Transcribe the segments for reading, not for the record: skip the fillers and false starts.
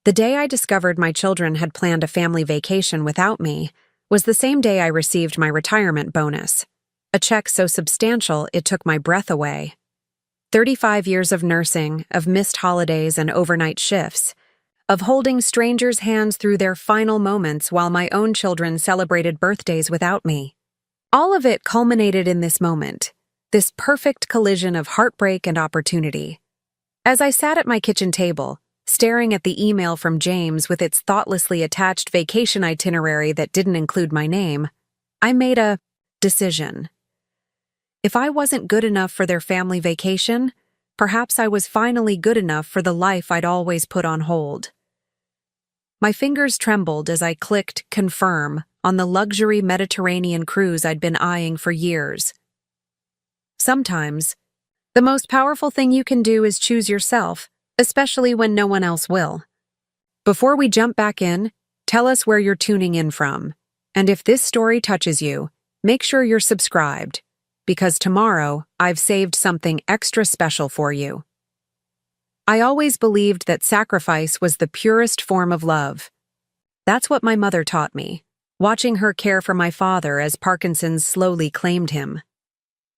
The day I discovered my children had planned a family vacation without me was the same day I received my retirement bonus, a check so substantial it took my breath away. 35 years of nursing, of missed holidays and overnight shifts, of holding strangers' hands through their final moments while my own children celebrated birthdays without me. All of it culminated in this moment, this perfect collision of heartbreak and opportunity. As I sat at my kitchen table, staring at the email from James with its thoughtlessly attached vacation itinerary that didn't include my name, I made a decision. If I wasn't good enough for their family vacation, perhaps I was finally good enough for the life I'd always put on hold. My fingers trembled as I clicked confirm on the luxury Mediterranean cruise I'd been eyeing for years. Sometimes, the most powerful thing you can do is choose yourself, especially when no one else will. Before we jump back in, tell us where you're tuning in from. And if this story touches you, make sure you're subscribed, because tomorrow I've saved something extra special for you. I always believed that sacrifice was the purest form of love. That's what my mother taught me, watching her care for my father as Parkinson's slowly claimed him.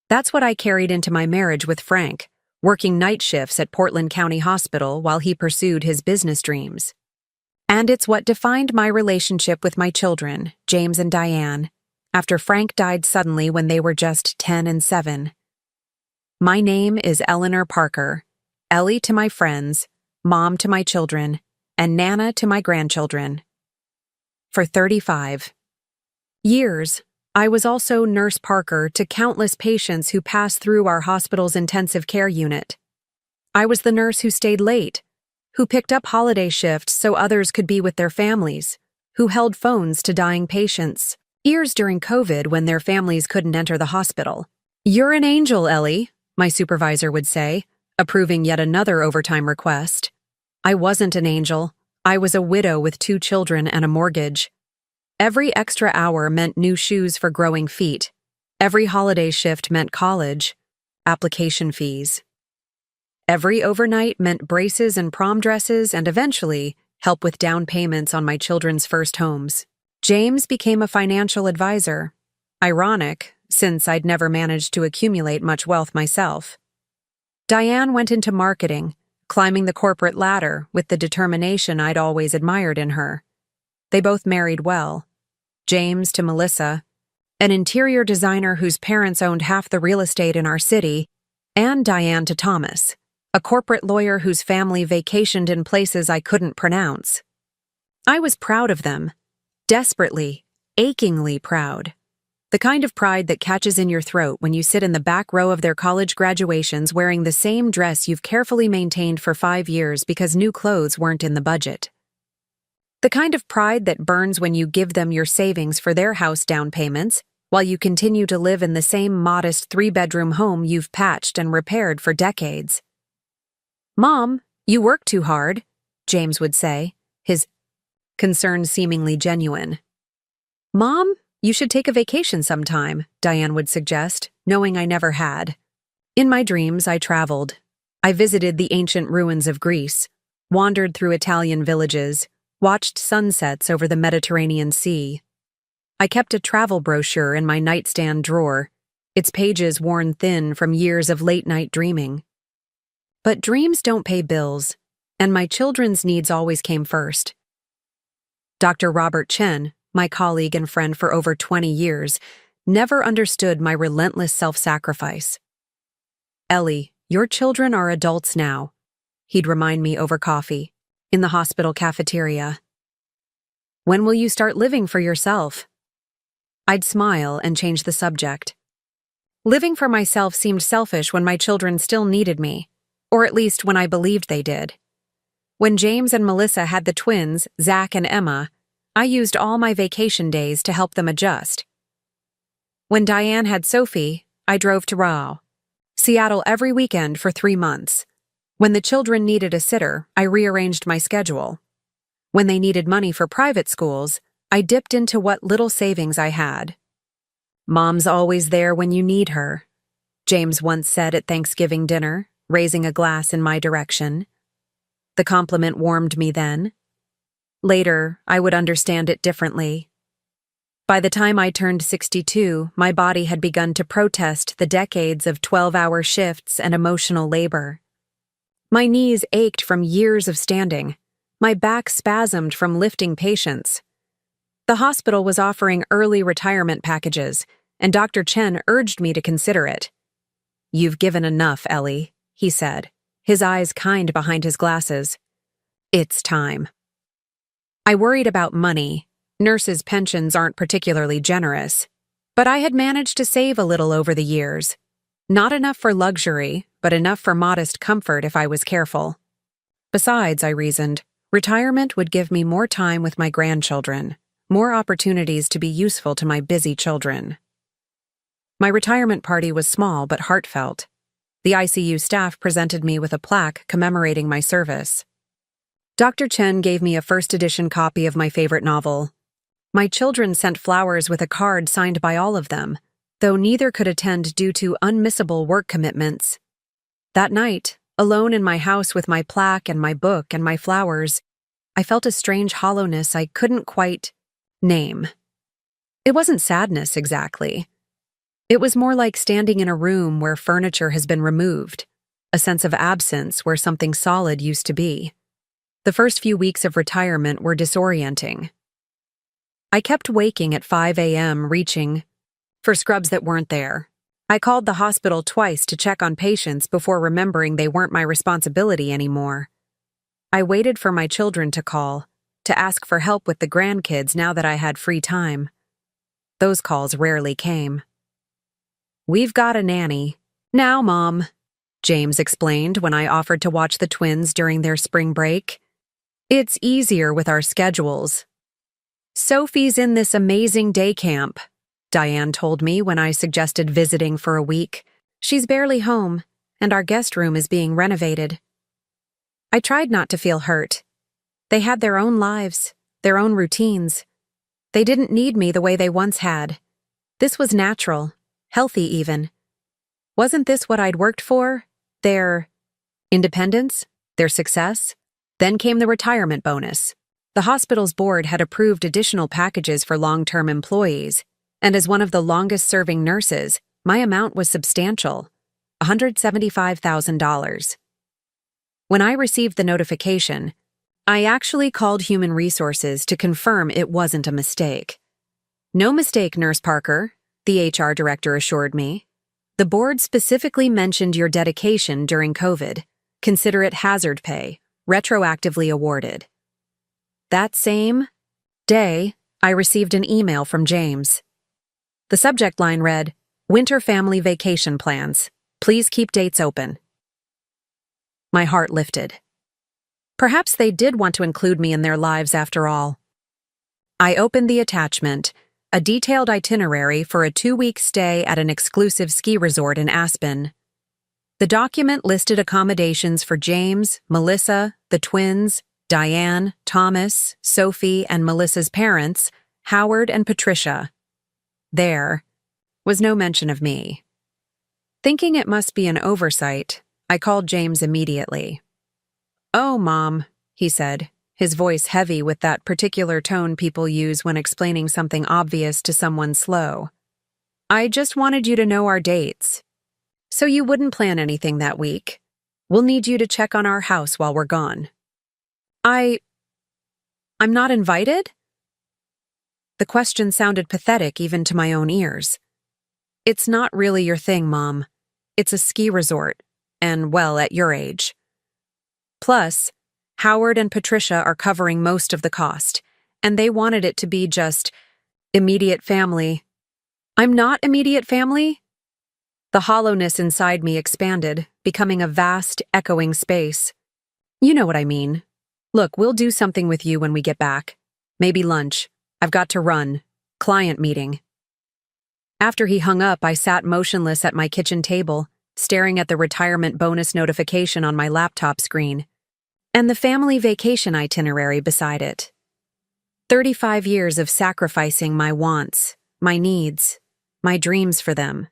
That's what I carried into my marriage with Frank, working night shifts at Portland County Hospital while he pursued his business dreams. And it's what defined my relationship with my children, James and Diane, after Frank died suddenly when they were just 10 and 7. My name is Eleanor Parker, Ellie to my friends, Mom to my children, and Nana to my grandchildren. For 35 years, I was also Nurse Parker to countless patients who passed through our hospital's intensive care unit. I was the nurse who stayed late, who picked up holiday shifts so others could be with their families, who held phones to dying patients, ears during COVID when their families couldn't enter the hospital. "You're an angel, Ellie," my supervisor would say, approving yet another overtime request. I wasn't an angel. I was a widow with 2 children and a mortgage. Every extra hour meant new shoes for growing feet. Every holiday shift meant college, application fees. Every overnight meant braces and prom dresses and eventually help with down payments on my children's first homes. James became a financial advisor. Ironic, since I'd never managed to accumulate much wealth myself. Diane went into marketing, climbing the corporate ladder with the determination I'd always admired in her. They both married well. James to Melissa, an interior designer whose parents owned half the real estate in our city, and Diane to Thomas, a corporate lawyer whose family vacationed in places I couldn't pronounce. I was proud of them, desperately, achingly proud. The kind of pride that catches in your throat when you sit in the back row of their college graduations wearing the same dress you've carefully maintained for 5 years because new clothes weren't in the budget. The kind of pride that burns when you give them your savings for their house down payments while you continue to live in the same modest 3-bedroom home you've patched and repaired for decades. "Mom, you work too hard," James would say, his concern seemingly genuine. "Mom, you should take a vacation sometime," Diane would suggest, knowing I never had. In my dreams, I traveled. I visited the ancient ruins of Greece, wandered through Italian villages, watched sunsets over the Mediterranean Sea. I kept a travel brochure in my nightstand drawer, its pages worn thin from years of late-night dreaming. But dreams don't pay bills, and my children's needs always came first. Dr. Robert Chen, my colleague and friend for over 20 years, never understood my relentless self-sacrifice. "Ellie, your children are adults now," he'd remind me over coffee, in the hospital cafeteria. "When will you start living for yourself?" I'd smile and change the subject. Living for myself seemed selfish when my children still needed me, or at least when I believed they did. When James and Melissa had the twins, Zach and Emma, I used all my vacation days to help them adjust. When Diane had Sophie, I drove to Rao, Seattle every weekend for 3 months. When the children needed a sitter, I rearranged my schedule. When they needed money for private schools, I dipped into what little savings I had. "Mom's always there when you need her," James once said at Thanksgiving dinner, raising a glass in my direction. The compliment warmed me then, Later, I would understand it differently. By the time I turned 62, my body had begun to protest the decades of 12-hour shifts and emotional labor. My knees ached from years of standing. My back spasmed from lifting patients. The hospital was offering early retirement packages, and Dr. Chen urged me to consider it. "You've given enough, Ellie," he said, his eyes kind behind his glasses. "It's time." I worried about money. Nurses' pensions aren't particularly generous. But I had managed to save a little over the years. Not enough for luxury, but enough for modest comfort if I was careful. Besides, I reasoned, retirement would give me more time with my grandchildren, more opportunities to be useful to my busy children. My retirement party was small but heartfelt. The ICU staff presented me with a plaque commemorating my service. Dr. Chen gave me a first-edition copy of my favorite novel. My children sent flowers with a card signed by all of them, though neither could attend due to unmissable work commitments. That night, alone in my house with my plaque and my book and my flowers, I felt a strange hollowness I couldn't quite name. It wasn't sadness exactly. It was more like standing in a room where furniture has been removed, a sense of absence where something solid used to be. The first few weeks of retirement were disorienting. I kept waking at 5 a.m. reaching for scrubs that weren't there. I called the hospital twice to check on patients before remembering they weren't my responsibility anymore. I waited for my children to call, to ask for help with the grandkids now that I had free time. Those calls rarely came. "We've got a nanny. Now, Mom," James explained when I offered to watch the twins during their spring break. "It's easier with our schedules." "Sophie's in this amazing day camp," Diane told me when I suggested visiting for a week. "She's barely home, and our guest room is being renovated." I tried not to feel hurt. They had their own lives, their own routines. They didn't need me the way they once had. This was natural, healthy even. Wasn't this what I'd worked for? Their independence? Their success? Then came the retirement bonus. The hospital's board had approved additional packages for long-term employees, and as one of the longest-serving nurses, my amount was substantial, $175,000. When I received the notification, I actually called Human Resources to confirm it wasn't a mistake. "No mistake, Nurse Parker," the HR director assured me. "The board specifically mentioned your dedication during COVID. Consider it hazard pay, retroactively awarded." That same day, I received an email from James. The subject line read, "Winter family vacation plans. Please keep dates open." My heart lifted. Perhaps they did want to include me in their lives after all. I opened the attachment, a detailed itinerary for a 2-week stay at an exclusive ski resort in Aspen. The document listed accommodations for James, Melissa, the twins, Diane, Thomas, Sophie, and Melissa's parents, Howard and Patricia. There was no mention of me. Thinking it must be an oversight, I called James immediately. "Oh, Mom," he said, his voice heavy with that particular tone people use when explaining something obvious to someone slow. "I just wanted you to know our dates. So you wouldn't plan anything that week. We'll need you to check on our house while we're gone." I'm not invited? The question sounded pathetic even to my own ears. "It's not really your thing, Mom. It's a ski resort, and, well, at your age. Plus, Howard and Patricia are covering most of the cost, and they wanted it to be just immediate family." "I'm not immediate family?" The hollowness inside me expanded, becoming a vast, echoing space. "You know what I mean. Look, we'll do something with you when we get back. Maybe lunch. I've got to run. Client meeting." After he hung up, I sat motionless at my kitchen table, staring at the retirement bonus notification on my laptop screen, and the family vacation itinerary beside it. 35 years of sacrificing my wants, my needs, my dreams for them.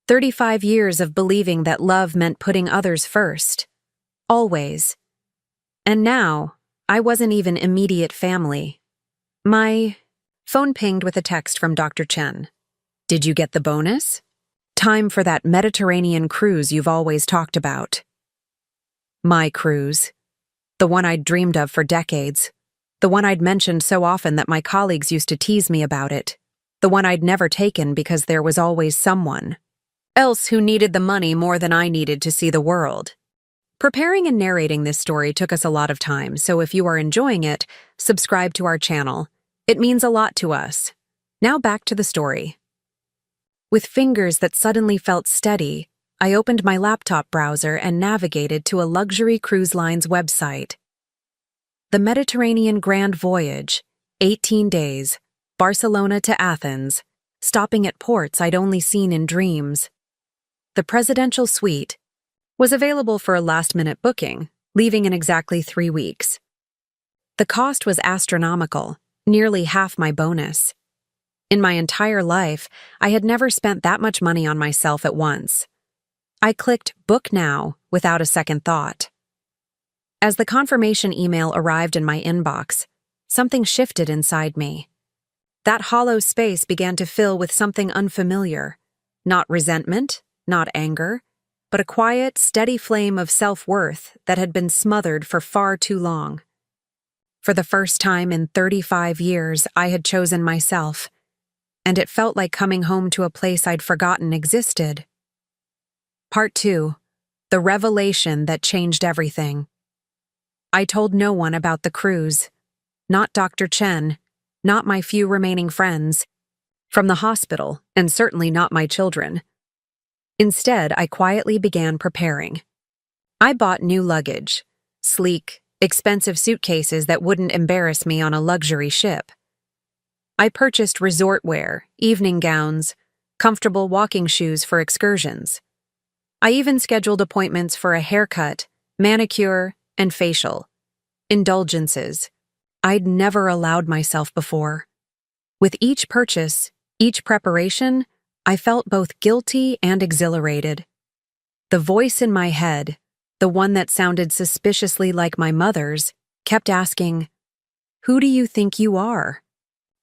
35 years of believing that love meant putting others first. Always. And now, I wasn't even immediate family. My phone pinged with a text from Dr. Chen. Did you get the bonus? Time for that Mediterranean cruise you've always talked about. My cruise. The one I'd dreamed of for decades. The one I'd mentioned so often that my colleagues used to tease me about it. The one I'd never taken because there was always someone else who needed the money more than I needed to see the world. Preparing and narrating this story took us a lot of time, so if you are enjoying it, subscribe to our channel. It means a lot to us. Now back to the story. With fingers that suddenly felt steady, I opened my laptop browser and navigated to a luxury cruise line's website. The Mediterranean Grand Voyage, 18 days, Barcelona to Athens, stopping at ports I'd only seen in dreams. The presidential suite was available for a last-minute booking, leaving in exactly 3 weeks. The cost was astronomical, nearly half my bonus. In my entire life, I had never spent that much money on myself at once. I clicked Book Now without a second thought. As the confirmation email arrived in my inbox, something shifted inside me. That hollow space began to fill with something unfamiliar. Not resentment, not anger, but a quiet, steady flame of self-worth that had been smothered for far too long. For the first time in 35 years, I had chosen myself, and it felt like coming home to a place I'd forgotten existed. Part 2. The revelation that changed everything. I told no one about the cruise. Not Dr. Chen, not my few remaining friends, from the hospital, and certainly not my children. Instead, I quietly began preparing. I bought new luggage, sleek, expensive suitcases that wouldn't embarrass me on a luxury ship. I purchased resort wear, evening gowns, comfortable walking shoes for excursions. I even scheduled appointments for a haircut, manicure, and facial. Indulgences I'd never allowed myself before. With each purchase, each preparation, I felt both guilty and exhilarated. The voice in my head, the one that sounded suspiciously like my mother's, kept asking, "Who do you think you are?"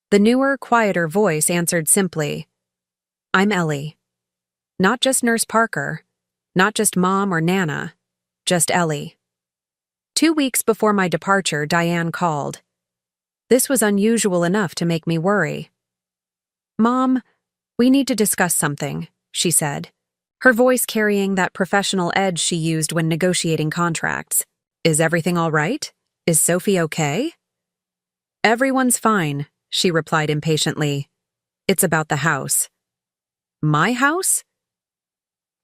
The newer, quieter voice answered simply, "I'm Ellie. Not just Nurse Parker, not just Mom or Nana, just Ellie." 2 weeks before my departure, Diane called. This was unusual enough to make me worry. "Mom, we need to discuss something," she said, her voice carrying that professional edge she used when negotiating contracts. "Is everything all right? Is Sophie okay?" "Everyone's fine," she replied impatiently. "It's about the house." "My house?"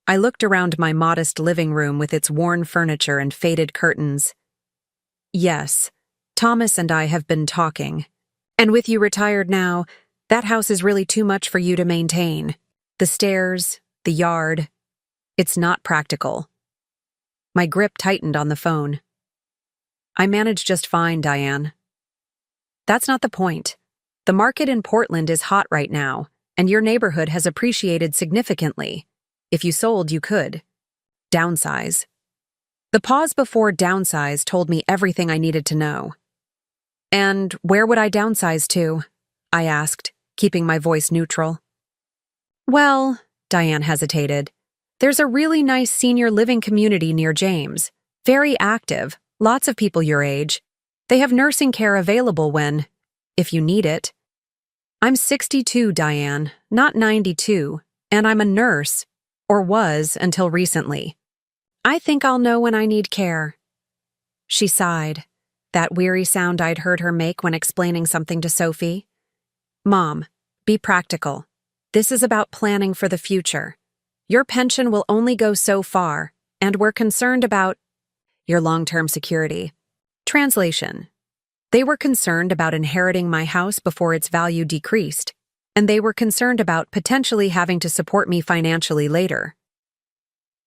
I looked around my modest living room with its worn furniture and faded curtains. "Yes, Thomas and I have been talking. And with you retired now, that house is really too much for you to maintain. The stairs, the yard. It's not practical." My grip tightened on the phone. "I manage just fine, Diane." "That's not the point. The market in Portland is hot right now, and your neighborhood has appreciated significantly. If you sold, you could. Downsize." The pause before downsize told me everything I needed to know. "And where would I downsize to?" I asked, keeping my voice neutral. "Well," Diane hesitated, "there's a really nice senior living community near James. Very active, lots of people your age. They have nursing care available if you need it." "I'm 62, Diane, not 92, and I'm a nurse, or was until recently. I think I'll know when I need care." She sighed, that weary sound I'd heard her make when explaining something to Sophie. "Mom, be practical. This is about planning for the future. Your pension will only go so far, and we're concerned about your long-term security." Translation: They were concerned about inheriting my house before its value decreased, and they were concerned about potentially having to support me financially later.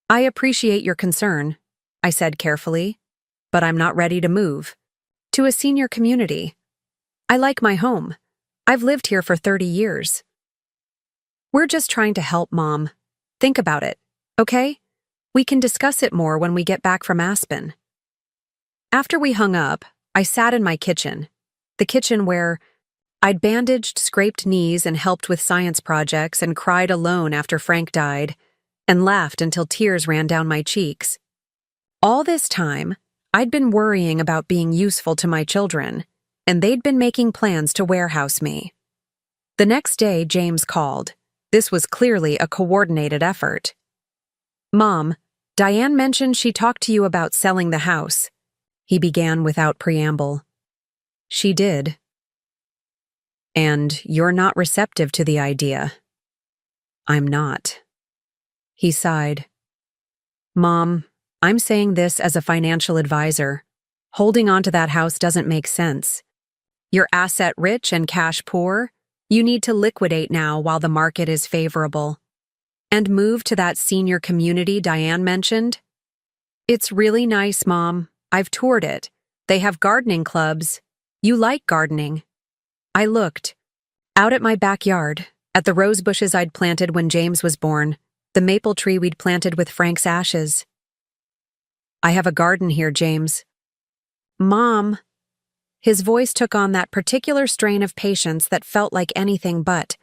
"I appreciate your concern," I said carefully, "but I'm not ready to move to a senior community. I like my home. I've lived here for 30 years. We're just trying to help, Mom. Think about it, okay? We can discuss it more when we get back from Aspen." After we hung up, I sat in my kitchen, the kitchen where I'd bandaged scraped knees and helped with science projects and cried alone after Frank died, and laughed until tears ran down my cheeks. All this time, I'd been worrying about being useful to my children, and they'd been making plans to warehouse me. The next day, James called. This was clearly a coordinated effort. "Mom, Diane mentioned she talked to you about selling the house," he began without preamble. "She did. And you're not receptive to the idea." "I'm not." He sighed. "Mom, I'm saying this as a financial advisor. Holding on to that house doesn't make sense. You're asset rich and cash poor. You need to liquidate now while the market is favorable. And move to that senior community Diane mentioned. It's really nice, Mom. I've toured it. They have gardening clubs. You like gardening." I looked. Out at my backyard, at the rose bushes I'd planted when James was born, the maple tree we'd planted with Frank's ashes. "I have a garden here, James." "Mom." His voice took on that particular strain of patience that felt like anything but.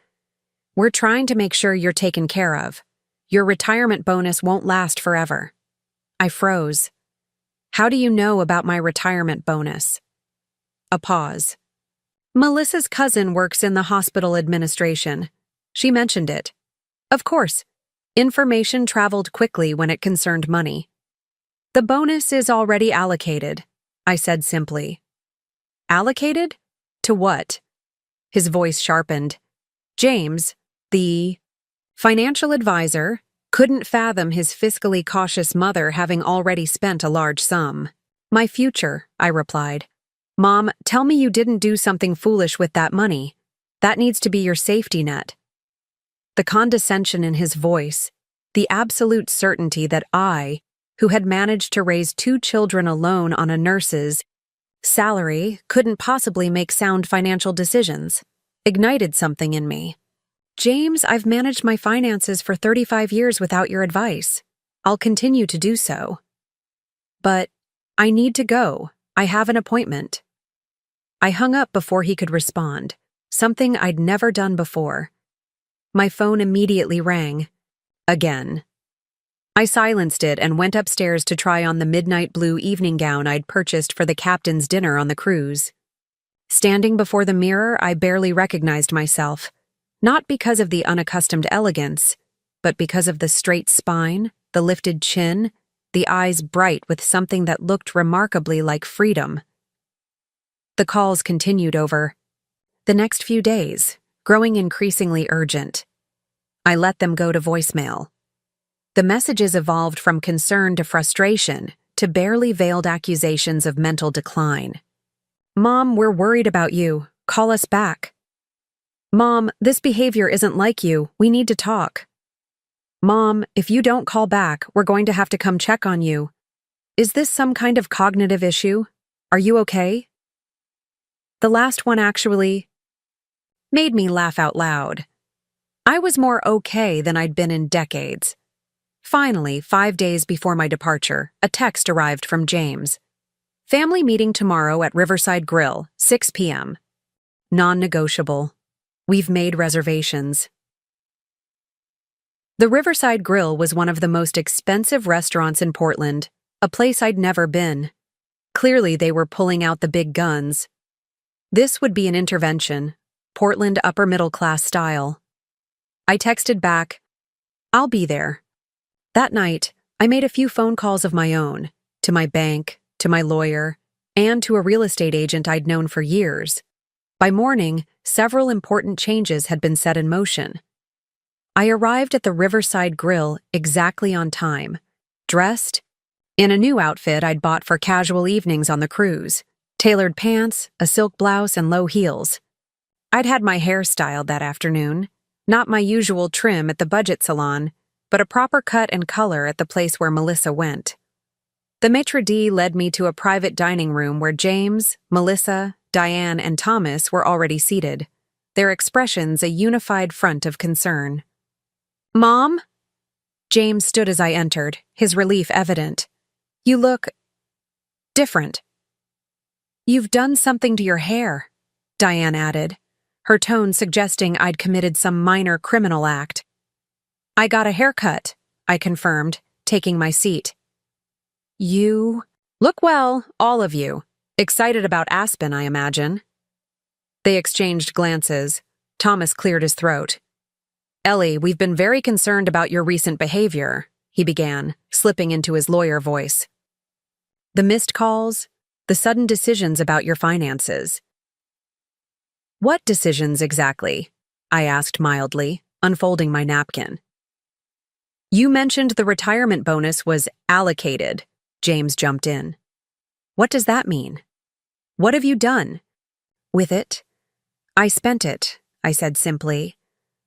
"We're trying to make sure you're taken care of. Your retirement bonus won't last forever." I froze. "How do you know about my retirement bonus?" A pause. "Melissa's cousin works in the hospital administration. She mentioned it." Of course, information traveled quickly when it concerned money. "The bonus is already allocated," I said simply. "Allocated? To what?" His voice sharpened. James, the financial advisor, couldn't fathom his fiscally cautious mother having already spent a large sum. "My future," I replied. "Mom, tell me you didn't do something foolish with that money. That needs to be your safety net." The condescension in his voice, the absolute certainty that I, who had managed to raise 2 children alone on a nurse's salary, couldn't possibly make sound financial decisions, ignited something in me. "James, I've managed my finances for 35 years without your advice. I'll continue to do so. But I need to go. I have an appointment." I hung up before he could respond, something I'd never done before. My phone immediately rang. Again. I silenced it and went upstairs to try on the midnight blue evening gown I'd purchased for the captain's dinner on the cruise. Standing before the mirror, I barely recognized myself, not because of the unaccustomed elegance, but because of the straight spine, the lifted chin, the eyes bright with something that looked remarkably like freedom. The calls continued over the next few days, growing increasingly urgent. I let them go to voicemail. The messages evolved from concern to frustration to barely veiled accusations of mental decline. "Mom, we're worried about you. Call us back." "Mom, this behavior isn't like you. We need to talk." "Mom, if you don't call back, we're going to have to come check on you. Is this some kind of cognitive issue? Are you okay?" The last one actually made me laugh out loud. I was more okay than I'd been in decades. Finally, 5 days before my departure, a text arrived from James. "Family meeting tomorrow at Riverside Grill, 6 p.m. Non-negotiable. We've made reservations." The Riverside Grill was one of the most expensive restaurants in Portland, a place I'd never been. Clearly, they were pulling out the big guns. This would be an intervention, Portland upper-middle-class style. I texted back, "I'll be there." That night, I made a few phone calls of my own, to my bank, to my lawyer, and to a real estate agent I'd known for years. By morning, several important changes had been set in motion. I arrived at the Riverside Grill exactly on time, dressed in a new outfit I'd bought for casual evenings on the cruise, tailored pants, a silk blouse, and low heels. I'd had my hair styled that afternoon, not my usual trim at the budget salon, but a proper cut and color at the place where Melissa went. The maitre d' led me to a private dining room where James, Melissa, Diane, and Thomas were already seated, their expressions a unified front of concern. "Mom?" James stood as I entered, his relief evident. "You look different." You've done something to your hair, Diane added, her tone suggesting I'd committed some minor criminal act. I got a haircut, I confirmed, taking my seat. You look well, all of you. Excited about Aspen, I imagine. They exchanged glances. Thomas cleared his throat. Ellie, we've been very concerned about your recent behavior, he began, slipping into his lawyer voice. The missed calls, the sudden decisions about your finances. What decisions exactly? I asked mildly, unfolding my napkin. You mentioned the retirement bonus was allocated, James jumped in. What does that mean? What have you done? With it? I spent it, I said simply.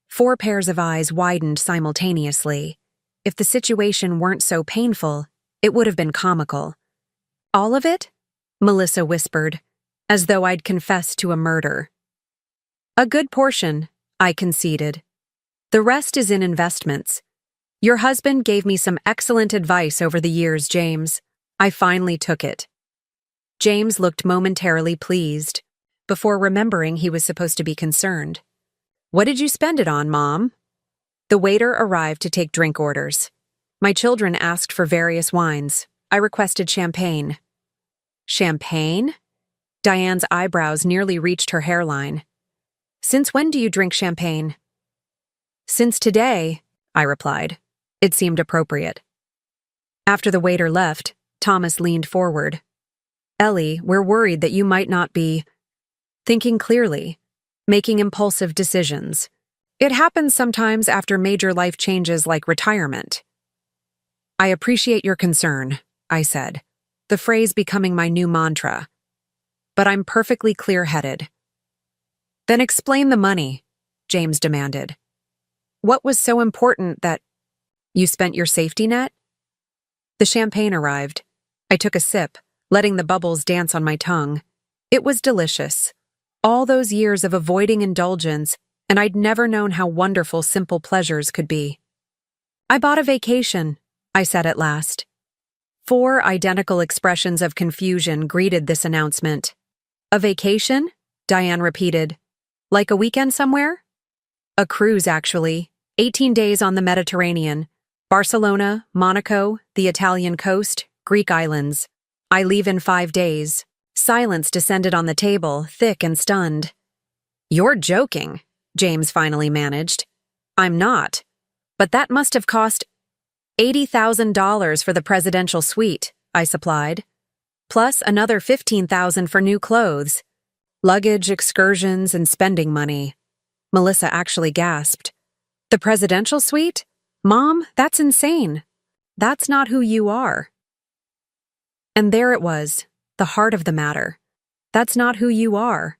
4 pairs of eyes widened simultaneously. If the situation weren't so painful, it would have been comical. All of it? Melissa whispered, as though I'd confessed to a murder. A good portion, I conceded. The rest is in investments. Your husband gave me some excellent advice over the years, James. I finally took it. James looked momentarily pleased, before remembering he was supposed to be concerned. What did you spend it on, Mom? The waiter arrived to take drink orders. My children asked for various wines. I requested champagne. Champagne? Diane's eyebrows nearly reached her hairline. Since when do you drink champagne? Since today, I replied. It seemed appropriate. After the waiter left, Thomas leaned forward. Ellie, we're worried that you might not be thinking clearly, making impulsive decisions. It happens sometimes after major life changes like retirement. I appreciate your concern, I said, the phrase becoming my new mantra. But I'm perfectly clear-headed. Then explain the money, James demanded. What was so important that you spent your safety net? The champagne arrived. I took a sip, letting the bubbles dance on my tongue. It was delicious. All those years of avoiding indulgence, and I'd never known how wonderful simple pleasures could be. I bought a vacation, I said at last. 4 identical expressions of confusion greeted this announcement. A vacation? Diane repeated. Like a weekend somewhere? A cruise, actually. 18 days on the Mediterranean. Barcelona, Monaco, the Italian coast, Greek islands. I leave in 5 days. Silence descended on the table, thick and stunned. You're joking, James finally managed. I'm not. But that must have cost $80,000 for the presidential suite, I supplied. Plus another $15,000 for new clothes. Luggage, excursions, and spending money. Melissa actually gasped. The presidential suite? Mom, that's insane. That's not who you are. And there it was, the heart of the matter. That's not who you are.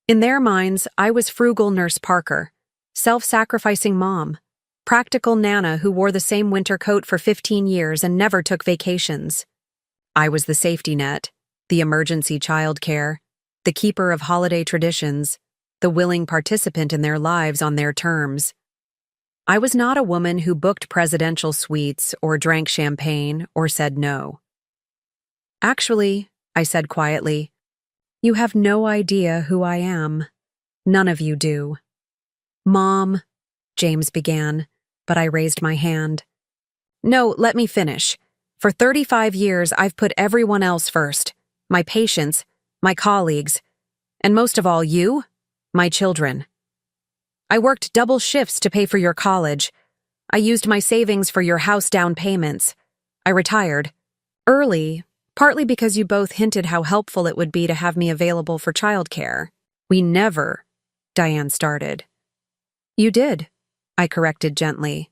In their minds, I was frugal Nurse Parker, self-sacrificing mom, practical Nana who wore the same winter coat for 15 years and never took vacations. I was the safety net, the emergency childcare, the keeper of holiday traditions, the willing participant in their lives on their terms. I was not a woman who booked presidential suites or drank champagne or said no. Actually, I said quietly, you have no idea who I am. None of you do. Mom, James began, but I raised my hand. No, let me finish. For 35 years, I've put everyone else first. My patients, my colleagues, and most of all you, my children. I worked double shifts to pay for your college. I used my savings for your house down payments. I retired. Early, partly because you both hinted how helpful it would be to have me available for childcare. We never, Diane started. You did, I corrected gently.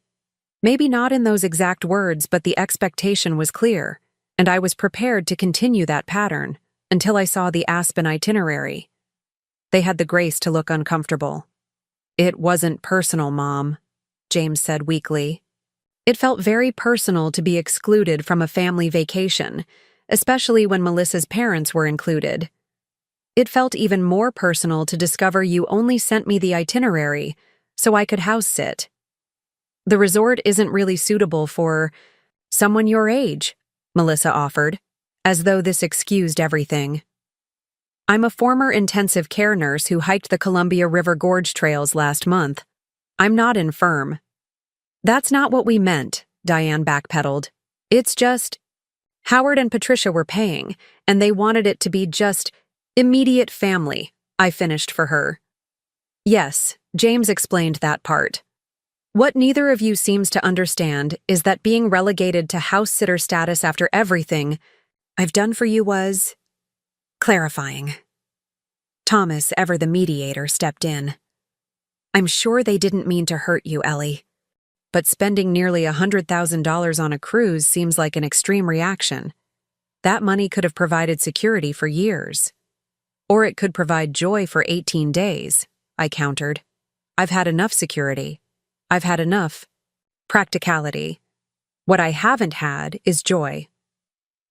Maybe not in those exact words, but the expectation was clear, and I was prepared to continue that pattern until I saw the Aspen itinerary. They had the grace to look uncomfortable. It wasn't personal, Mom, James said weakly. It felt very personal to be excluded from a family vacation, especially when Melissa's parents were included. It felt even more personal to discover you only sent me the itinerary so I could house sit. The resort isn't really suitable for someone your age, Melissa offered, as though this excused everything. I'm a former intensive care nurse who hiked the Columbia River Gorge trails last month. I'm not infirm. That's not what we meant, Diane backpedaled. It's just, Howard and Patricia were paying, and they wanted it to be just immediate family, I finished for her. Yes, James explained that part. What neither of you seems to understand is that being relegated to house sitter status after everything I've done for you was clarifying. Thomas, ever the mediator, stepped in. I'm sure they didn't mean to hurt you, Ellie. But spending nearly $100,000 on a cruise seems like an extreme reaction. That money could have provided security for years. Or it could provide joy for 18 days, I countered. I've had enough security. I've had enough practicality. What I haven't had is joy.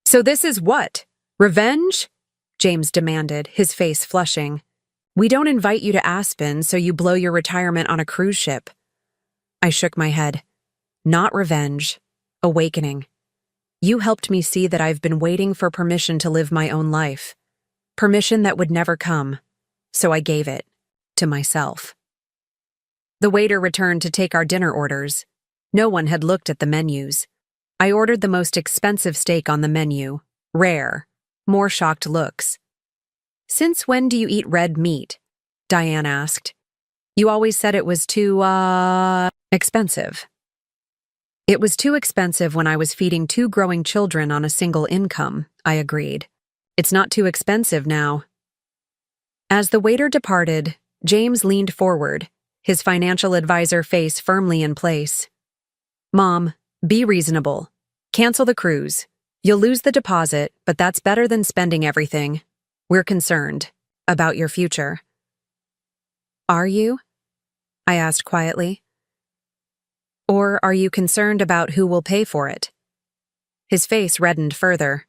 So this is what? Revenge? James demanded, his face flushing. We don't invite you to Aspen, so you blow your retirement on a cruise ship. I shook my head. Not revenge. Awakening. You helped me see that I've been waiting for permission to live my own life. Permission that would never come. So I gave it. To myself. The waiter returned to take our dinner orders. No one had looked at the menus. I ordered the most expensive steak on the menu. Rare. More shocked looks. Since when do you eat red meat? Diane asked. You always said it was too, expensive. It was too expensive when I was feeding 2 growing children on a single income, I agreed. It's not too expensive now. As the waiter departed, James leaned forward, his financial advisor face firmly in place. Mom, be reasonable. Cancel the cruise. You'll lose the deposit, but that's better than spending everything. We're concerned about your future. Are you? I asked quietly. Or are you concerned about who will pay for it? His face reddened further.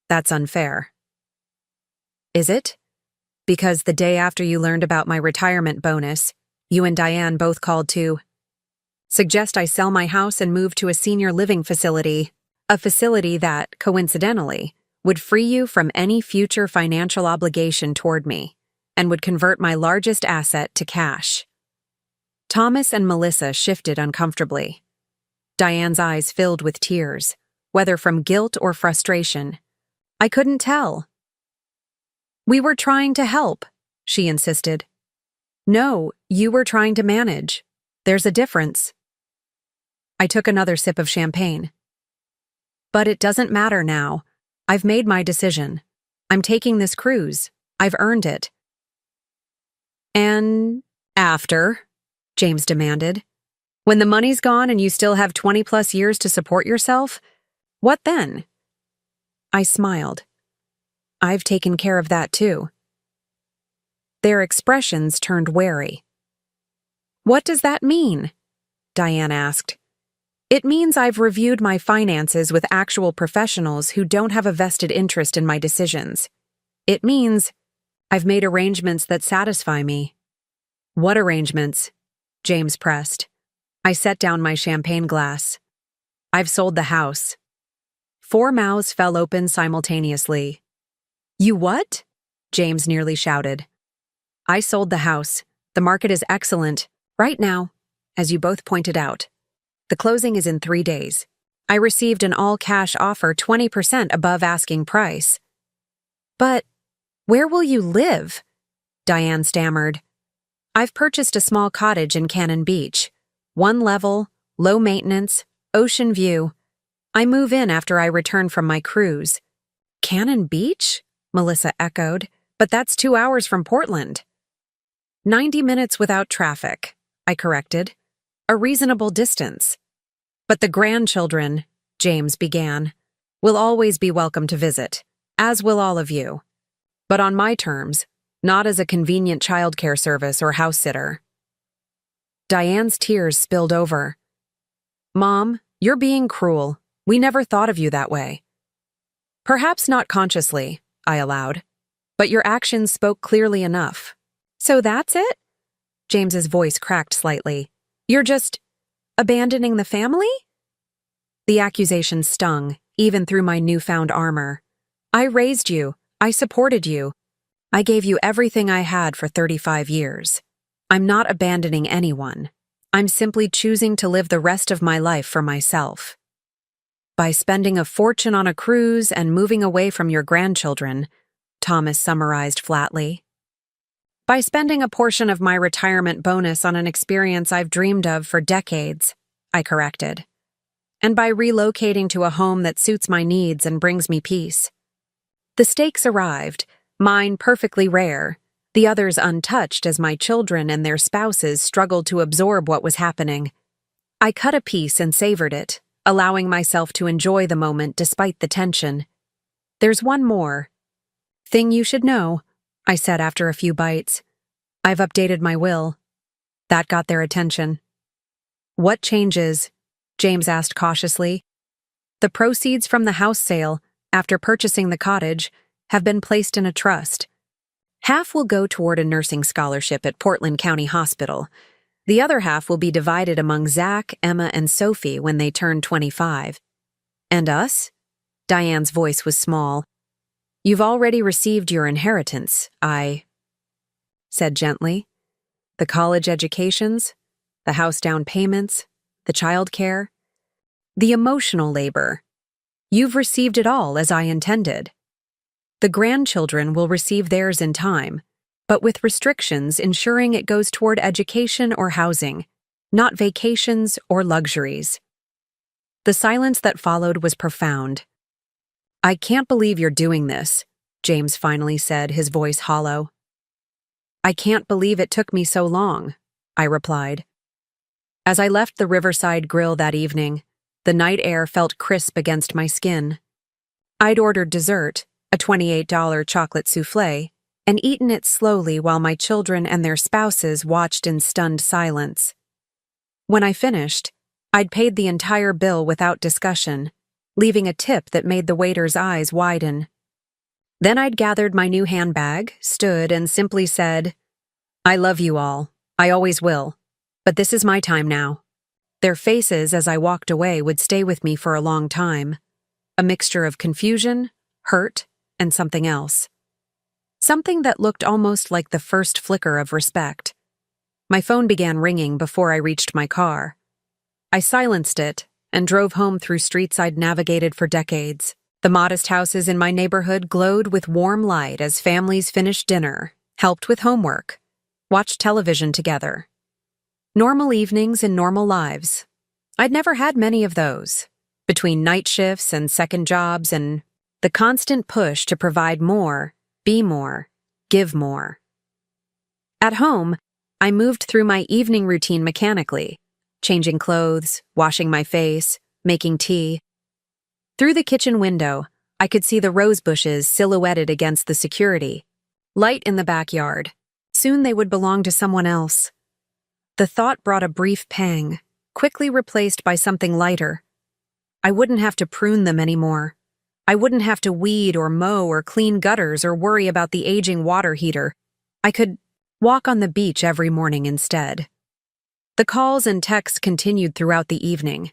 That's unfair. Is it? Because the day after you learned about my retirement bonus, you and Diane both called to suggest I sell my house and move to a senior living facility, a facility that, coincidentally, would free you from any future financial obligation toward me and would convert my largest asset to cash. Thomas and Melissa shifted uncomfortably. Diane's eyes filled with tears, whether from guilt or frustration. I couldn't tell. We were trying to help, she insisted. No, you were trying to manage. There's a difference. I took another sip of champagne. But it doesn't matter now. I've made my decision. I'm taking this cruise. I've earned it. And after? James demanded. When the money's gone and you still have 20+ years to support yourself? What then? I smiled. I've taken care of that too. Their expressions turned wary. What does that mean? Diane asked. It means I've reviewed my finances with actual professionals who don't have a vested interest in my decisions. It means I've made arrangements that satisfy me. What arrangements? James pressed. I set down my champagne glass. I've sold the house. 4 mouths fell open simultaneously. You what? James nearly shouted. I sold the house. The market is excellent, right now, as you both pointed out. The closing is in 3 days. I received an all-cash offer 20% above asking price. But where will you live? Diane stammered. I've purchased a small cottage in Cannon Beach. 1 level, low maintenance, ocean view. I move in after I return from my cruise. Cannon Beach? Melissa echoed. But that's 2 hours from Portland. 90 minutes without traffic, I corrected. A reasonable distance. But the grandchildren, James began, will always be welcome to visit, as will all of you. But on my terms, not as a convenient childcare service or house sitter. Diane's tears spilled over. Mom, you're being cruel. We never thought of you that way. Perhaps not consciously, I allowed, but your actions spoke clearly enough. So that's it? James's voice cracked slightly. You're just abandoning the family? The accusation stung, even through my newfound armor. I raised you. I supported you. I gave you everything I had for 35 years. I'm not abandoning anyone. I'm simply choosing to live the rest of my life for myself. By spending a fortune on a cruise and moving away from your grandchildren, Thomas summarized flatly. By spending a portion of my retirement bonus on an experience I've dreamed of for decades, I corrected. And by relocating to a home that suits my needs and brings me peace. The stakes arrived, mine perfectly rare, the others untouched as my children and their spouses struggled to absorb what was happening. I cut a piece and savored it, allowing myself to enjoy the moment despite the tension. There's one more thing you should know, I said after a few bites. I've updated my will. That got their attention. What changes? James asked cautiously. The proceeds from the house sale, after purchasing the cottage, have been placed in a trust. Half will go toward a nursing scholarship at Portland County Hospital. The other half will be divided among Zach, Emma, and Sophie when they turn 25. And us? Diane's voice was small. You've already received your inheritance, I said gently. The college educations, the house down payments, the child care, the emotional labor. You've received it all as I intended. The grandchildren will receive theirs in time, but with restrictions ensuring it goes toward education or housing, not vacations or luxuries. The silence that followed was profound. I can't believe you're doing this, James finally said, his voice hollow. I can't believe it took me so long, I replied. As I left the Riverside Grill that evening, the night air felt crisp against my skin. I'd ordered dessert, a $28 chocolate soufflé, and eaten it slowly while my children and their spouses watched in stunned silence. When I finished, I'd paid the entire bill without discussion, leaving a tip that made the waiter's eyes widen. Then I'd gathered my new handbag, stood, and simply said, I love you all. I always will. But this is my time now. Their faces as I walked away would stay with me for a long time. A mixture of confusion, hurt, and something else. Something that looked almost like the first flicker of respect. My phone began ringing before I reached my car. I silenced it and drove home through streets I'd navigated for decades. The modest houses in my neighborhood glowed with warm light as families finished dinner, helped with homework, watched television together. Normal evenings in normal lives. I'd never had many of those, between night shifts and second jobs and the constant push to provide more, be more, give more. At home, I moved through my evening routine mechanically, changing clothes, washing my face, making tea. Through the kitchen window, I could see the rose bushes silhouetted against the security. Light in the backyard. Soon they would belong to someone else. The thought brought a brief pang, quickly replaced by something lighter. I wouldn't have to prune them anymore. I wouldn't have to weed or mow or clean gutters or worry about the aging water heater. I could walk on the beach every morning instead. The calls and texts continued throughout the evening.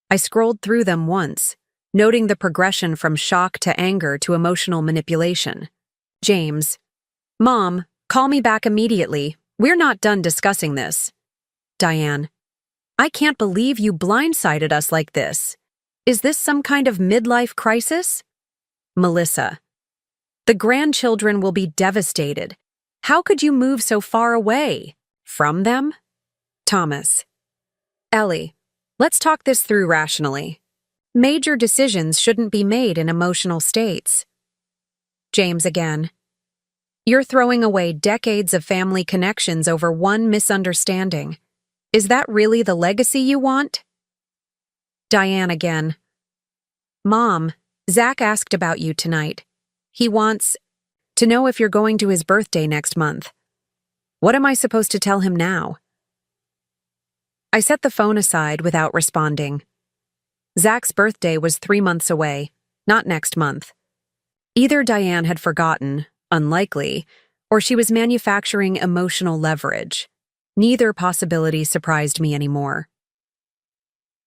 I scrolled through them once, noting the progression from shock to anger to emotional manipulation. James. Mom, call me back immediately. We're not done discussing this. Diane. I can't believe you blindsided us like this. Is this some kind of midlife crisis? Melissa. The grandchildren will be devastated. How could you move so far away? From them? Thomas. Ellie, let's talk this through rationally. Major decisions shouldn't be made in emotional states. James again. You're throwing away decades of family connections over one misunderstanding. Is that really the legacy you want? Diane again. Mom, Zach asked about you tonight. He wants to know if you're going to his birthday next month. What am I supposed to tell him now? I set the phone aside without responding. Zach's birthday was 3 months away, not next month. Either Diane had forgotten, unlikely, or she was manufacturing emotional leverage. Neither possibility surprised me anymore.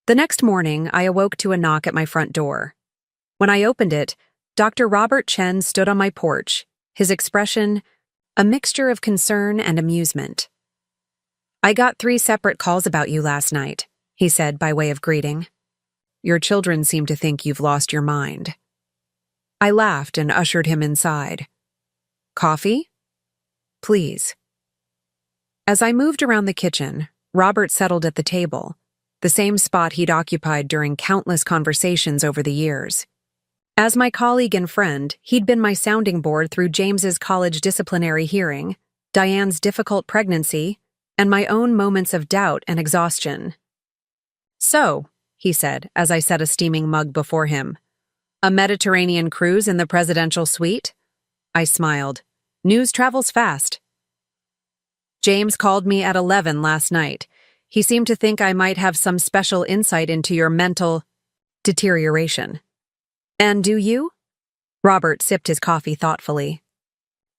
The next morning, I awoke to a knock at my front door. When I opened it, Dr. Robert Chen stood on my porch, his expression a mixture of concern and amusement. "I got 3 separate calls about you last night," he said by way of greeting. "Your children seem to think you've lost your mind." I laughed and ushered him inside. "Coffee? Please." As I moved around the kitchen, Robert settled at the table, the same spot he'd occupied during countless conversations over the years. As my colleague and friend, he'd been my sounding board through James's college disciplinary hearing, Diane's difficult pregnancy, and my own moments of doubt and exhaustion. "So," he said as I set a steaming mug before him, "a Mediterranean cruise in the presidential suite?" I smiled. "News travels fast." "James called me at 11 last night. He seemed to think I might have some special insight into your mental deterioration." "And do you?" Robert sipped his coffee thoughtfully.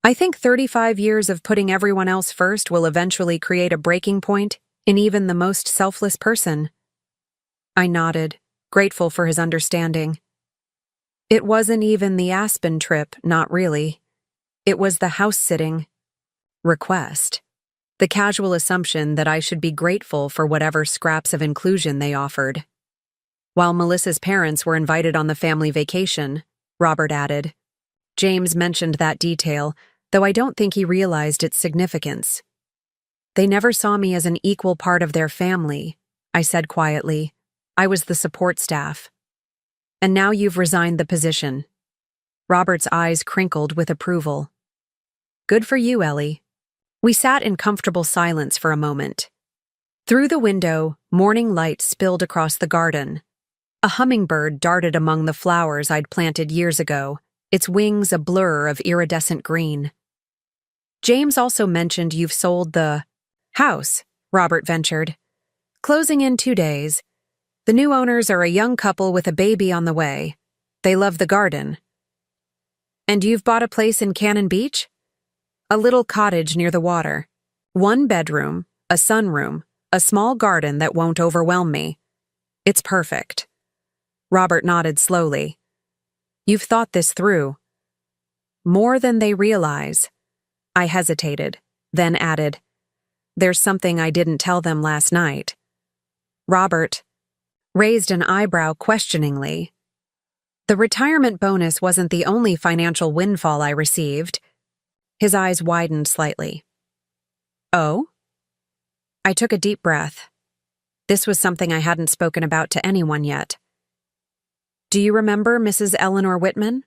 "I think 35 years of putting everyone else first will eventually create a breaking point in even the most selfless person." I nodded, grateful for his understanding. It wasn't even the Aspen trip, not really. It was the house-sitting request, the casual assumption that I should be grateful for whatever scraps of inclusion they offered. "While Melissa's parents were invited on the family vacation," Robert added. James mentioned that detail, though I don't think he realized its significance. "They never saw me as an equal part of their family," I said quietly. "I was the support staff." "And now you've resigned the position." Robert's eyes crinkled with approval. "Good for you, Ellie." We sat in comfortable silence for a moment. Through the window, morning light spilled across the garden. A hummingbird darted among the flowers I'd planted years ago, its wings a blur of iridescent green. "James also mentioned you've sold the house," Robert ventured. "Closing in 2 days. The new owners are a young couple with a baby on the way. They love the garden." "And you've bought a place in Cannon Beach?" "A little cottage near the water. 1 bedroom, a sunroom, a small garden that won't overwhelm me. It's perfect." Robert nodded slowly. "You've thought this through." "More than they realize." I hesitated, then added, "There's something I didn't tell them last night." Robert raised an eyebrow questioningly. "The retirement bonus wasn't the only financial windfall I received." His eyes widened slightly. "Oh?" I took a deep breath. This was something I hadn't spoken about to anyone yet. "Do you remember Mrs. Eleanor Whitman?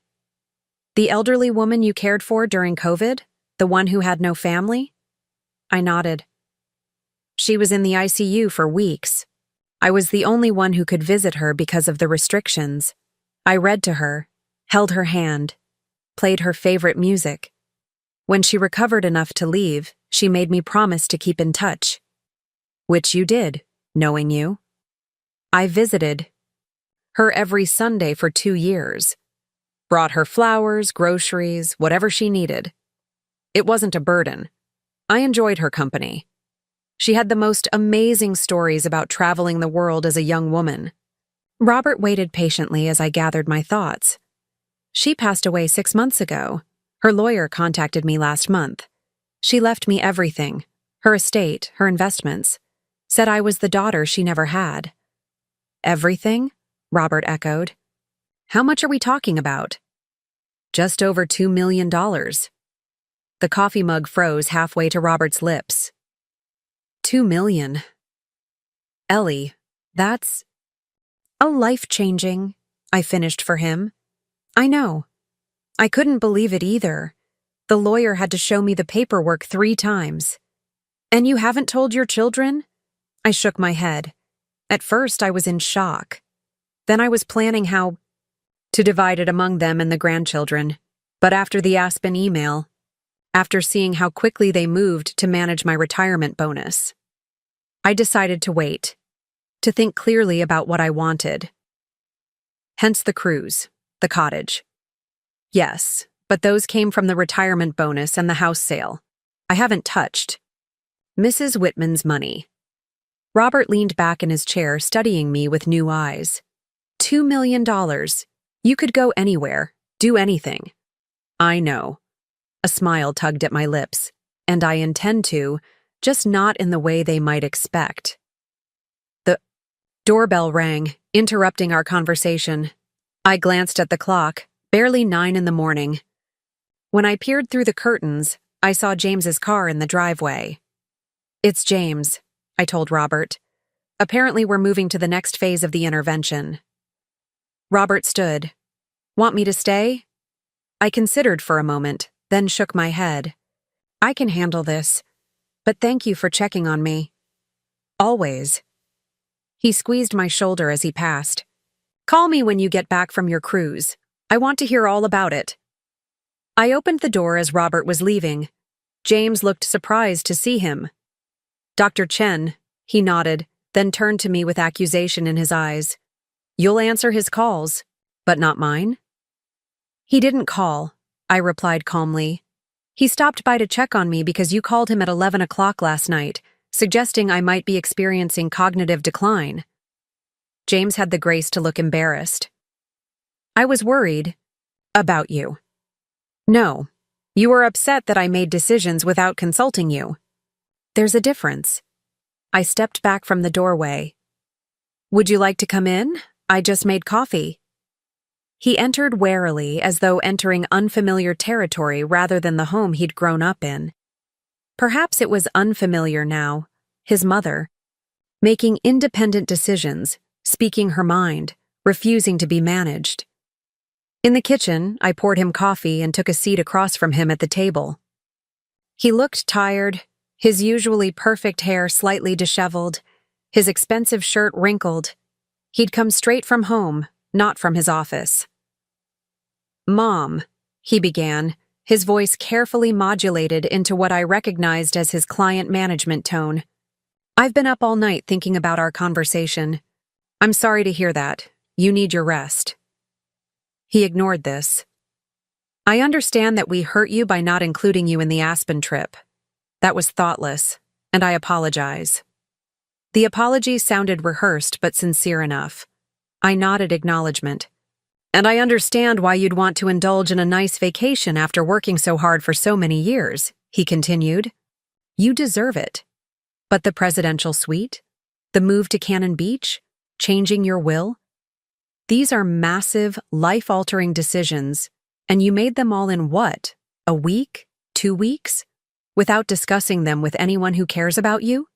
The elderly woman you cared for during COVID? The one who had no family?" I nodded. "She was in the ICU for weeks. I was the only one who could visit her because of the restrictions. I read to her, held her hand, played her favorite music. When she recovered enough to leave, she made me promise to keep in touch." "Which you did, knowing you." "I visited her every Sunday for 2 years. Brought her flowers, groceries, whatever she needed. It wasn't a burden. I enjoyed her company. She had the most amazing stories about traveling the world as a young woman." Robert waited patiently as I gathered my thoughts. "She passed away 6 months ago. Her lawyer contacted me last month. She left me everything, her estate, her investments. Said I was the daughter she never had." "Everything?" Robert echoed. "How much are we talking about?" "Just over $2 million. The coffee mug froze halfway to Robert's lips. $2 million. Ellie, that's a life-changing, I finished for him. "I know. I couldn't believe it either. The lawyer had to show me the paperwork 3 times. "And you haven't told your children?" I shook my head. At first I was in shock. Then I was planning how to divide it among them and the grandchildren. But after the Aspen email, after seeing how quickly they moved to manage my retirement bonus, I decided to wait, to think clearly about what I wanted. Hence the cruise, the cottage. Yes, but those came from the retirement bonus and the house sale. I haven't touched Mrs. Whitman's money. Robert leaned back in his chair, studying me with new eyes. $2 million. You could go anywhere, do anything. I know. A smile tugged at my lips. And I intend to, just not in the way they might expect. The doorbell rang, interrupting our conversation. I glanced at the clock, barely 9 in the morning. When I peered through the curtains, I saw James's car in the driveway. "It's James," I told Robert. "Apparently we're moving to the next phase of the intervention." Robert stood. "Want me to stay?" I considered for a moment, then shook my head. "I can handle this, but thank you for checking on me." "Always." He squeezed my shoulder as he passed. "Call me when you get back from your cruise. I want to hear all about it." I opened the door as Robert was leaving. James looked surprised to see him. "Dr. Chen," he nodded, then turned to me with accusation in his eyes. "You'll answer his calls, but not mine?" "He didn't call," I replied calmly. "He stopped by to check on me because you called him at 11 o'clock last night, suggesting I might be experiencing cognitive decline." James had the grace to look embarrassed. "I was worried about you." "No, you were upset that I made decisions without consulting you." "There's a difference." I stepped back from the doorway. "Would you like to come in? I just made coffee." He entered warily, as though entering unfamiliar territory rather than the home he'd grown up in. Perhaps it was unfamiliar now, his mother, making independent decisions, speaking her mind, refusing to be managed. In the kitchen, I poured him coffee and took a seat across from him at the table. He looked tired, his usually perfect hair slightly disheveled, his expensive shirt wrinkled. He'd come straight from home, not from his office. "Mom," he began, his voice carefully modulated into what I recognized as his client management tone. "I've been up all night thinking about our conversation. I'm sorry to hear that. You need your rest." He ignored this. "I understand that we hurt you by not including you in the Aspen trip. That was thoughtless, and I apologize." The apology sounded rehearsed but sincere enough. I nodded acknowledgement. "And I understand why you'd want to indulge in a nice vacation after working so hard for so many years," he continued. "You deserve it. But the presidential suite? The move to Cannon Beach? Changing your will? These are massive, life-altering decisions, and you made them all in what? A week? 2 weeks? Without discussing them with anyone who cares about you?"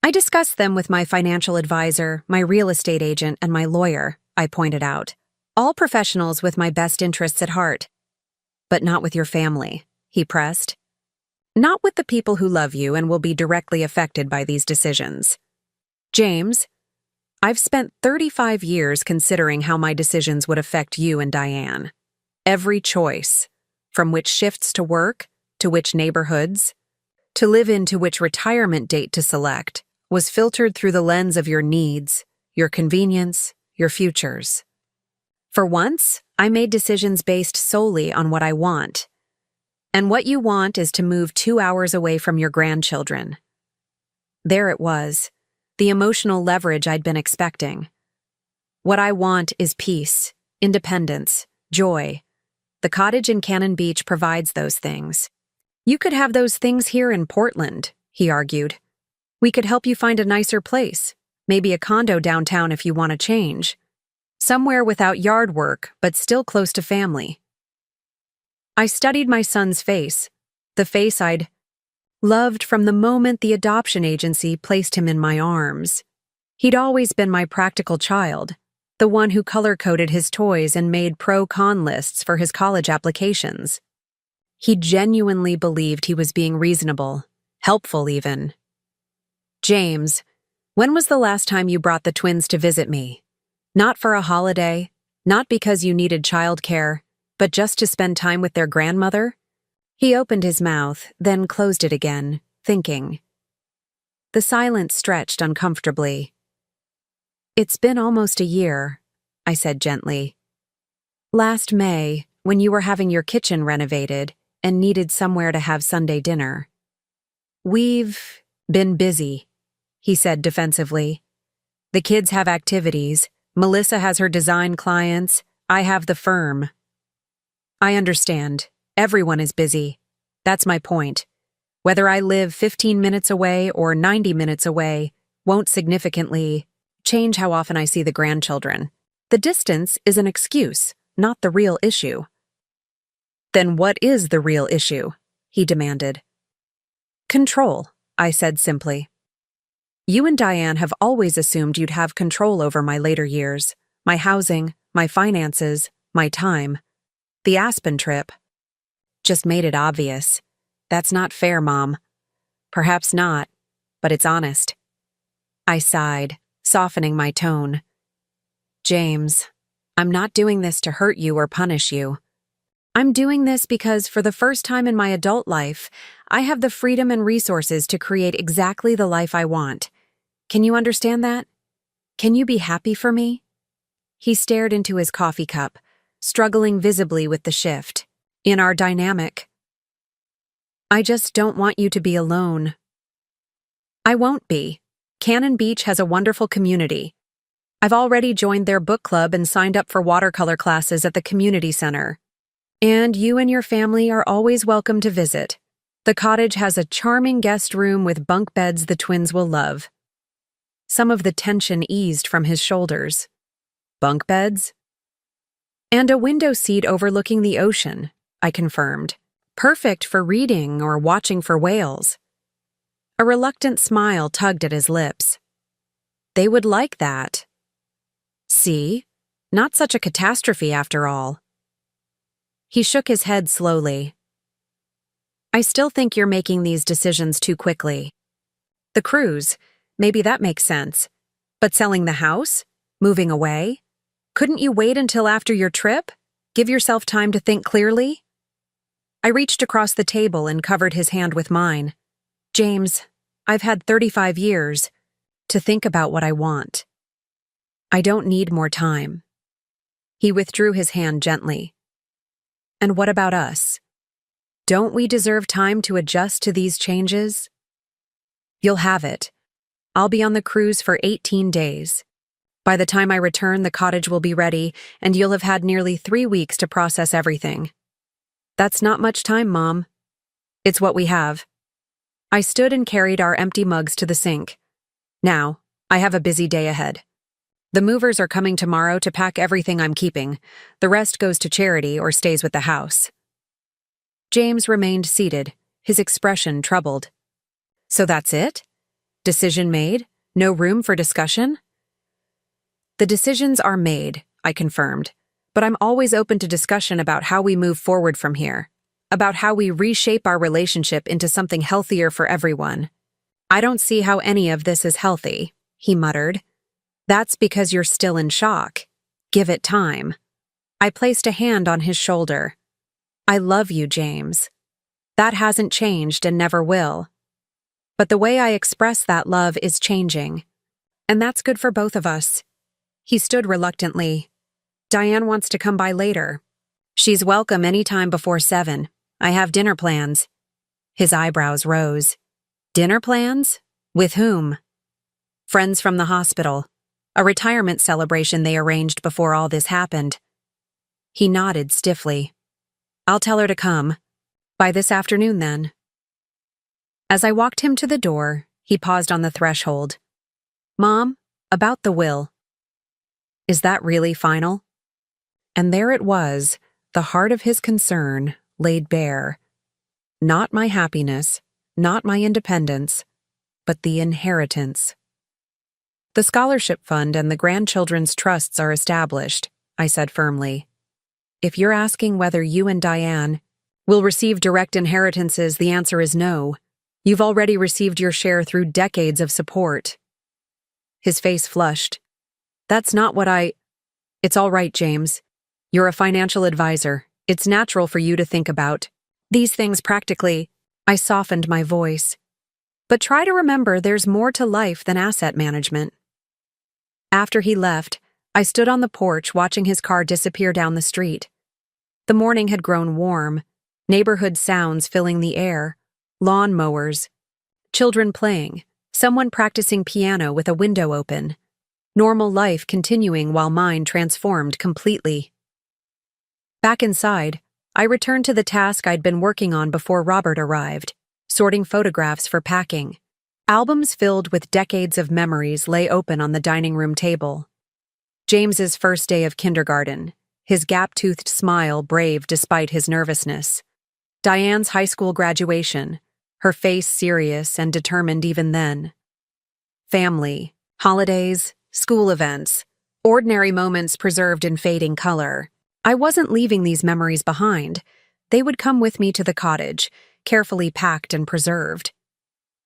"I discussed them with my financial advisor, my real estate agent, and my lawyer," I pointed out. "All professionals with my best interests at heart." "But not with your family," he pressed. "Not with the people who love you and will be directly affected by these decisions. James, I've spent 35 years considering how my decisions would affect you and Diane. Every choice, from which shifts to work, to which neighborhoods, to live in, to which retirement date to select, was filtered through the lens of your needs, your convenience, your futures. For once, I made decisions based solely on what I want. And what you want is to move 2 hours away from your grandchildren." There it was, the emotional leverage I'd been expecting. What I want is peace, independence, joy. The cottage in Cannon Beach provides those things. "You could have those things here in Portland," he argued. "We could help you find a nicer place, maybe a condo downtown if you want to change. Somewhere without yard work, but still close to family." I studied my son's face, the face I'd loved from the moment the adoption agency placed him in my arms. He'd always been my practical child, the one who color-coded his toys and made pro-con lists for his college applications. He genuinely believed he was being reasonable, helpful even. "James, when was the last time you brought the twins to visit me? Not for a holiday, not because you needed childcare, but just to spend time with their grandmother?" He opened his mouth, then closed it again, thinking. The silence stretched uncomfortably. "It's been almost a year," I said gently. "Last May, when you were having your kitchen renovated and needed somewhere to have Sunday dinner." "We've been busy," he said defensively. "The kids have activities, Melissa has her design clients, I have the firm." "I understand," Everyone is busy. That's my point. Whether I live 15 minutes away or 90 minutes away won't significantly change how often I see the grandchildren. The distance is an excuse, not the real issue. Then what is the real issue? He demanded. Control, I said simply. You and Diane have always assumed you'd have control over my later years, my housing, my finances, my time. The Aspen trip just made it obvious. That's not fair, Mom. Perhaps not, but it's honest. I sighed, softening my tone. James, I'm not doing this to hurt you or punish you. I'm doing this because for the first time in my adult life, I have the freedom and resources to create exactly the life I want. Can you understand that? Can you be happy for me? He stared into his coffee cup, struggling visibly with the shift in our dynamic. I just don't want you to be alone. I won't be. Cannon Beach has a wonderful community. I've already joined their book club and signed up for watercolor classes at the community center. And you and your family are always welcome to visit. The cottage has a charming guest room with bunk beds the twins will love. Some of the tension eased from his shoulders. Bunk beds? And a window seat overlooking the ocean, I confirmed. Perfect for reading or watching for whales. A reluctant smile tugged at his lips. They would like that. See? Not such a catastrophe after all. He shook his head slowly. I still think you're making these decisions too quickly. The cruise, maybe that makes sense. But selling the house? Moving away? Couldn't you wait until after your trip? Give yourself time to think clearly? I reached across the table and covered his hand with mine. James, I've had 35 years to think about what I want. I don't need more time. He withdrew his hand gently. And what about us? Don't we deserve time to adjust to these changes? You'll have it. I'll be on the cruise for 18 days. By the time I return, the cottage will be ready, and you'll have had nearly 3 weeks to process everything. That's not much time, Mom. It's what we have. I stood and carried our empty mugs to the sink. Now, I have a busy day ahead. The movers are coming tomorrow to pack everything I'm keeping. The rest goes to charity or stays with the house. James remained seated, his expression troubled. So that's it? Decision made? No room for discussion? The decisions are made, I confirmed, but I'm always open to discussion about how we move forward from here, about how we reshape our relationship into something healthier for everyone. I don't see how any of this is healthy, he muttered. That's because you're still in shock. Give it time. I placed a hand on his shoulder. I love you, James. That hasn't changed and never will. But the way I express that love is changing. And that's good for both of us. He stood reluctantly. Diane wants to come by later. She's welcome any time before 7. I have dinner plans. His eyebrows rose. Dinner plans? With whom? Friends from the hospital. A retirement celebration they arranged before all this happened. He nodded stiffly. I'll tell her to come. By this afternoon, then. As I walked him to the door, he paused on the threshold. Mom, about the will. Is that really final? And there it was, the heart of his concern, laid bare. Not my happiness, not my independence, but the inheritance. The scholarship fund and the grandchildren's trusts are established, I said firmly. If you're asking whether you and Diane will receive direct inheritances, the answer is no. You've already received your share through decades of support. His face flushed. That's not what It's all right, James. You're a financial advisor. It's natural for you to think about these things practically. I softened my voice. But try to remember there's more to life than asset management. After he left, I stood on the porch watching his car disappear down the street. The morning had grown warm, neighborhood sounds filling the air, lawn mowers, children playing, someone practicing piano with a window open. Normal life continuing while mine transformed completely. Back inside, I returned to the task I'd been working on before Robert arrived, sorting photographs for packing. Albums filled with decades of memories lay open on the dining room table. James's first day of kindergarten, his gap-toothed smile brave despite his nervousness. Diane's high school graduation, her face serious and determined even then. Family, holidays, school events, ordinary moments preserved in fading color. I wasn't leaving these memories behind. They would come with me to the cottage, carefully packed and preserved.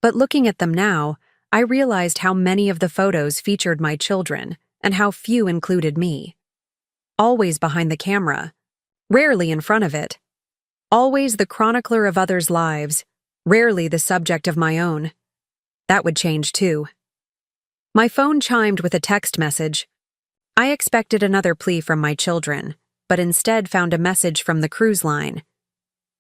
But looking at them now, I realized how many of the photos featured my children and how few included me. Always behind the camera, rarely in front of it. Always the chronicler of others' lives, rarely the subject of my own. That would change too. My phone chimed with a text message. I expected another plea from my children, but instead found a message from the cruise line.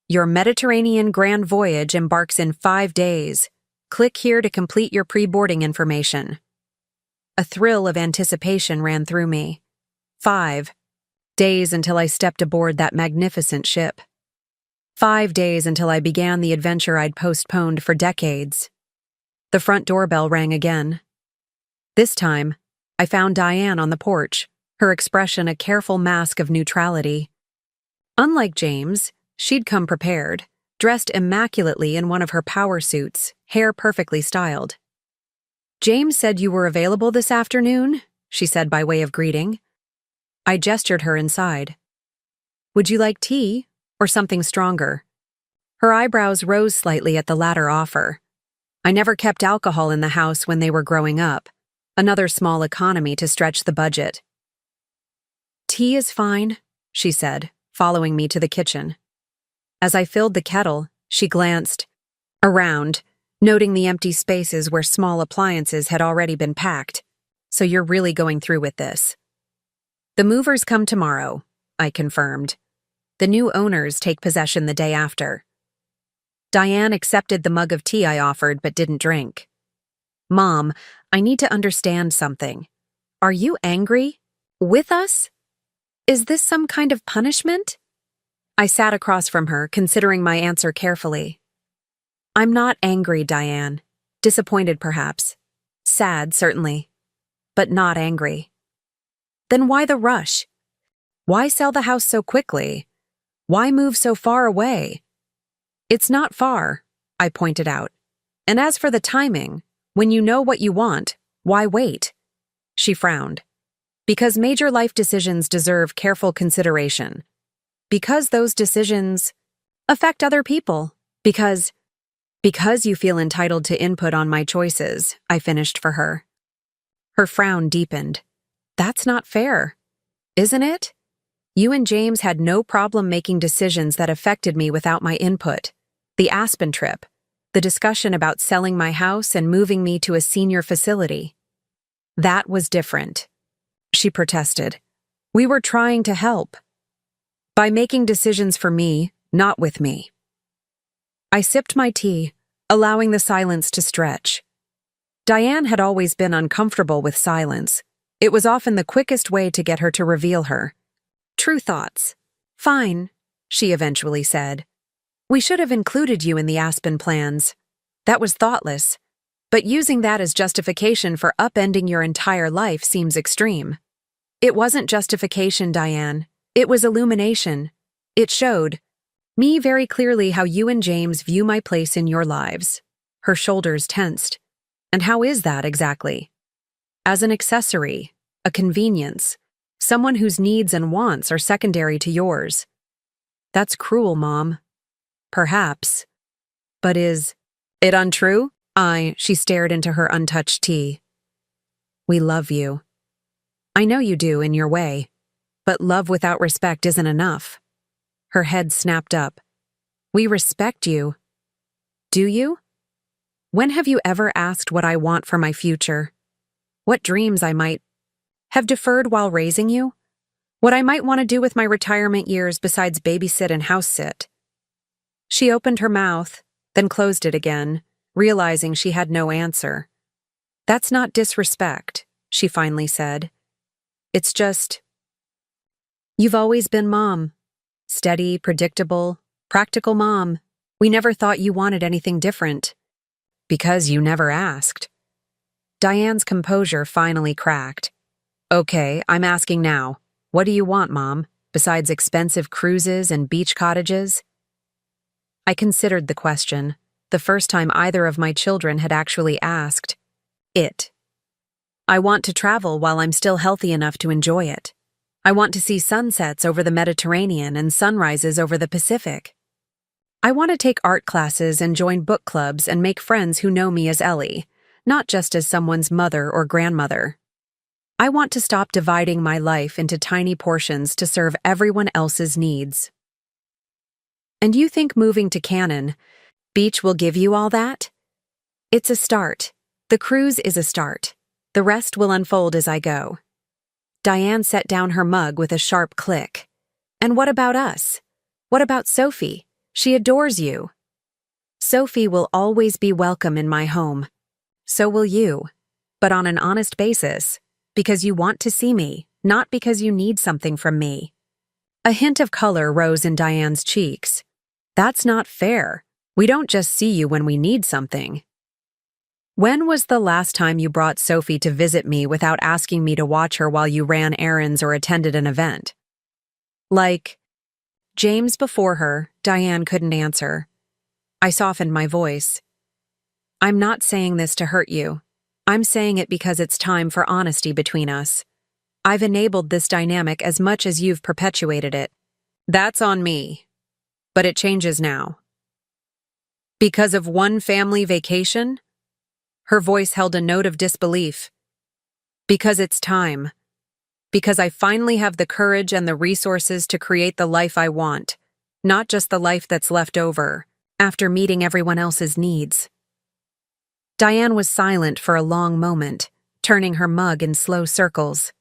Your Mediterranean grand voyage embarks in 5 days. Click here to complete your pre-boarding information. A thrill of anticipation ran through me. 5 days until I stepped aboard that magnificent ship. 5 days until I began the adventure I'd postponed for decades. The front doorbell rang again. This time, I found Diane on the porch, her expression a careful mask of neutrality. Unlike James, she'd come prepared, dressed immaculately in one of her power suits, hair perfectly styled. James said you were available this afternoon, she said by way of greeting. I gestured her inside. Would you like tea or something stronger? Her eyebrows rose slightly at the latter offer. I never kept alcohol in the house when they were growing up. Another small economy to stretch the budget. Tea is fine, she said, following me to the kitchen. As I filled the kettle, she glanced around, noting the empty spaces where small appliances had already been packed. So you're really going through with this. The movers come tomorrow, I confirmed. The new owners take possession the day after. Diane accepted the mug of tea I offered but didn't drink. Mom, I need to understand something. Are you angry? With us? Is this some kind of punishment? I sat across from her, considering my answer carefully. I'm not angry, Diane. Disappointed, perhaps. Sad, certainly. But not angry. Then why the rush? Why sell the house so quickly? Why move so far away? It's not far, I pointed out. And as for the timing, when you know what you want, why wait? She frowned. Because major life decisions deserve careful consideration. Because those decisions affect other people. Because you feel entitled to input on my choices, I finished for her. Her frown deepened. That's not fair, isn't it? You and James had no problem making decisions that affected me without my input. The Aspen trip, the discussion about selling my house and moving me to a senior facility. That was different, she protested. We were trying to help. By making decisions for me, not with me. I sipped my tea, allowing the silence to stretch. Diane had always been uncomfortable with silence. It was often the quickest way to get her to reveal her true thoughts. Fine, she eventually said. We should have included you in the Aspen plans. That was thoughtless. But using that as justification for upending your entire life seems extreme. It wasn't justification, Diane. It was illumination. It showed me very clearly how you and James view my place in your lives. Her shoulders tensed. And how is that exactly? As an accessory, a convenience, someone whose needs and wants are secondary to yours. That's cruel, Mom. Perhaps. But is it untrue? She stared into her untouched tea. We love you. I know you do in your way, but love without respect isn't enough. Her head snapped up. We respect you. Do you? When have you ever asked what I want for my future? What dreams I might have deferred while raising you? What I might want to do with my retirement years besides babysit and house sit? She opened her mouth, then closed it again, realizing she had no answer. That's not disrespect, she finally said. It's just, you've always been Mom. Steady, predictable, practical mom. We never thought you wanted anything different. Because you never asked. Diane's composure finally cracked. Okay, I'm asking now. What do you want, Mom, besides expensive cruises and beach cottages? I considered the question, the first time either of my children had actually asked. It. I want to travel while I'm still healthy enough to enjoy it. I want to see sunsets over the Mediterranean and sunrises over the Pacific. I want to take art classes and join book clubs and make friends who know me as Ellie, not just as someone's mother or grandmother. I want to stop dividing my life into tiny portions to serve everyone else's needs. And you think moving to Cannon Beach will give you all that? It's a start. The cruise is a start. The rest will unfold as I go. Diane set down her mug with a sharp click. And what about us? What about Sophie? She adores you. Sophie will always be welcome in my home. So will you. But on an honest basis, because you want to see me, not because you need something from me. A hint of color rose in Diane's cheeks. That's not fair. We don't just see you when we need something. When was the last time you brought Sophie to visit me without asking me to watch her while you ran errands or attended an event? Like, James before her, Diane couldn't answer. I softened my voice. I'm not saying this to hurt you. I'm saying it because it's time for honesty between us. I've enabled this dynamic as much as you've perpetuated it. That's on me. But it changes now. Because of one family vacation? Her voice held a note of disbelief. Because it's time. Because I finally have the courage and the resources to create the life I want, not just the life that's left over, after meeting everyone else's needs. Diane was silent for a long moment, turning her mug in slow circles.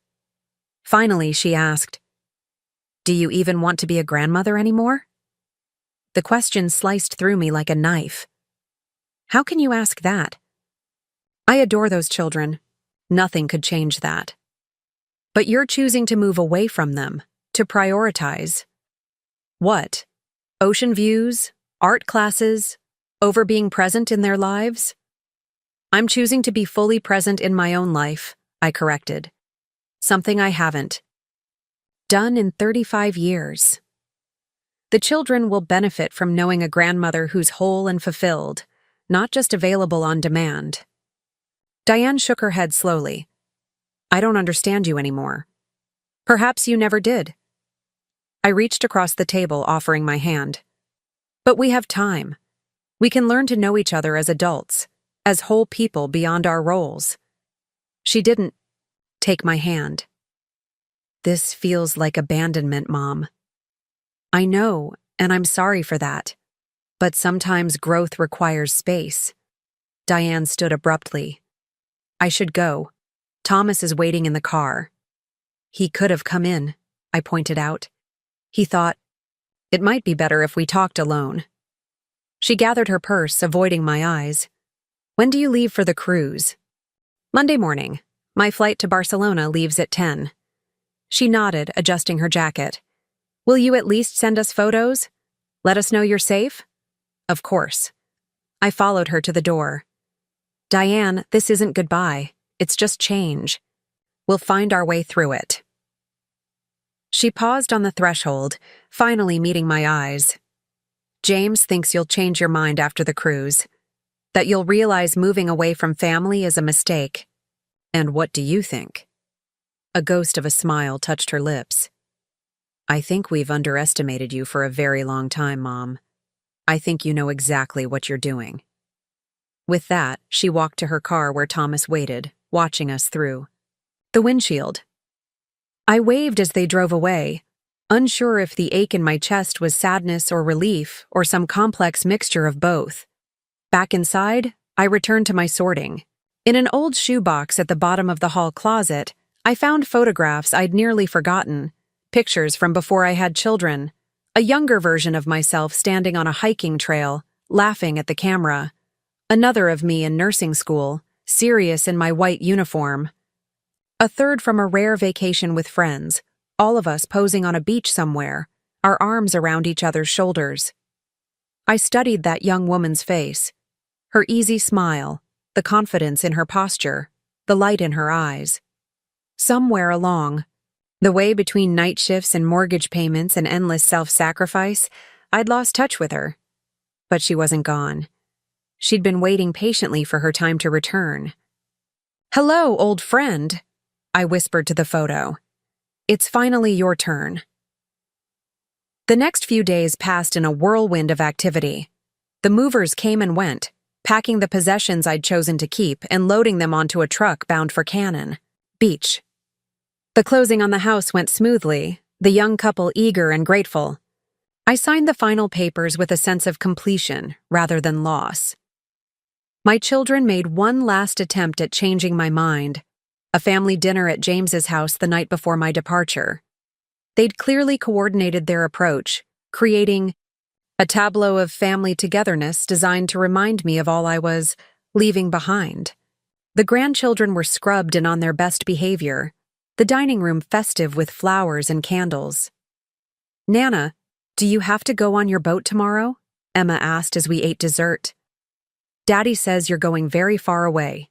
Finally, she asked, "Do you even want to be a grandmother anymore?" The question sliced through me like a knife. How can you ask that? I adore those children. Nothing could change that. But you're choosing to move away from them, to prioritize. What? Ocean views? Art classes? Over being present in their lives? I'm choosing to be fully present in my own life, I corrected. Something I haven't done in 35 years. The children will benefit from knowing a grandmother who's whole and fulfilled, not just available on demand. Diane shook her head slowly. I don't understand you anymore. Perhaps you never did. I reached across the table, offering my hand. But we have time. We can learn to know each other as adults, as whole people beyond our roles. She didn't take my hand. This feels like abandonment, Mom. I know, and I'm sorry for that. But sometimes growth requires space. Diane stood abruptly. I should go. Thomas is waiting in the car. He could have come in, I pointed out. He thought, it might be better if we talked alone. She gathered her purse, avoiding my eyes. When do you leave for the cruise? Monday morning. My flight to Barcelona leaves at 10. She nodded, adjusting her jacket. Will you at least send us photos? Let us know you're safe? Of course. I followed her to the door. Diane, this isn't goodbye. It's just change. We'll find our way through it. She paused on the threshold, finally meeting my eyes. James thinks you'll change your mind after the cruise, that you'll realize moving away from family is a mistake. And what do you think? A ghost of a smile touched her lips. I think we've underestimated you for a very long time, Mom. I think you know exactly what you're doing. With that, she walked to her car where Thomas waited, watching us through the windshield. I waved as they drove away, unsure if the ache in my chest was sadness or relief or some complex mixture of both. Back inside, I returned to my sorting. In an old shoebox at the bottom of the hall closet, I found photographs I'd nearly forgotten, pictures from before I had children, a younger version of myself standing on a hiking trail, laughing at the camera, another of me in nursing school, serious in my white uniform, a third from a rare vacation with friends, all of us posing on a beach somewhere, our arms around each other's shoulders. I studied that young woman's face, her easy smile, the confidence in her posture, the light in her eyes. Somewhere along the way between night shifts and mortgage payments and endless self-sacrifice, I'd lost touch with her. But she wasn't gone. She'd been waiting patiently for her time to return. "Hello, old friend," I whispered to the photo. "It's finally your turn." The next few days passed in a whirlwind of activity. The movers came and went, packing the possessions I'd chosen to keep and loading them onto a truck bound for Cannon Beach. The closing on the house went smoothly, the young couple eager and grateful. I signed the final papers with a sense of completion rather than loss. My children made one last attempt at changing my mind, a family dinner at James's house the night before my departure. They'd clearly coordinated their approach, creating a tableau of family togetherness designed to remind me of all I was leaving behind. The grandchildren were scrubbed and on their best behavior, the dining room festive with flowers and candles. "Nana, do you have to go on your boat tomorrow?" Emma asked as we ate dessert. "Daddy says you're going very far away."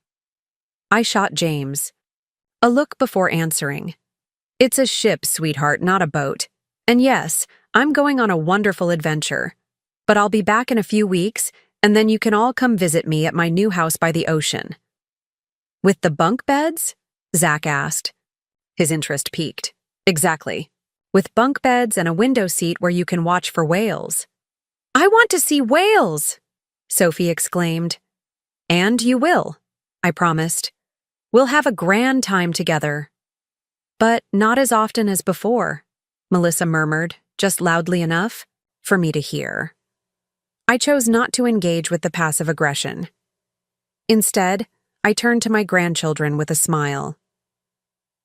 I shot James a look before answering. "It's a ship, sweetheart, not a boat. And yes, I'm going on a wonderful adventure. But I'll be back in a few weeks, and then you can all come visit me at my new house by the ocean." "With the bunk beds?" Zach asked. His interest piqued. "Exactly. With bunk beds and a window seat where you can watch for whales." "I want to see whales!" Sophie exclaimed. "And you will," I promised. "We'll have a grand time together." "But not as often as before," Melissa murmured, just loudly enough for me to hear. I chose not to engage with the passive aggression. Instead, I turned to my grandchildren with a smile.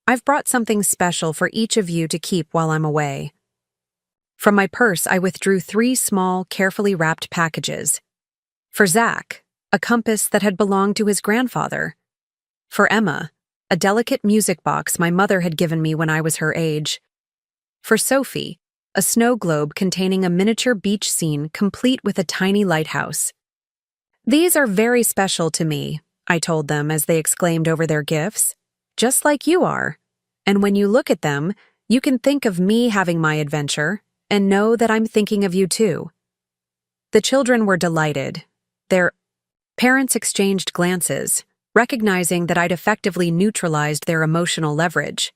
"I've brought something special for each of you to keep while I'm away." From my purse, I withdrew 3 small, carefully wrapped packages. For Zach, a compass that had belonged to his grandfather. For Emma, a delicate music box my mother had given me when I was her age. For Sophie, a snow globe containing a miniature beach scene complete with a tiny lighthouse. "These are very special to me," I told them as they exclaimed over their gifts. "Just like you are. And when you look at them, you can think of me having my adventure and know that I'm thinking of you too." The children were delighted. Their parents exchanged glances, recognizing that I'd effectively neutralized their emotional leverage.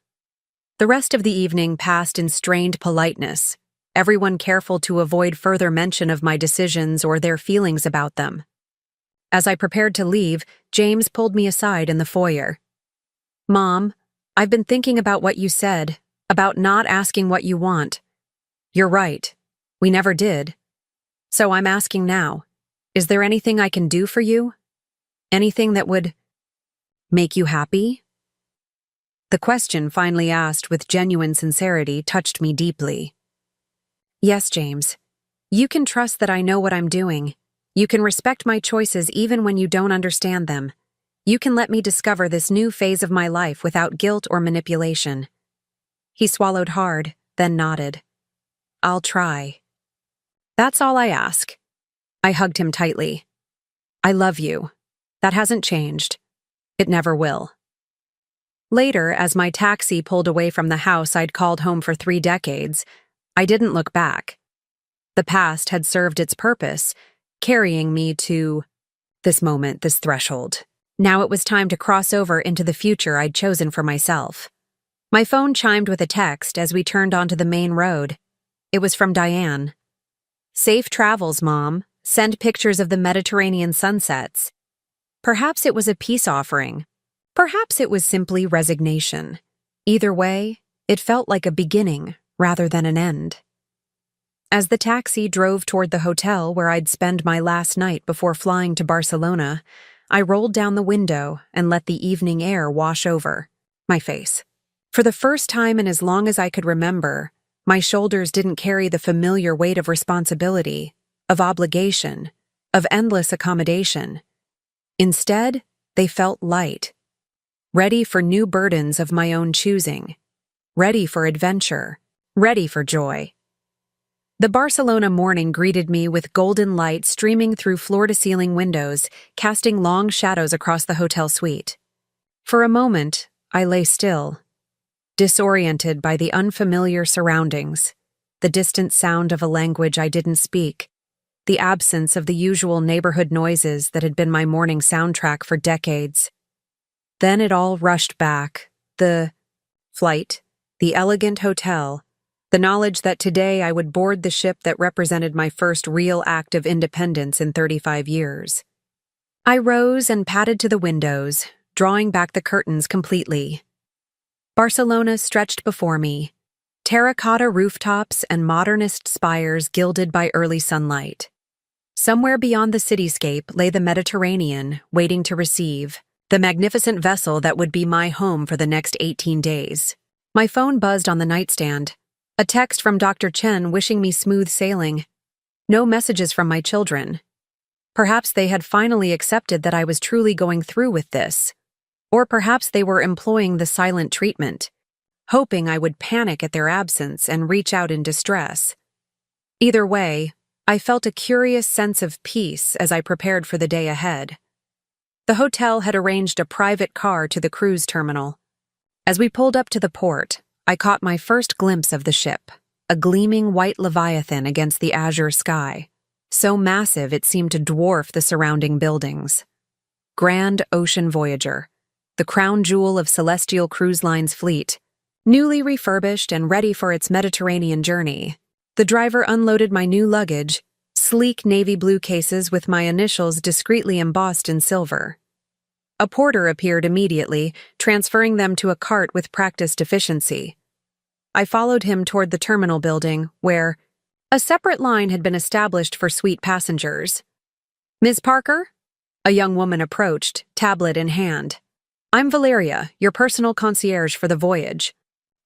The rest of the evening passed in strained politeness, everyone careful to avoid further mention of my decisions or their feelings about them. As I prepared to leave, James pulled me aside in the foyer. "Mom, I've been thinking about what you said, about not asking what you want. You're right. We never did. So I'm asking now, is there anything I can do for you? Anything that would make you happy?" The question, finally asked with genuine sincerity, touched me deeply. "Yes, James. You can trust that I know what I'm doing. You can respect my choices even when you don't understand them. You can let me discover this new phase of my life without guilt or manipulation." He swallowed hard, then nodded. "I'll try." "That's all I ask." I hugged him tightly. "I love you. That hasn't changed. It never will." Later, as my taxi pulled away from the house I'd called home for 3 decades, I didn't look back. The past had served its purpose, carrying me to this moment, this threshold. Now it was time to cross over into the future I'd chosen for myself. My phone chimed with a text as we turned onto the main road. It was from Diane. "Safe travels, Mom. Send pictures of the Mediterranean sunsets." Perhaps it was a peace offering. Perhaps it was simply resignation. Either way, it felt like a beginning rather than an end. As the taxi drove toward the hotel where I'd spend my last night before flying to Barcelona, I rolled down the window and let the evening air wash over my face. For the first time in as long as I could remember, my shoulders didn't carry the familiar weight of responsibility, of obligation, of endless accommodation. Instead, they felt light, ready for new burdens of my own choosing, ready for adventure, ready for joy. The Barcelona morning greeted me with golden light streaming through floor-to-ceiling windows, casting long shadows across the hotel suite. For a moment, I lay still, disoriented by the unfamiliar surroundings, the distant sound of a language I didn't speak, the absence of the usual neighborhood noises that had been my morning soundtrack for decades. Then it all rushed back. The flight, the elegant hotel, the knowledge that today I would board the ship that represented my first real act of independence in 35 years. I rose and padded to the windows, drawing back the curtains completely. Barcelona stretched before me, terracotta rooftops and modernist spires gilded by early sunlight. Somewhere beyond the cityscape lay the Mediterranean, waiting to receive, the magnificent vessel that would be my home for the next 18 days. My phone buzzed on the nightstand. A text from Dr. Chen wishing me smooth sailing. No messages from my children. Perhaps they had finally accepted that I was truly going through with this. Or perhaps they were employing the silent treatment, hoping I would panic at their absence and reach out in distress. Either way, I felt a curious sense of peace as I prepared for the day ahead. The hotel had arranged a private car to the cruise terminal. As we pulled up to the port, I caught my first glimpse of the ship, a gleaming white leviathan against the azure sky, so massive it seemed to dwarf the surrounding buildings. Grand Ocean Voyager, the crown jewel of Celestial Cruise Line's fleet, newly refurbished and ready for its Mediterranean journey. The driver unloaded my new luggage, sleek navy blue cases with my initials discreetly embossed in silver. A porter appeared immediately, transferring them to a cart with practiced efficiency. I followed him toward the terminal building, where a separate line had been established for suite passengers. "Ms. Parker?" A young woman approached, tablet in hand. "I'm Valeria, your personal concierge for the voyage.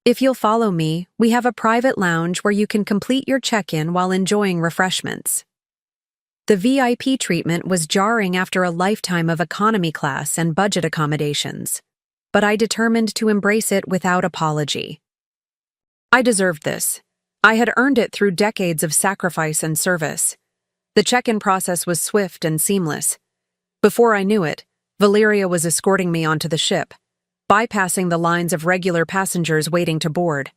If you'll follow me, we have a private lounge where you can complete your check-in while enjoying refreshments." The VIP treatment was jarring after a lifetime of economy class and budget accommodations, but I determined to embrace it without apology. I deserved this. I had earned it through decades of sacrifice and service. The check-in process was swift and seamless. Before I knew it, Valeria was escorting me onto the ship, bypassing the lines of regular passengers waiting to board.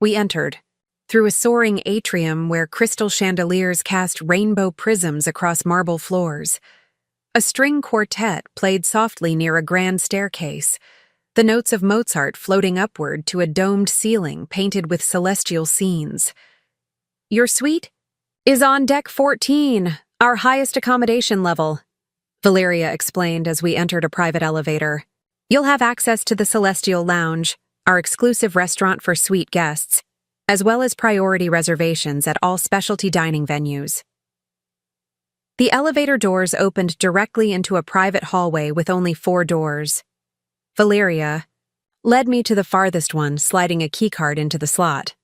We entered, through a soaring atrium where crystal chandeliers cast rainbow prisms across marble floors. A string quartet played softly near a grand staircase, the notes of Mozart floating upward to a domed ceiling painted with celestial scenes. "Your suite is on deck 14, our highest accommodation level," Valeria explained as we entered a private elevator. "You'll have access to the Celestial Lounge, our exclusive restaurant for suite guests, as well as priority reservations at all specialty dining venues." The elevator doors opened directly into a private hallway with only 4 doors. Valeria led me to the farthest one, sliding a keycard into the slot.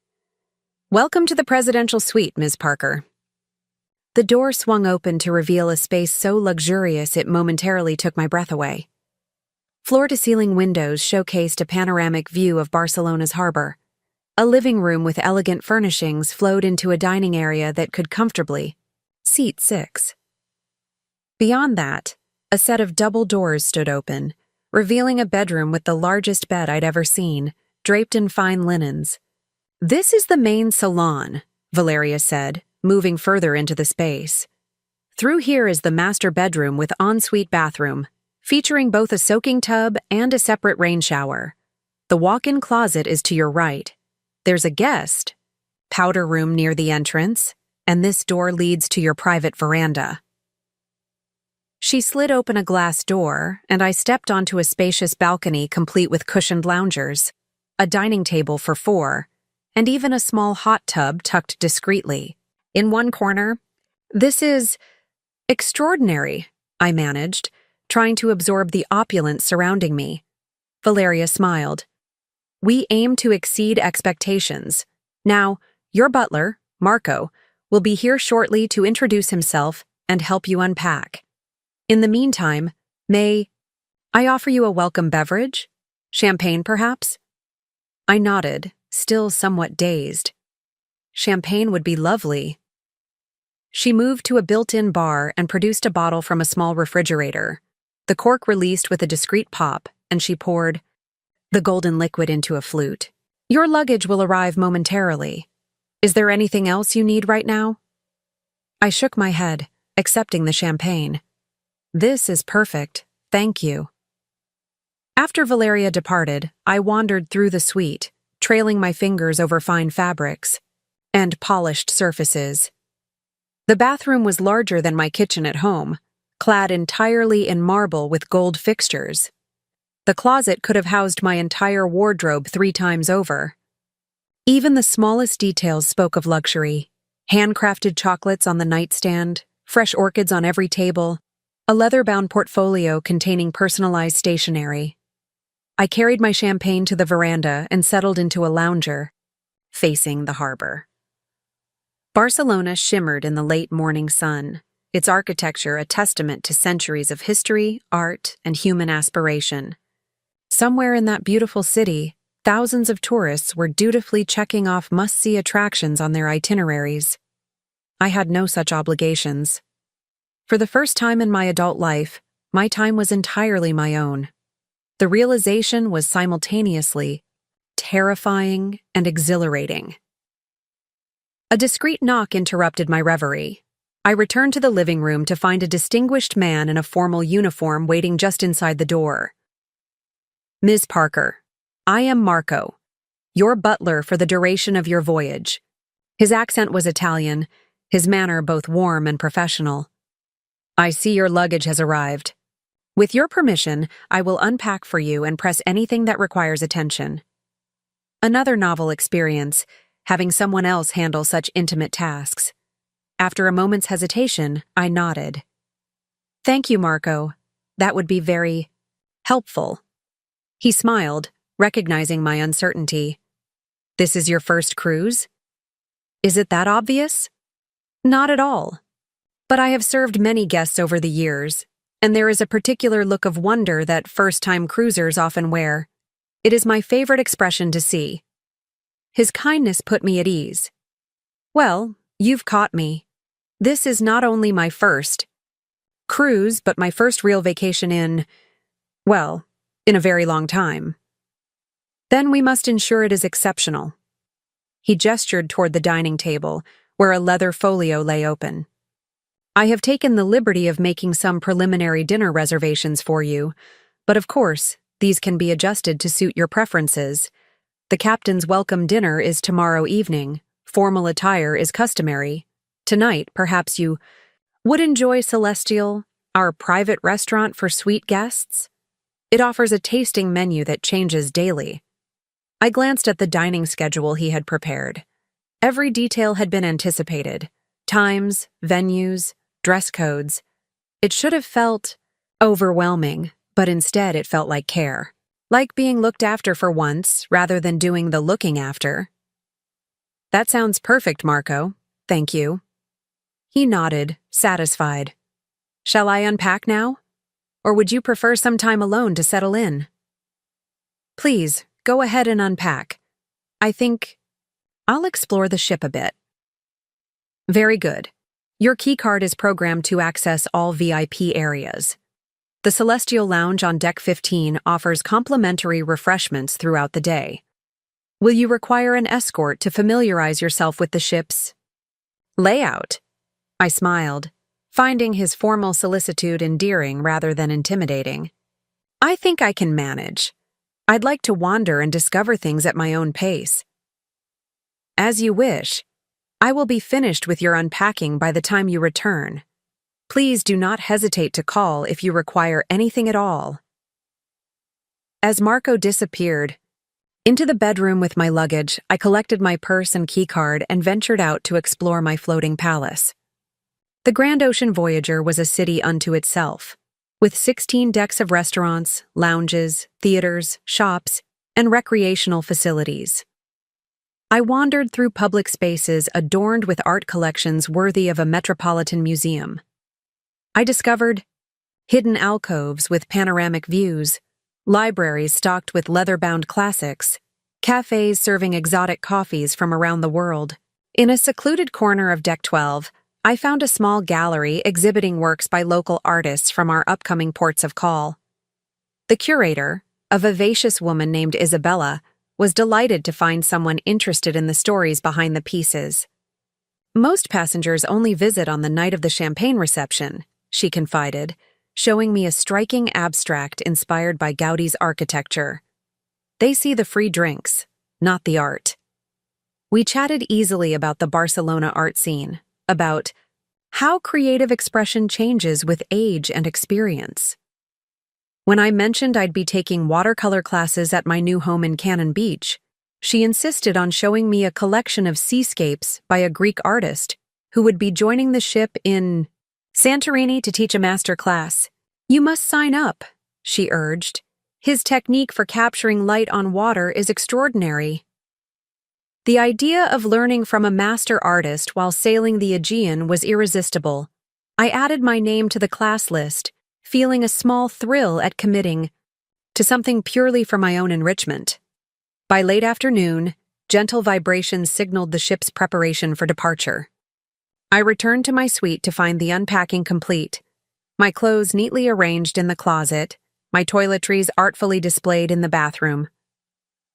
"Welcome to the presidential suite, Ms. Parker." The door swung open to reveal a space so luxurious it momentarily took my breath away. Floor-to-ceiling windows showcased a panoramic view of Barcelona's harbor. A living room with elegant furnishings flowed into a dining area that could comfortably seat 6. Beyond that, a set of double doors stood open, revealing a bedroom with the largest bed I'd ever seen, draped in fine linens. "This is the main salon," Valeria said, moving further into the space. "Through here is the master bedroom with ensuite bathroom, featuring both a soaking tub and a separate rain shower. The walk-in closet is to your right. There's a guest powder room near the entrance, and this door leads to your private veranda." She slid open a glass door, and I stepped onto a spacious balcony complete with cushioned loungers, a dining table for 4, and even a small hot tub tucked discreetly. In one corner, "This is extraordinary," I managed, trying to absorb the opulence surrounding me. Valeria smiled. "We aim to exceed expectations. Now, your butler, Marco, will be here shortly to introduce himself and help you unpack. In the meantime, may I offer you a welcome beverage? Champagne, perhaps?" I nodded, still somewhat dazed. Champagne would be lovely. She moved to a built-in bar and produced a bottle from a small refrigerator. The cork released with a discreet pop, and she poured the golden liquid into a flute. Your luggage will arrive momentarily. Is there anything else you need right now? I shook my head, accepting the champagne. This is perfect, thank you. After Valeria departed, I wandered through the suite, trailing my fingers over fine fabrics and polished surfaces. The bathroom was larger than my kitchen at home, clad entirely in marble with gold fixtures. The closet could have housed my entire wardrobe 3 times over. Even the smallest details spoke of luxury. Handcrafted chocolates on the nightstand, fresh orchids on every table, a leather-bound portfolio containing personalized stationery. I carried my champagne to the veranda and settled into a lounger, facing the harbor. Barcelona shimmered in the late morning sun, its architecture a testament to centuries of history, art, and human aspiration. Somewhere in that beautiful city, thousands of tourists were dutifully checking off must-see attractions on their itineraries. I had no such obligations. For the first time in my adult life, my time was entirely my own. The realization was simultaneously terrifying and exhilarating. A discreet knock interrupted my reverie. I returned to the living room to find a distinguished man in a formal uniform waiting just inside the door. Ms. Parker, I am Marco, your butler for the duration of your voyage. His accent was Italian, his manner both warm and professional. I see your luggage has arrived. With your permission, I will unpack for you and press anything that requires attention. Another novel experience, having someone else handle such intimate tasks. After a moment's hesitation, I nodded. Thank you, Marco. That would be very helpful. He smiled, recognizing my uncertainty. This is your first cruise? Is it that obvious? Not at all. But I have served many guests over the years, and there is a particular look of wonder that first-time cruisers often wear. It is my favorite expression to see. His kindness put me at ease. Well, you've caught me. This is not only my first cruise, but my first real vacation in a very long time. Then we must ensure it is exceptional. He gestured toward the dining table, where a leather folio lay open. I have taken the liberty of making some preliminary dinner reservations for you, but of course, these can be adjusted to suit your preferences. The captain's welcome dinner is tomorrow evening. Formal attire is customary. Tonight, perhaps you would enjoy Celestial, our private restaurant for suite guests. It offers a tasting menu that changes daily. I glanced at the dining schedule he had prepared. Every detail had been anticipated. Times, venues, dress codes. It should have felt overwhelming, but instead it felt like care. Like being looked after for once, rather than doing the looking after. That sounds perfect, Marco. Thank you. He nodded, satisfied. Shall I unpack now? Or would you prefer some time alone to settle in? Please, go ahead and unpack. I think I'll explore the ship a bit. Very good. Your keycard is programmed to access all VIP areas. The Celestial Lounge on Deck 15 offers complimentary refreshments throughout the day. Will you require an escort to familiarize yourself with the ship's layout? I smiled, finding his formal solicitude endearing rather than intimidating. I think I can manage. I'd like to wander and discover things at my own pace. As you wish. I will be finished with your unpacking by the time you return. Please do not hesitate to call if you require anything at all. As Marco disappeared into the bedroom with my luggage, I collected my purse and keycard and ventured out to explore my floating palace. The Grand Ocean Voyager was a city unto itself, with 16 decks of restaurants, lounges, theaters, shops, and recreational facilities. I wandered through public spaces adorned with art collections worthy of a metropolitan museum. I discovered hidden alcoves with panoramic views, libraries stocked with leather-bound classics, cafes serving exotic coffees from around the world, In a secluded corner of Deck 12, I found a small gallery exhibiting works by local artists from our upcoming ports of call. The curator, a vivacious woman named Isabella, was delighted to find someone interested in the stories behind the pieces. Most passengers only visit on the night of the champagne reception, she confided, showing me a striking abstract inspired by Gaudi's architecture. They see the free drinks, not the art. We chatted easily about the Barcelona art scene, about how creative expression changes with age and experience. When I mentioned I'd be taking watercolor classes at my new home in Cannon Beach, she insisted on showing me a collection of seascapes by a Greek artist who would be joining the ship in Santorini to teach a master class. "You must sign up," she urged. "His technique for capturing light on water is extraordinary." The idea of learning from a master artist while sailing the Aegean was irresistible. I added my name to the class list, feeling a small thrill at committing to something purely for my own enrichment. By late afternoon, gentle vibrations signaled the ship's preparation for departure. I returned to my suite to find the unpacking complete, my clothes neatly arranged in the closet, my toiletries artfully displayed in the bathroom.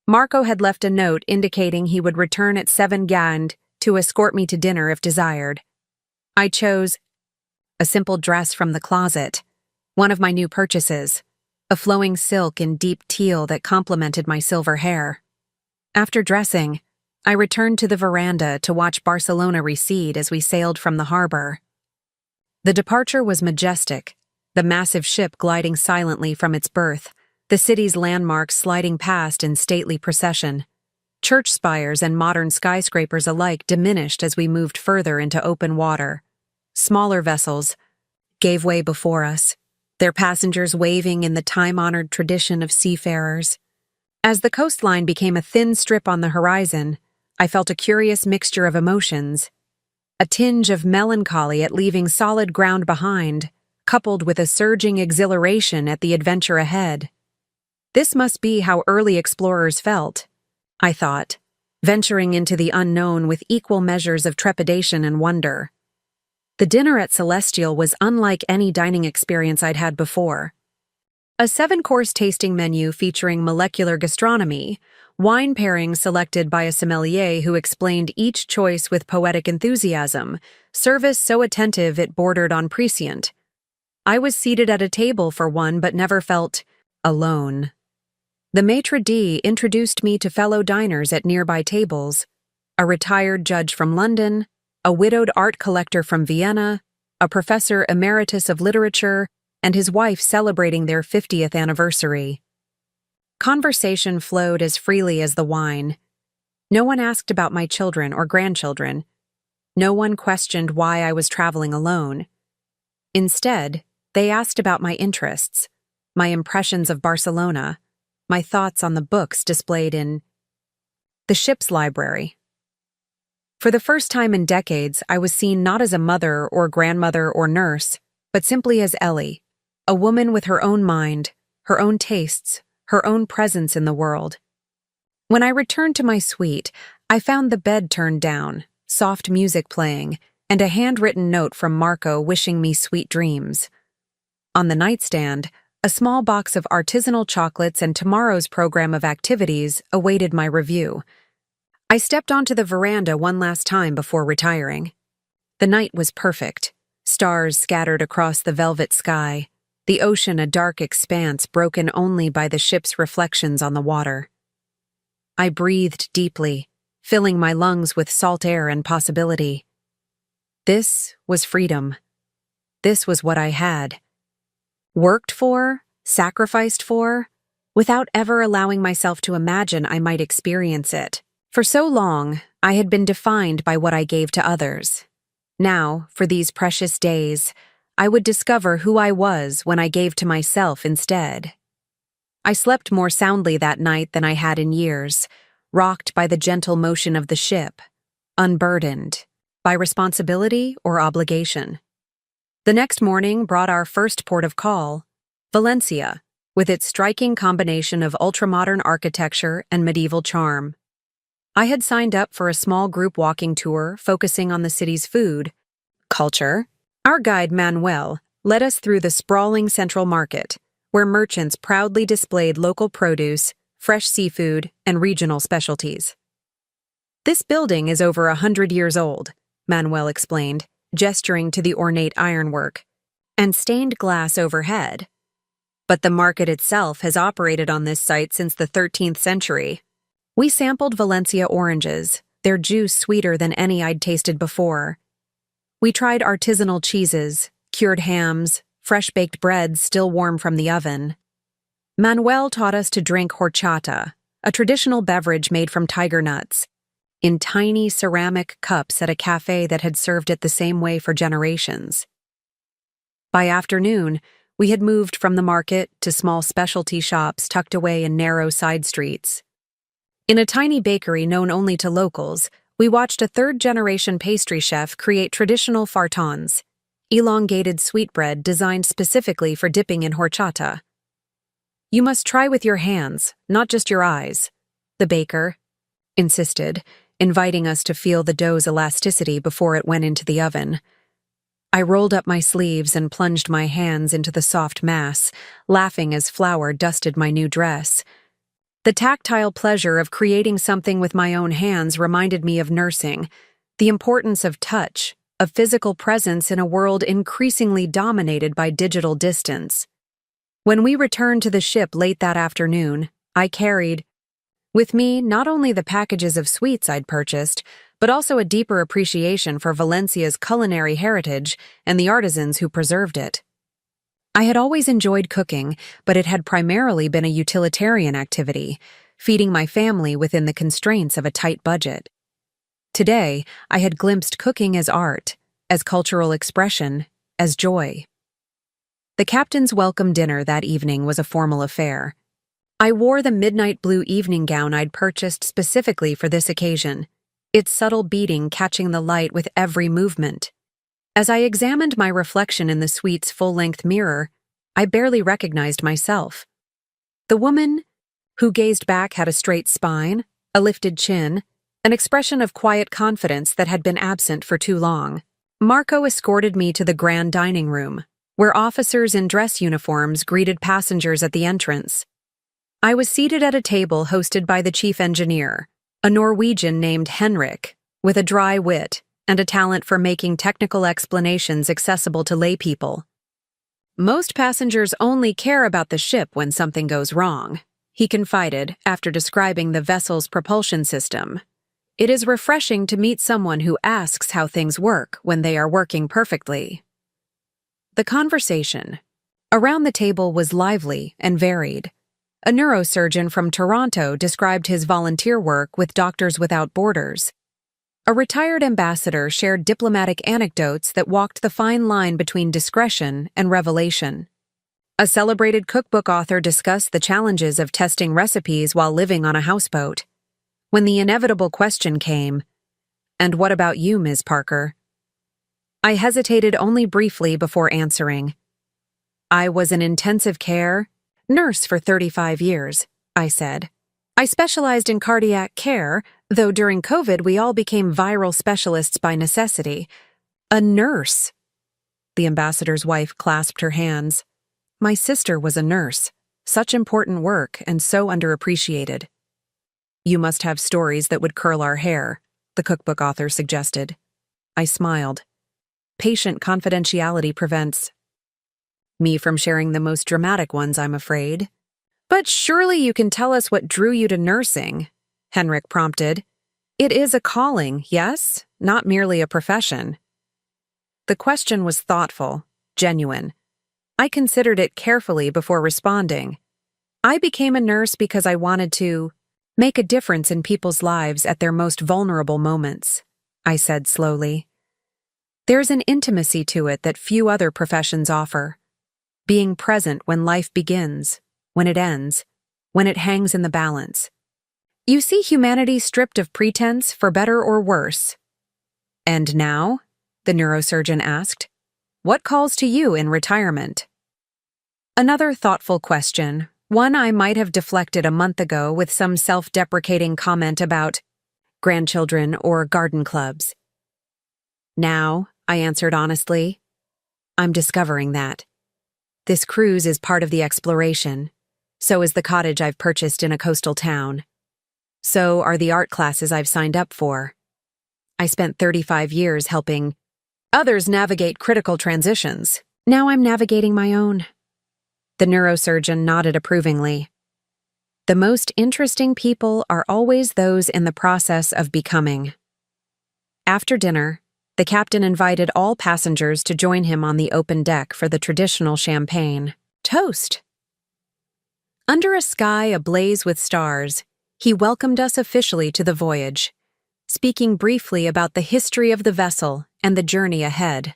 Marco had left a note indicating he would return at 7 Gand to escort me to dinner if desired. I chose a simple dress from the closet, one of my new purchases, a flowing silk in deep teal that complemented my silver hair. After dressing, I returned to the veranda to watch Barcelona recede as we sailed from the harbor. The departure was majestic, the massive ship gliding silently from its berth, the city's landmarks sliding past in stately procession. Church spires and modern skyscrapers alike diminished as we moved further into open water. Smaller vessels gave way before us, their passengers waving in the time-honored tradition of seafarers. As the coastline became a thin strip on the horizon, I felt a curious mixture of emotions. A tinge of melancholy at leaving solid ground behind, coupled with a surging exhilaration at the adventure ahead. This must be how early explorers felt, I thought, venturing into the unknown with equal measures of trepidation and wonder. The dinner at Celestial was unlike any dining experience I'd had before. A 7-course tasting menu featuring molecular gastronomy, wine pairings selected by a sommelier who explained each choice with poetic enthusiasm, service so attentive it bordered on prescient. I was seated at a table for one but never felt alone. The maitre d' introduced me to fellow diners at nearby tables, a retired judge from London, a widowed art collector from Vienna, a professor emeritus of literature, and his wife celebrating their 50th anniversary. Conversation flowed as freely as the wine. No one asked about my children or grandchildren. No one questioned why I was traveling alone. Instead, they asked about my interests, my impressions of Barcelona, my thoughts on the books displayed in the ship's library. For the first time in decades, I was seen not as a mother or grandmother or nurse, but simply as Ellie, a woman with her own mind, her own tastes, her own presence in the world. When I returned to my suite, I found the bed turned down, soft music playing, and a handwritten note from Marco wishing me sweet dreams. On the nightstand, a small box of artisanal chocolates and tomorrow's program of activities awaited my review. I stepped onto the veranda one last time before retiring. The night was perfect, stars scattered across the velvet sky, the ocean a dark expanse broken only by the ship's reflections on the water. I breathed deeply, filling my lungs with salt air and possibility. This was freedom. This was what I had worked for, sacrificed for, without ever allowing myself to imagine I might experience it. For so long, I had been defined by what I gave to others. Now, for these precious days, I would discover who I was when I gave to myself instead. I slept more soundly that night than I had in years, rocked by the gentle motion of the ship, unburdened by responsibility or obligation. The next morning brought our first port of call, Valencia, with its striking combination of ultramodern architecture and medieval charm. I had signed up for a small group walking tour focusing on the city's food, culture. Our guide, Manuel, led us through the sprawling central market, where merchants proudly displayed local produce, fresh seafood, and regional specialties. This building is over 100 years old, Manuel explained, gesturing to the ornate ironwork, and stained glass overhead. But the market itself has operated on this site since the 13th century. We sampled Valencia oranges, their juice sweeter than any I'd tasted before. We tried artisanal cheeses, cured hams, fresh-baked breads still warm from the oven. Manuel taught us to drink horchata, a traditional beverage made from tiger nuts, in tiny ceramic cups at a cafe that had served it the same way for generations. By afternoon, we had moved from the market to small specialty shops tucked away in narrow side streets. In a tiny bakery known only to locals, we watched a third-generation pastry chef create traditional fartons, elongated sweetbread designed specifically for dipping in horchata. "You must try with your hands, not just your eyes," the baker insisted, inviting us to feel the dough's elasticity before it went into the oven. I rolled up my sleeves and plunged my hands into the soft mass, laughing as flour dusted my new dress. The tactile pleasure of creating something with my own hands reminded me of nursing, the importance of touch, of physical presence in a world increasingly dominated by digital distance. When we returned to the ship late that afternoon, I carried with me not only the packages of sweets I'd purchased, but also a deeper appreciation for Valencia's culinary heritage and the artisans who preserved it. I had always enjoyed cooking, but it had primarily been a utilitarian activity, feeding my family within the constraints of a tight budget. Today, I had glimpsed cooking as art, as cultural expression, as joy. The captain's welcome dinner that evening was a formal affair. I wore the midnight blue evening gown I'd purchased specifically for this occasion, its subtle beating catching the light with every movement. As I examined my reflection in the suite's full-length mirror, I barely recognized myself. The woman who gazed back had a straight spine, a lifted chin, an expression of quiet confidence that had been absent for too long. Marco escorted me to the grand dining room, where officers in dress uniforms greeted passengers at the entrance. I was seated at a table hosted by the chief engineer, a Norwegian named Henrik, with a dry wit and a talent for making technical explanations accessible to laypeople. "Most passengers only care about the ship when something goes wrong," he confided after describing the vessel's propulsion system. "It is refreshing to meet someone who asks how things work when they are working perfectly." The conversation around the table was lively and varied. A neurosurgeon from Toronto described his volunteer work with Doctors Without Borders. A retired ambassador shared diplomatic anecdotes that walked the fine line between discretion and revelation. A celebrated cookbook author discussed the challenges of testing recipes while living on a houseboat. When the inevitable question came, "And what about you, Ms. Parker?" I hesitated only briefly before answering. "I was an intensive care nurse for 35 years, I said. "I specialized in cardiac care, though during COVID we all became viral specialists by necessity." "A nurse!" The ambassador's wife clasped her hands. "My sister was a nurse. Such important work and so underappreciated." "You must have stories that would curl our hair," the cookbook author suggested. I smiled. "Patient confidentiality prevents me from sharing the most dramatic ones, I'm afraid." "But surely you can tell us what drew you to nursing," Henrik prompted. "It is a calling, yes? Not merely a profession." The question was thoughtful, genuine. I considered it carefully before responding. "I became a nurse because I wanted to make a difference in people's lives at their most vulnerable moments," I said slowly. "There's an intimacy to it that few other professions offer. Being present when life begins, when it ends, when it hangs in the balance. You see humanity stripped of pretense, for better or worse." "And now?" the neurosurgeon asked. "What calls to you in retirement?" Another thoughtful question, one I might have deflected a month ago with some self-deprecating comment about, grandchildren, or garden clubs. Now, I answered honestly, I'm discovering that. This cruise is part of the exploration. So is the cottage I've purchased in a coastal town. So are the art classes I've signed up for. I spent 35 years helping others navigate critical transitions. Now I'm navigating my own. The neurosurgeon nodded approvingly. The most interesting people are always those in the process of becoming. After dinner, the captain invited all passengers to join him on the open deck for the traditional champagne toast. Under a sky ablaze with stars, he welcomed us officially to the voyage, speaking briefly about the history of the vessel and the journey ahead.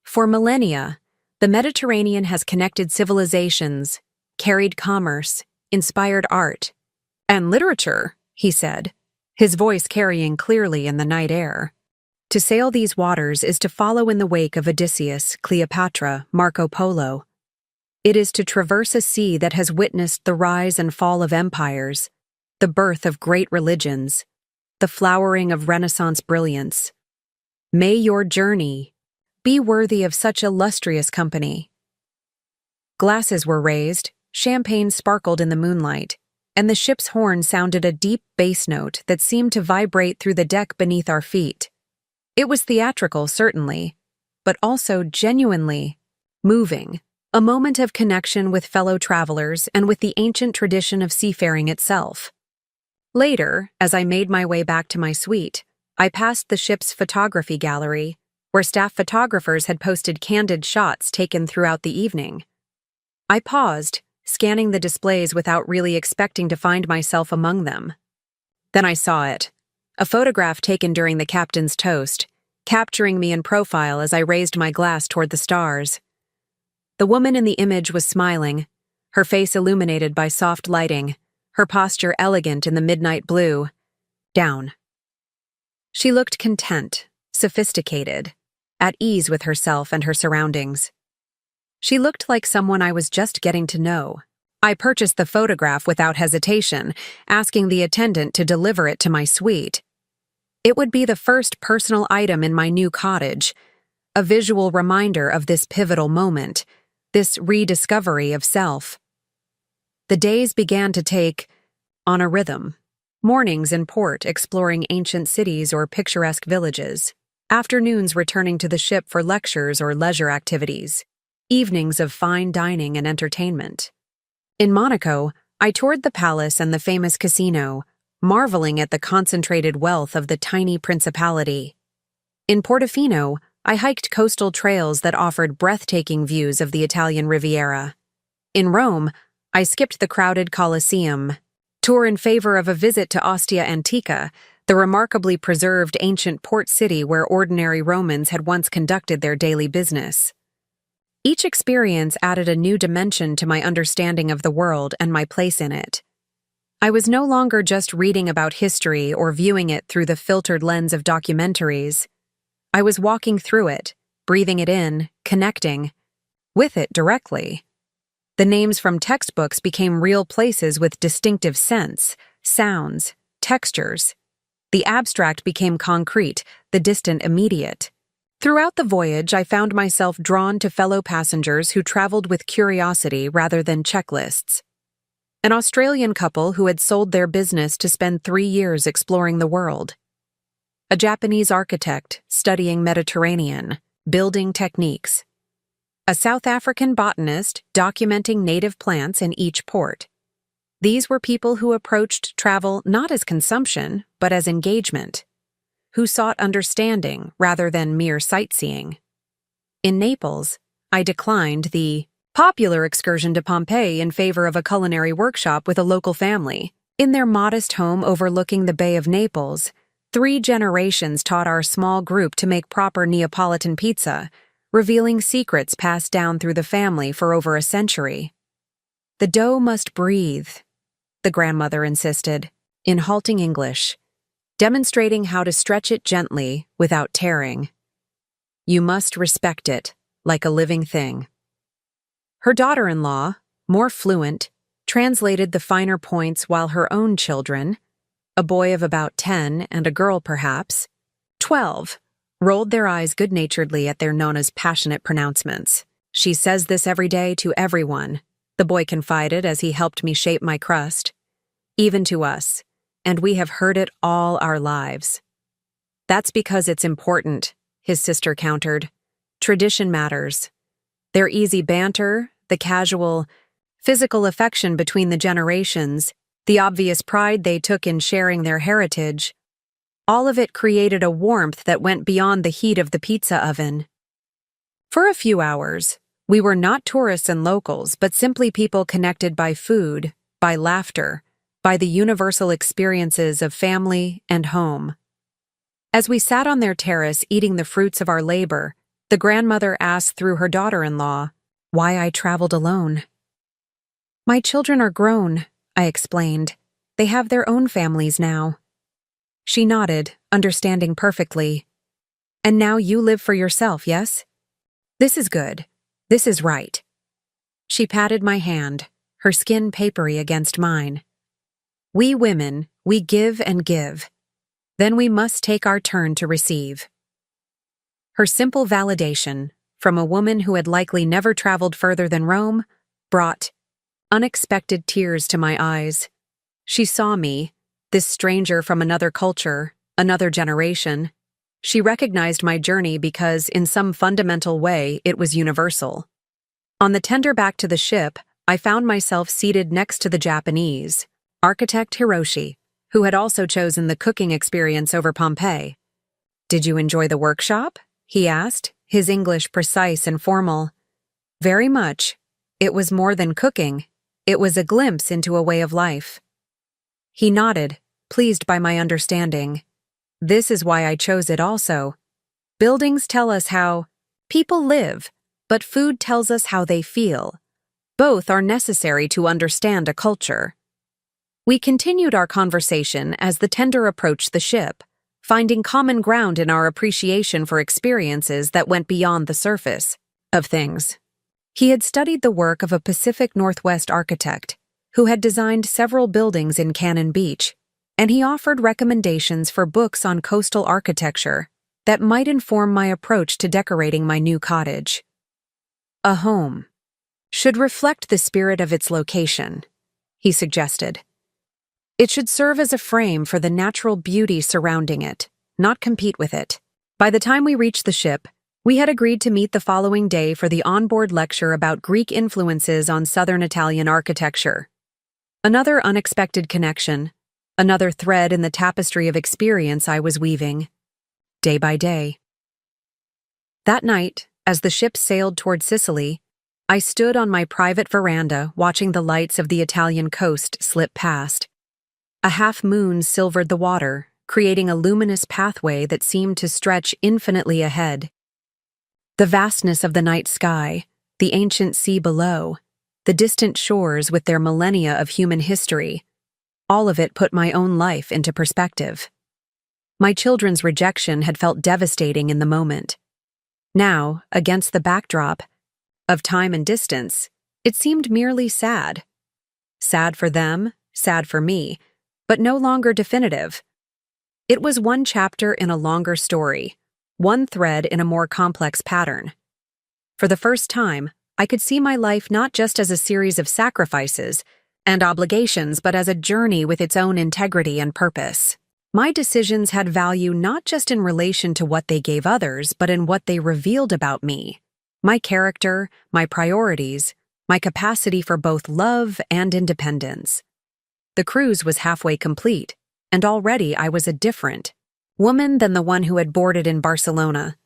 For millennia, the Mediterranean has connected civilizations, carried commerce, inspired art, and literature, he said, his voice carrying clearly in the night air. To sail these waters is to follow in the wake of Odysseus, Cleopatra, Marco Polo. It is to traverse a sea that has witnessed the rise and fall of empires, the birth of great religions, the flowering of Renaissance brilliance. May your journey be worthy of such illustrious company. Glasses were raised, champagne sparkled in the moonlight, and the ship's horn sounded a deep bass note that seemed to vibrate through the deck beneath our feet. It was theatrical, certainly, but also genuinely moving, a moment of connection with fellow travelers and with the ancient tradition of seafaring itself. Later, as I made my way back to my suite, I passed the ship's photography gallery, where staff photographers had posted candid shots taken throughout the evening. I paused, scanning the displays without really expecting to find myself among them. Then I saw it. A photograph taken during the captain's toast, capturing me in profile as I raised my glass toward the stars. The woman in the image was smiling, her face illuminated by soft lighting, her posture elegant in the midnight blue. Down. She looked content, sophisticated, at ease with herself and her surroundings. She looked like someone I was just getting to know. I purchased the photograph without hesitation, asking the attendant to deliver it to my suite. It would be the first personal item in my new cottage, a visual reminder of this pivotal moment, this rediscovery of self. The days began to take on a rhythm. Mornings in port exploring ancient cities or picturesque villages, afternoons returning to the ship for lectures or leisure activities, evenings of fine dining and entertainment. In Monaco, I toured the palace and the famous casino, marveling at the concentrated wealth of the tiny principality. In Portofino, I hiked coastal trails that offered breathtaking views of the Italian Riviera. In Rome, I skipped the crowded Colosseum, tour in favor of a visit to Ostia Antica, the remarkably preserved ancient port city where ordinary Romans had once conducted their daily business. Each experience added a new dimension to my understanding of the world and my place in it. I was no longer just reading about history or viewing it through the filtered lens of documentaries. I was walking through it, breathing it in, connecting with it directly. The names from textbooks became real places with distinctive scents, sounds, textures. The abstract became concrete, the distant immediate. Throughout the voyage, I found myself drawn to fellow passengers who traveled with curiosity rather than checklists. An Australian couple who had sold their business to spend 3 years exploring the world. A Japanese architect studying Mediterranean, building techniques. A South African botanist documenting native plants in each port. These were people who approached travel not as consumption, but as engagement, who sought understanding rather than mere sightseeing. In Naples, I declined the popular excursion to Pompeii in favor of a culinary workshop with a local family. In their modest home overlooking the Bay of Naples, 3 generations taught our small group to make proper Neapolitan pizza, revealing secrets passed down through the family for over a century. The dough must breathe, the grandmother insisted, in halting English, demonstrating how to stretch it gently without tearing. You must respect it, like a living thing. Her daughter-in-law, more fluent, translated the finer points while her own children, a boy of about 10 and a girl perhaps, 12, rolled their eyes good-naturedly at their Nona's passionate pronouncements. "She says this every day to everyone," the boy confided as he helped me shape my crust. "Even to us, and we have heard it all our lives." "That's because it's important," his sister countered. "Tradition matters. Their easy banter, the casual, physical affection between the generations, the obvious pride they took in sharing their heritage, all of it created a warmth that went beyond the heat of the pizza oven." For a few hours, we were not tourists and locals, but simply people connected by food, by laughter, by the universal experiences of family and home. As we sat on their terrace eating the fruits of our labor, the grandmother asked through her daughter-in-law why I traveled alone. "My children are grown," I explained. "They have their own families now." She nodded, understanding perfectly. "And now you live for yourself, yes? This is good. This is right." She patted my hand, her skin papery against mine. "We women, we give and give. Then we must take our turn to receive." Her simple validation, from a woman who had likely never traveled further than Rome, brought unexpected tears to my eyes. She saw me, this stranger from another culture, another generation. She recognized my journey because, in some fundamental way, it was universal. On the tender back to the ship, I found myself seated next to the Japanese, architect Hiroshi, who had also chosen the cooking experience over Pompeii. "Did you enjoy the workshop?" he asked, his English precise and formal. "Very much. It was more than cooking. It was a glimpse into a way of life." He nodded, pleased by my understanding. This is why I chose it also. Buildings tell us how people live, but food tells us how they feel. Both are necessary to understand a culture. We continued our conversation as the tender approached the ship, finding common ground in our appreciation for experiences that went beyond the surface of things. He had studied the work of a Pacific Northwest architect who had designed several buildings in Cannon Beach, and he offered recommendations for books on coastal architecture that might inform my approach to decorating my new cottage. A home should reflect the spirit of its location, he suggested. It should serve as a frame for the natural beauty surrounding it, not compete with it. By the time we reached the ship, we had agreed to meet the following day for the onboard lecture about Greek influences on southern Italian architecture. Another unexpected connection, another thread in the tapestry of experience I was weaving, day by day. That night, as the ship sailed toward Sicily, I stood on my private veranda watching the lights of the Italian coast slip past. A half-moon silvered the water, creating a luminous pathway that seemed to stretch infinitely ahead. The vastness of the night sky, the ancient sea below, the distant shores with their millennia of human history, all of it put my own life into perspective. My children's rejection had felt devastating in the moment. Now, against the backdrop of time and distance, it seemed merely sad. Sad for them, sad for me, but no longer definitive. It was one chapter in a longer story, one thread in a more complex pattern. For the first time, I could see my life not just as a series of sacrifices and obligations, but as a journey with its own integrity and purpose. My decisions had value not just in relation to what they gave others, but in what they revealed about me, my character, my priorities, my capacity for both love and independence. The cruise was halfway complete, and already I was a different woman than the one who had boarded in Barcelona.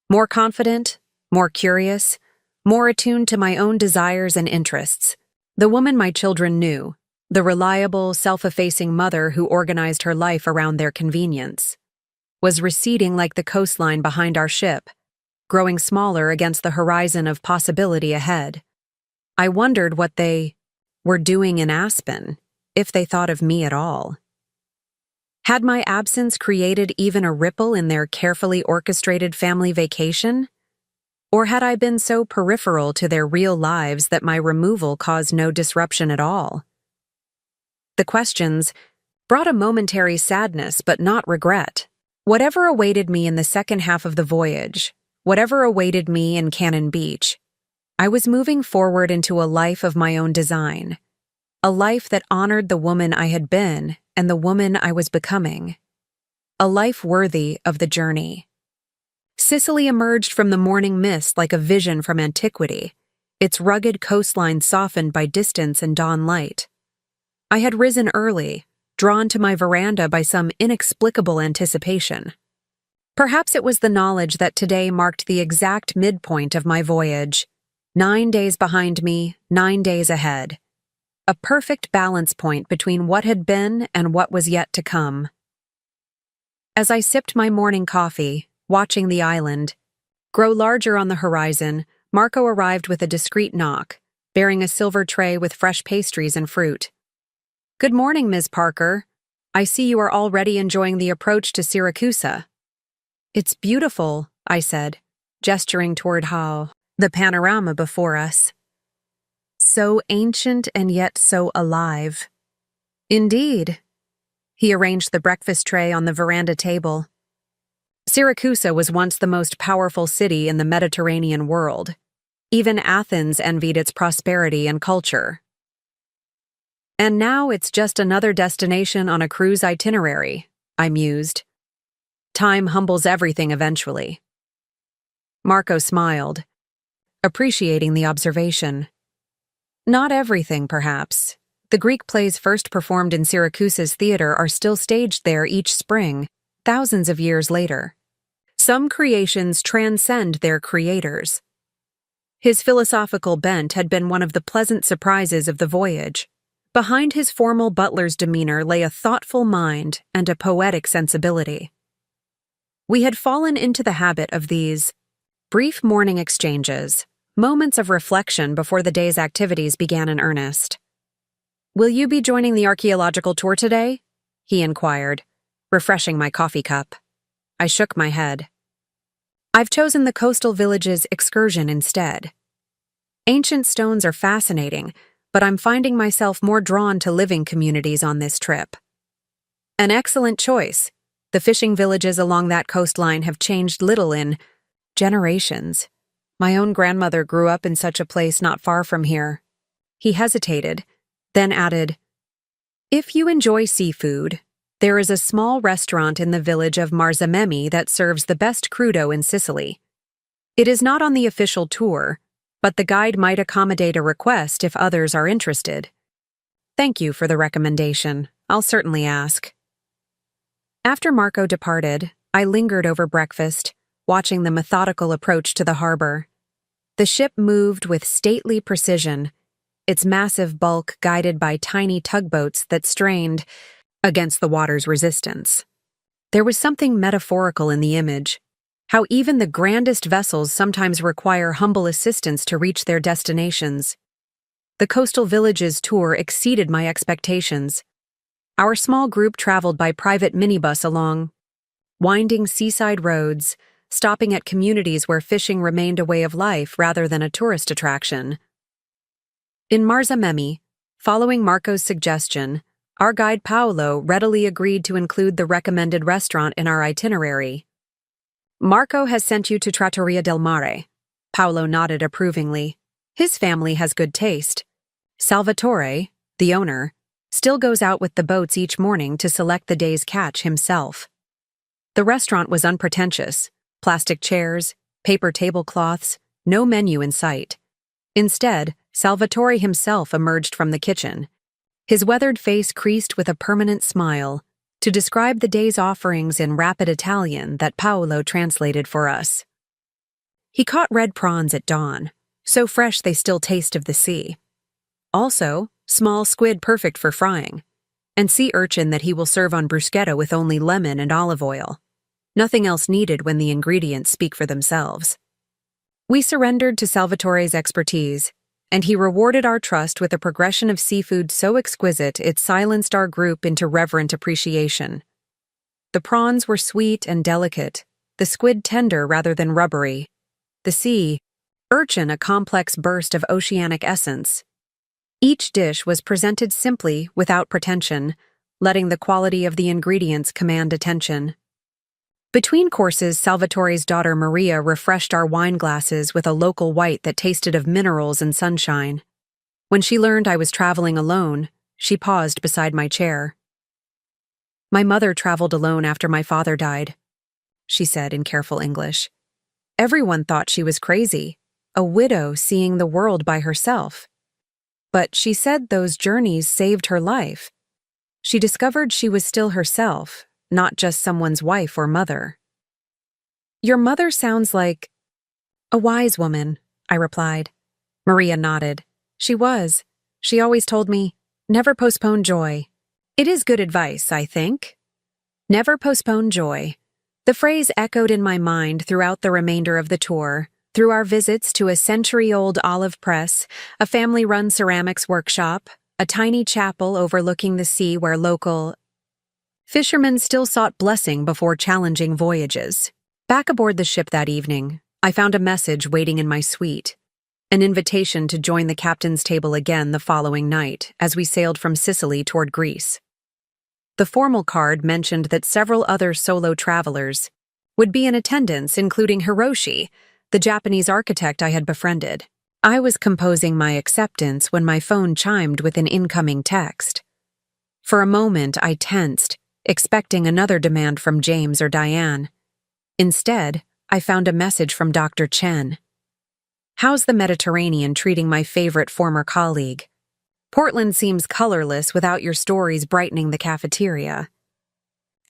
More confident, more curious, more attuned to my own desires and interests. The woman my children knew, the reliable, self-effacing mother who organized her life around their convenience, was receding like the coastline behind our ship, growing smaller against the horizon of possibility ahead. I wondered what they were doing in Aspen, if they thought of me at all. Had my absence created even a ripple in their carefully orchestrated family vacation? Or had I been so peripheral to their real lives that my removal caused no disruption at all? The questions brought a momentary sadness but not regret. Whatever awaited me in the second half of the voyage, whatever awaited me in Cannon Beach, I was moving forward into a life of my own design, a life that honored the woman I had been and the woman I was becoming, a life worthy of the journey. Sicily emerged from the morning mist like a vision from antiquity, its rugged coastline softened by distance and dawn light. I had risen early, drawn to my veranda by some inexplicable anticipation. Perhaps it was the knowledge that today marked the exact midpoint of my voyage, 9 days behind me, 9 days ahead. A perfect balance point between what had been and what was yet to come. As I sipped my morning coffee, watching the island grow larger on the horizon, Marco arrived with a discreet knock, bearing a silver tray with fresh pastries and fruit. "Good morning, Ms. Parker. I see you are already enjoying the approach to Syracuse." "It's beautiful," I said, gesturing toward the panorama before us. "So ancient and yet so alive." "Indeed." He arranged the breakfast tray on the veranda table. Syracuse was once the most powerful city in the Mediterranean world. Even Athens envied its prosperity and culture. "And now it's just another destination on a cruise itinerary," I mused. "Time humbles everything eventually." Marco smiled, appreciating the observation. "Not everything, perhaps. The Greek plays first performed in Syracuse's theater are still staged there each spring, thousands of years later. Some creations transcend their creators." His philosophical bent had been one of the pleasant surprises of the voyage. Behind his formal butler's demeanor lay a thoughtful mind and a poetic sensibility. We had fallen into the habit of these brief morning exchanges, moments of reflection before the day's activities began in earnest. "Will you be joining the archaeological tour today?" he inquired, refreshing my coffee cup. I shook my head. "I've chosen the coastal village's excursion instead. Ancient stones are fascinating, but I'm finding myself more drawn to living communities on this trip." "An excellent choice. The fishing villages along that coastline have changed little in generations. My own grandmother grew up in such a place not far from here." He hesitated, then added, "If you enjoy seafood, there is a small restaurant in the village of Marzamemi that serves the best crudo in Sicily. It is not on the official tour, but the guide might accommodate a request if others are interested." "Thank you for the recommendation. I'll certainly ask." After Marco departed, I lingered over breakfast, watching the methodical approach to the harbor. The ship moved with stately precision, its massive bulk guided by tiny tugboats that strained against the water's resistance. There was something metaphorical in the image, how even the grandest vessels sometimes require humble assistance to reach their destinations. The coastal villages tour exceeded my expectations. Our small group traveled by private minibus along winding seaside roads, stopping at communities where fishing remained a way of life rather than a tourist attraction. In Marzamemi, following Marco's suggestion, our guide Paolo readily agreed to include the recommended restaurant in our itinerary. "Marco has sent you to Trattoria del Mare." Paolo nodded approvingly. "His family has good taste. Salvatore, the owner, still goes out with the boats each morning to select the day's catch himself." The restaurant was unpretentious: plastic chairs, paper tablecloths, no menu in sight. Instead, Salvatore himself emerged from the kitchen, his weathered face creased with a permanent smile, to describe the day's offerings in rapid Italian that Paolo translated for us. He caught red prawns at dawn, so fresh they still taste of the sea. Also, small squid perfect for frying, and sea urchin that he will serve on bruschetta with only lemon and olive oil. Nothing else needed when the ingredients speak for themselves. We surrendered to Salvatore's expertise, and he rewarded our trust with a progression of seafood so exquisite it silenced our group into reverent appreciation. The prawns were sweet and delicate, the squid tender rather than rubbery, the sea urchin a complex burst of oceanic essence. Each dish was presented simply, without pretension, letting the quality of the ingredients command attention. Between courses, Salvatore's daughter Maria refreshed our wine glasses with a local white that tasted of minerals and sunshine. When she learned I was traveling alone, she paused beside my chair. "My mother traveled alone after my father died," she said in careful English. "Everyone thought she was crazy, a widow seeing the world by herself. But she said those journeys saved her life. She discovered she was still herself, not just someone's wife or mother." "Your mother sounds like a wise woman," I replied. Maria nodded. "She was. She always told me, never postpone joy. It is good advice, I think." Never postpone joy. The phrase echoed in my mind throughout the remainder of the tour, through our visits to a century-old olive press, a family-run ceramics workshop, a tiny chapel overlooking the sea where local fishermen still sought blessing before challenging voyages. Back aboard the ship that evening, I found a message waiting in my suite, an invitation to join the captain's table again the following night as we sailed from Sicily toward Greece. The formal card mentioned that several other solo travelers would be in attendance, including Hiroshi, the Japanese architect I had befriended. I was composing my acceptance when my phone chimed with an incoming text. For a moment, I tensed, expecting another demand from James or Diane. Instead, I found a message from Dr. Chen. "How's the Mediterranean treating my favorite former colleague? Portland seems colorless without your stories brightening the cafeteria.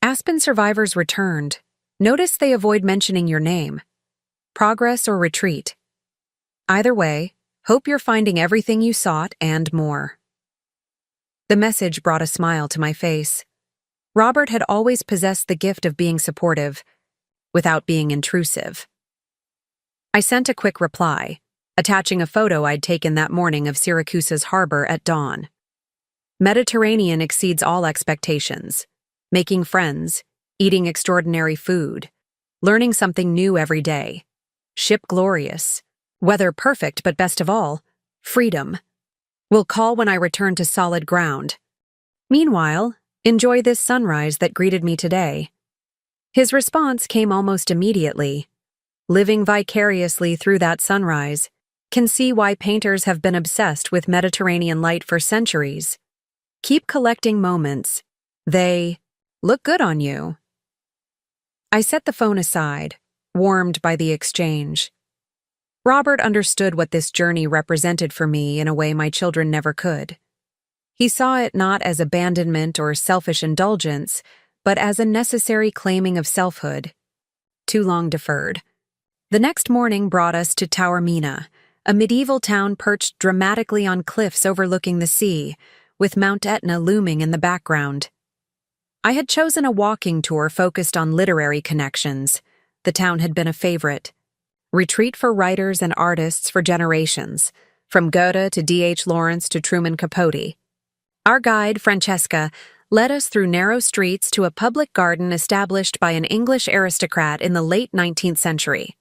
Aspen survivors returned. Notice they avoid mentioning your name. Progress or retreat? Either way, hope you're finding everything you sought and more." The message brought a smile to my face. Robert had always possessed the gift of being supportive, without being intrusive. I sent a quick reply, attaching a photo I'd taken that morning of Syracuse's harbor at dawn. Mediterranean exceeds all expectations. Making friends, eating extraordinary food, learning something new every day. Ship glorious. Weather perfect, but best of all, freedom. Will call when I return to solid ground. Meanwhile, enjoy this sunrise that greeted me today. His response came almost immediately. Living vicariously through that sunrise, can see why painters have been obsessed with Mediterranean light for centuries. Keep collecting moments. They look good on you. I set the phone aside, warmed by the exchange. Robert understood what this journey represented for me in a way my children never could. He saw it not as abandonment or selfish indulgence, but as a necessary claiming of selfhood, too long deferred. The next morning brought us to Taormina, a medieval town perched dramatically on cliffs overlooking the sea, with Mount Etna looming in the background. I had chosen a walking tour focused on literary connections. The town had been a favorite. Retreat for writers and artists for generations, from Goethe to D.H. Lawrence to Truman Capote. Our guide, Francesca, led us through narrow streets to a public garden established by an English aristocrat in the late 19th century.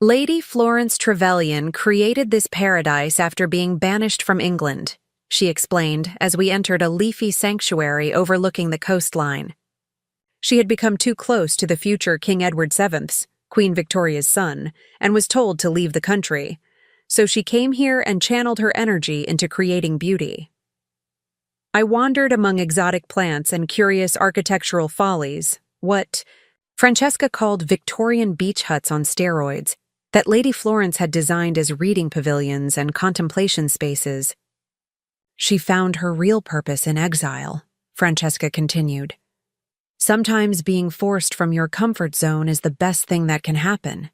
Lady Florence Trevelyan created this paradise after being banished from England, she explained as we entered a leafy sanctuary overlooking the coastline. She had become too close to the future King Edward VII's, Queen Victoria's son, and was told to leave the country, so she came here and channeled her energy into creating beauty. I wandered among exotic plants and curious architectural follies, what Francesca called Victorian beach huts on steroids, that Lady Florence had designed as reading pavilions and contemplation spaces. She found her real purpose in exile, Francesca continued. Sometimes being forced from your comfort zone is the best thing that can happen.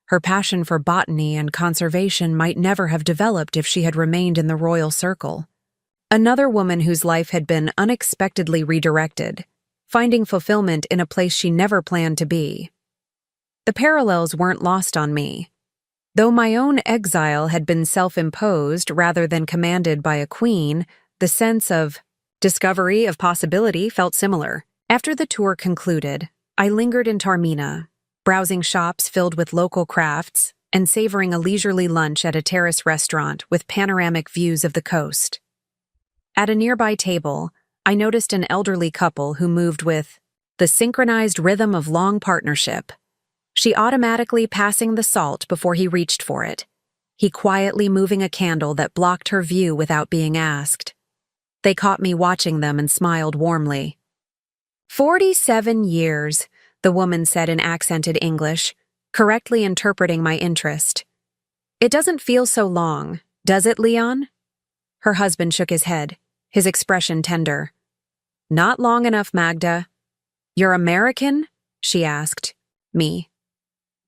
Her passion for botany and conservation might never have developed if she had remained in the royal circle. Another woman whose life had been unexpectedly redirected, finding fulfillment in a place she never planned to be. The parallels weren't lost on me. Though my own exile had been self-imposed rather than commanded by a queen, the sense of discovery of possibility felt similar. After the tour concluded, I lingered in Taormina, browsing shops filled with local crafts and savoring a leisurely lunch at a terrace restaurant with panoramic views of the coast. At a nearby table, I noticed an elderly couple who moved with the synchronized rhythm of long partnership. She automatically passing the salt before he reached for it. He quietly moving a candle that blocked her view without being asked. They caught me watching them and smiled warmly. 47 years, the woman said in accented English, correctly interpreting my interest. It doesn't feel so long, does it, Leon? Her husband shook his head, his expression tender. Not long enough, Magda. You're American? She asked. Me.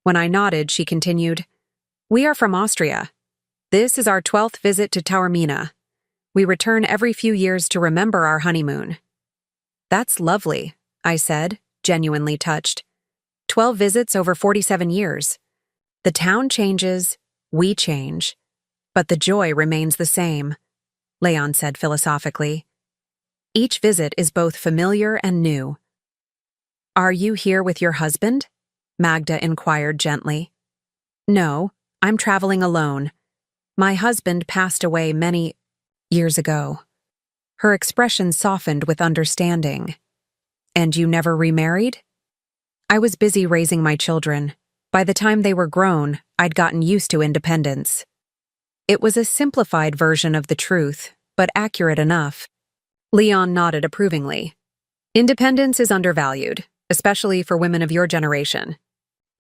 When I nodded, she continued, We are from Austria. This is our 12th visit to Taormina. We return every few years to remember our honeymoon. That's lovely, I said, genuinely touched. 12 visits over 47 years. The town changes, we change, but the joy remains the same, Leon said philosophically. Each visit is both familiar and new. Are you here with your husband? Magda inquired gently. No, I'm traveling alone. My husband passed away many years ago. Her expression softened with understanding. And you never remarried? I was busy raising my children. By the time they were grown, I'd gotten used to independence. It was a simplified version of the truth, but accurate enough. Leon nodded approvingly. Independence is undervalued, especially for women of your generation.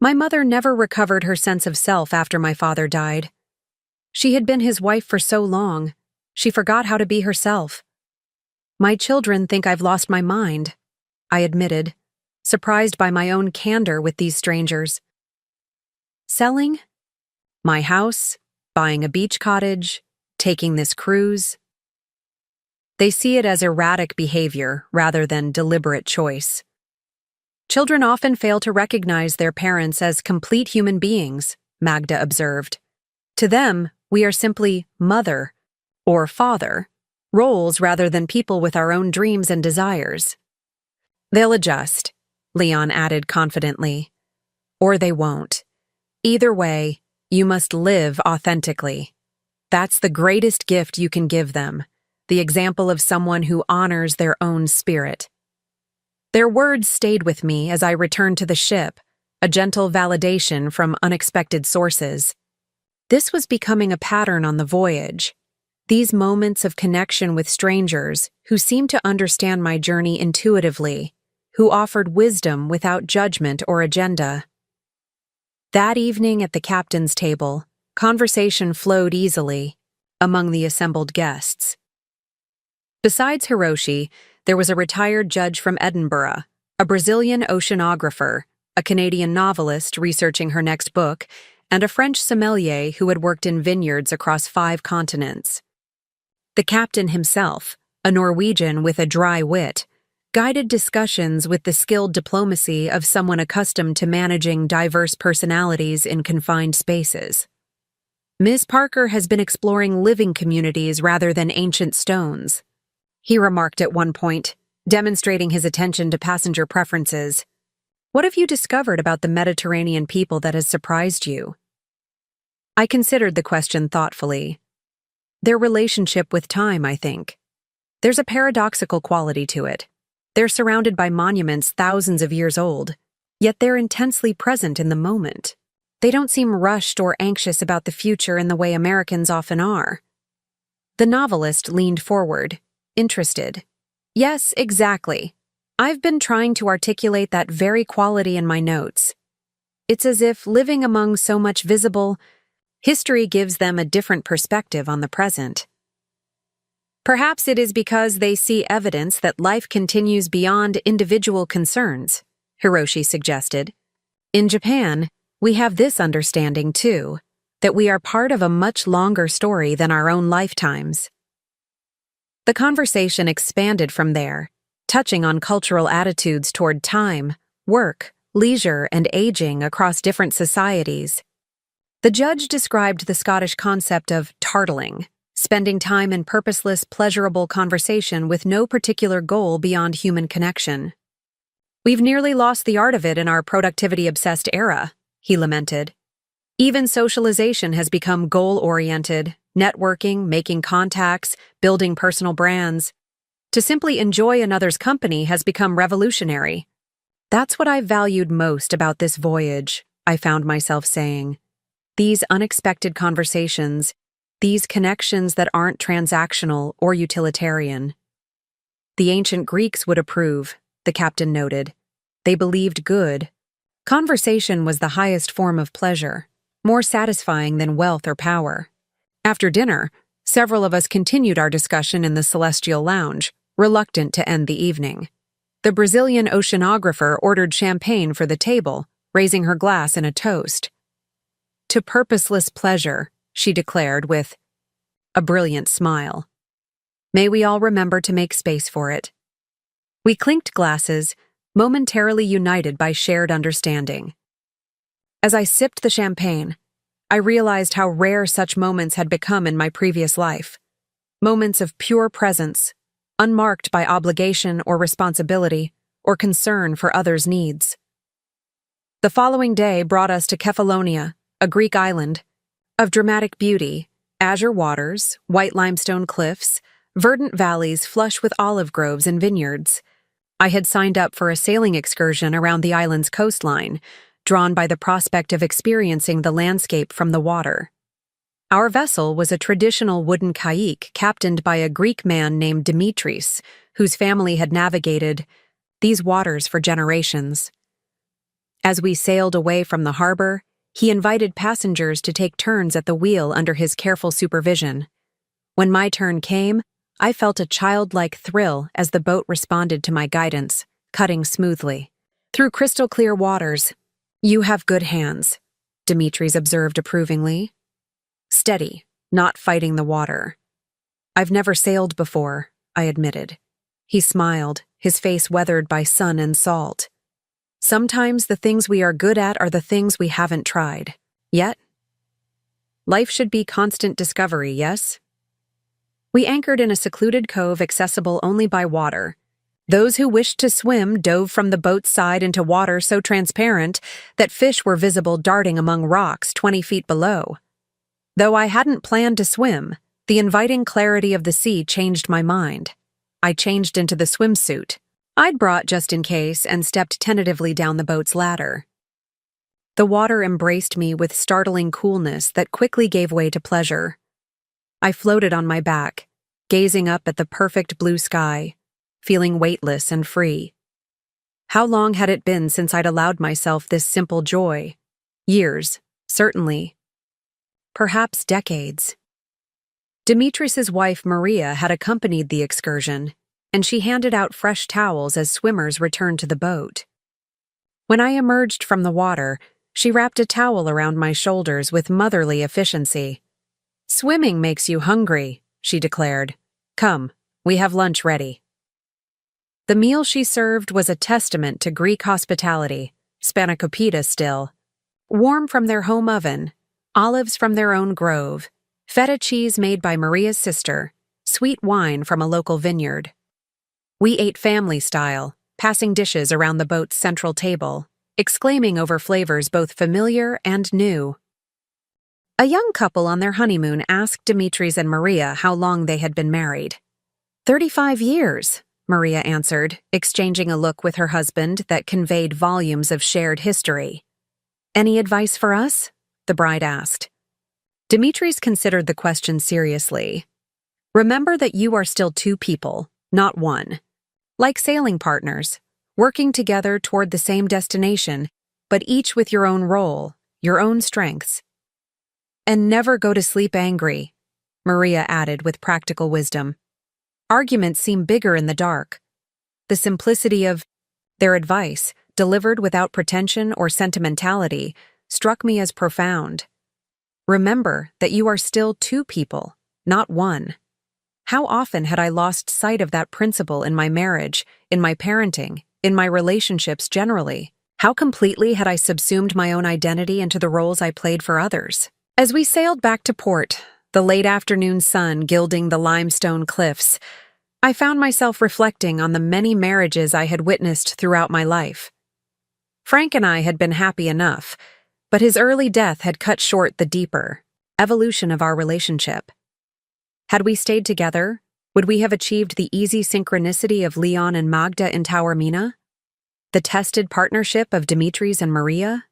My mother never recovered her sense of self after my father died. She had been his wife for so long, she forgot how to be herself. My children think I've lost my mind, I admitted, surprised by my own candor with these strangers. Selling? My house, buying a beach cottage, taking this cruise. They see it as erratic behavior rather than deliberate choice. Children often fail to recognize their parents as complete human beings, Magda observed. To them, we are simply mother or father, roles rather than people with our own dreams and desires. They'll adjust, Leon added confidently. Or they won't. Either way, you must live authentically. That's the greatest gift you can give them, the example of someone who honors their own spirit. Their words stayed with me as I returned to the ship, a gentle validation from unexpected sources. This was becoming a pattern on the voyage. These moments of connection with strangers who seemed to understand my journey intuitively, who offered wisdom without judgment or agenda. That evening at the captain's table, conversation flowed easily among the assembled guests. Besides Hiroshi, there was a retired judge from Edinburgh, a Brazilian oceanographer, a Canadian novelist researching her next book, and a French sommelier who had worked in vineyards across 5 continents. The captain himself, a Norwegian with a dry wit, guided discussions with the skilled diplomacy of someone accustomed to managing diverse personalities in confined spaces. Ms. Parker has been exploring living communities rather than ancient stones, he remarked at one point, demonstrating his attention to passenger preferences. What have you discovered about the Mediterranean people that has surprised you? I considered the question thoughtfully. Their relationship with time, I think. There's a paradoxical quality to it. They're surrounded by monuments thousands of years old, yet they're intensely present in the moment. They don't seem rushed or anxious about the future in the way Americans often are. The novelist leaned forward, interested. Yes, exactly. I've been trying to articulate that very quality in my notes. It's as if living among so much visible history gives them a different perspective on the present. Perhaps it is because they see evidence that life continues beyond individual concerns, Hiroshi suggested. In Japan, we have this understanding too, that we are part of a much longer story than our own lifetimes. The conversation expanded from there, touching on cultural attitudes toward time, work, leisure, and aging across different societies. The judge described the Scottish concept of tartling, spending time in purposeless, pleasurable conversation with no particular goal beyond human connection. We've nearly lost the art of it in our productivity-obsessed era, he lamented. Even socialization has become goal-oriented, networking, making contacts, building personal brands. To simply enjoy another's company has become revolutionary. That's what I valued most about this voyage, I found myself saying. These unexpected conversations, these connections that aren't transactional or utilitarian. The ancient Greeks would approve, the captain noted. They believed good. Conversation was the highest form of pleasure, more satisfying than wealth or power. After dinner, several of us continued our discussion in the celestial lounge, reluctant to end the evening. The Brazilian oceanographer ordered champagne for the table, raising her glass in a toast. To purposeless pleasure, she declared with a brilliant smile. May we all remember to make space for it. We clinked glasses, momentarily united by shared understanding. As I sipped the champagne, I realized how rare such moments had become in my previous life. Moments of pure presence, unmarked by obligation or responsibility or concern for others' needs. The following day brought us to Kefalonia, a Greek island, of dramatic beauty, azure waters, white limestone cliffs, verdant valleys flush with olive groves and vineyards. I had signed up for a sailing excursion around the island's coastline, drawn by the prospect of experiencing the landscape from the water. Our vessel was a traditional wooden caique captained by a Greek man named Dimitris, whose family had navigated these waters for generations. As we sailed away from the harbor, he invited passengers to take turns at the wheel under his careful supervision. When my turn came, I felt a childlike thrill as the boat responded to my guidance, cutting smoothly. Through crystal-clear waters, "You have good hands," Dimitris observed approvingly. "Steady, not fighting the water." "I've never sailed before," I admitted. He smiled, his face weathered by sun and salt. "Sometimes the things we are good at are the things we haven't tried. Yet, life should be constant discovery, yes?" We anchored in a secluded cove accessible only by water. Those who wished to swim dove from the boat's side into water so transparent that fish were visible darting among rocks 20 feet below. Though I hadn't planned to swim, the inviting clarity of the sea changed my mind. I changed into the swimsuit I'd brought just in case and stepped tentatively down the boat's ladder. The water embraced me with startling coolness that quickly gave way to pleasure. I floated on my back, gazing up at the perfect blue sky, feeling weightless and free. How long had it been since I'd allowed myself this simple joy? Years, certainly. Perhaps decades. Dimitris's wife Maria had accompanied the excursion, and she handed out fresh towels as swimmers returned to the boat. When I emerged from the water, she wrapped a towel around my shoulders with motherly efficiency. "Swimming makes you hungry," she declared. "Come, we have lunch ready." The meal she served was a testament to Greek hospitality, spanakopita still. Warm from their home oven, olives from their own grove, feta cheese made by Maria's sister, sweet wine from a local vineyard. We ate family style, passing dishes around the boat's central table, exclaiming over flavors both familiar and new. A young couple on their honeymoon asked Dimitris and Maria how long they had been married. 35 years, Maria answered, exchanging a look with her husband that conveyed volumes of shared history. "Any advice for us?" the bride asked. Dimitris considered the question seriously. "Remember that you are still two people, not one. Like sailing partners, working together toward the same destination, but each with your own role, your own strengths. And never go to sleep angry," Maria added with practical wisdom. Arguments seem bigger in the dark. The simplicity of their advice, delivered without pretension or sentimentality, struck me as profound. Remember that you are still two people, not one. How often had I lost sight of that principle in my marriage, in my parenting, in my relationships generally? How completely had I subsumed my own identity into the roles I played for others? As we sailed back to port, the late afternoon sun gilding the limestone cliffs, I found myself reflecting on the many marriages I had witnessed throughout my life. Frank and I had been happy enough, but his early death had cut short the deeper evolution of our relationship. Had we stayed together, Would we have achieved the easy synchronicity of Leon and Magda in Taormina? The tested partnership of Dimitris and Maria?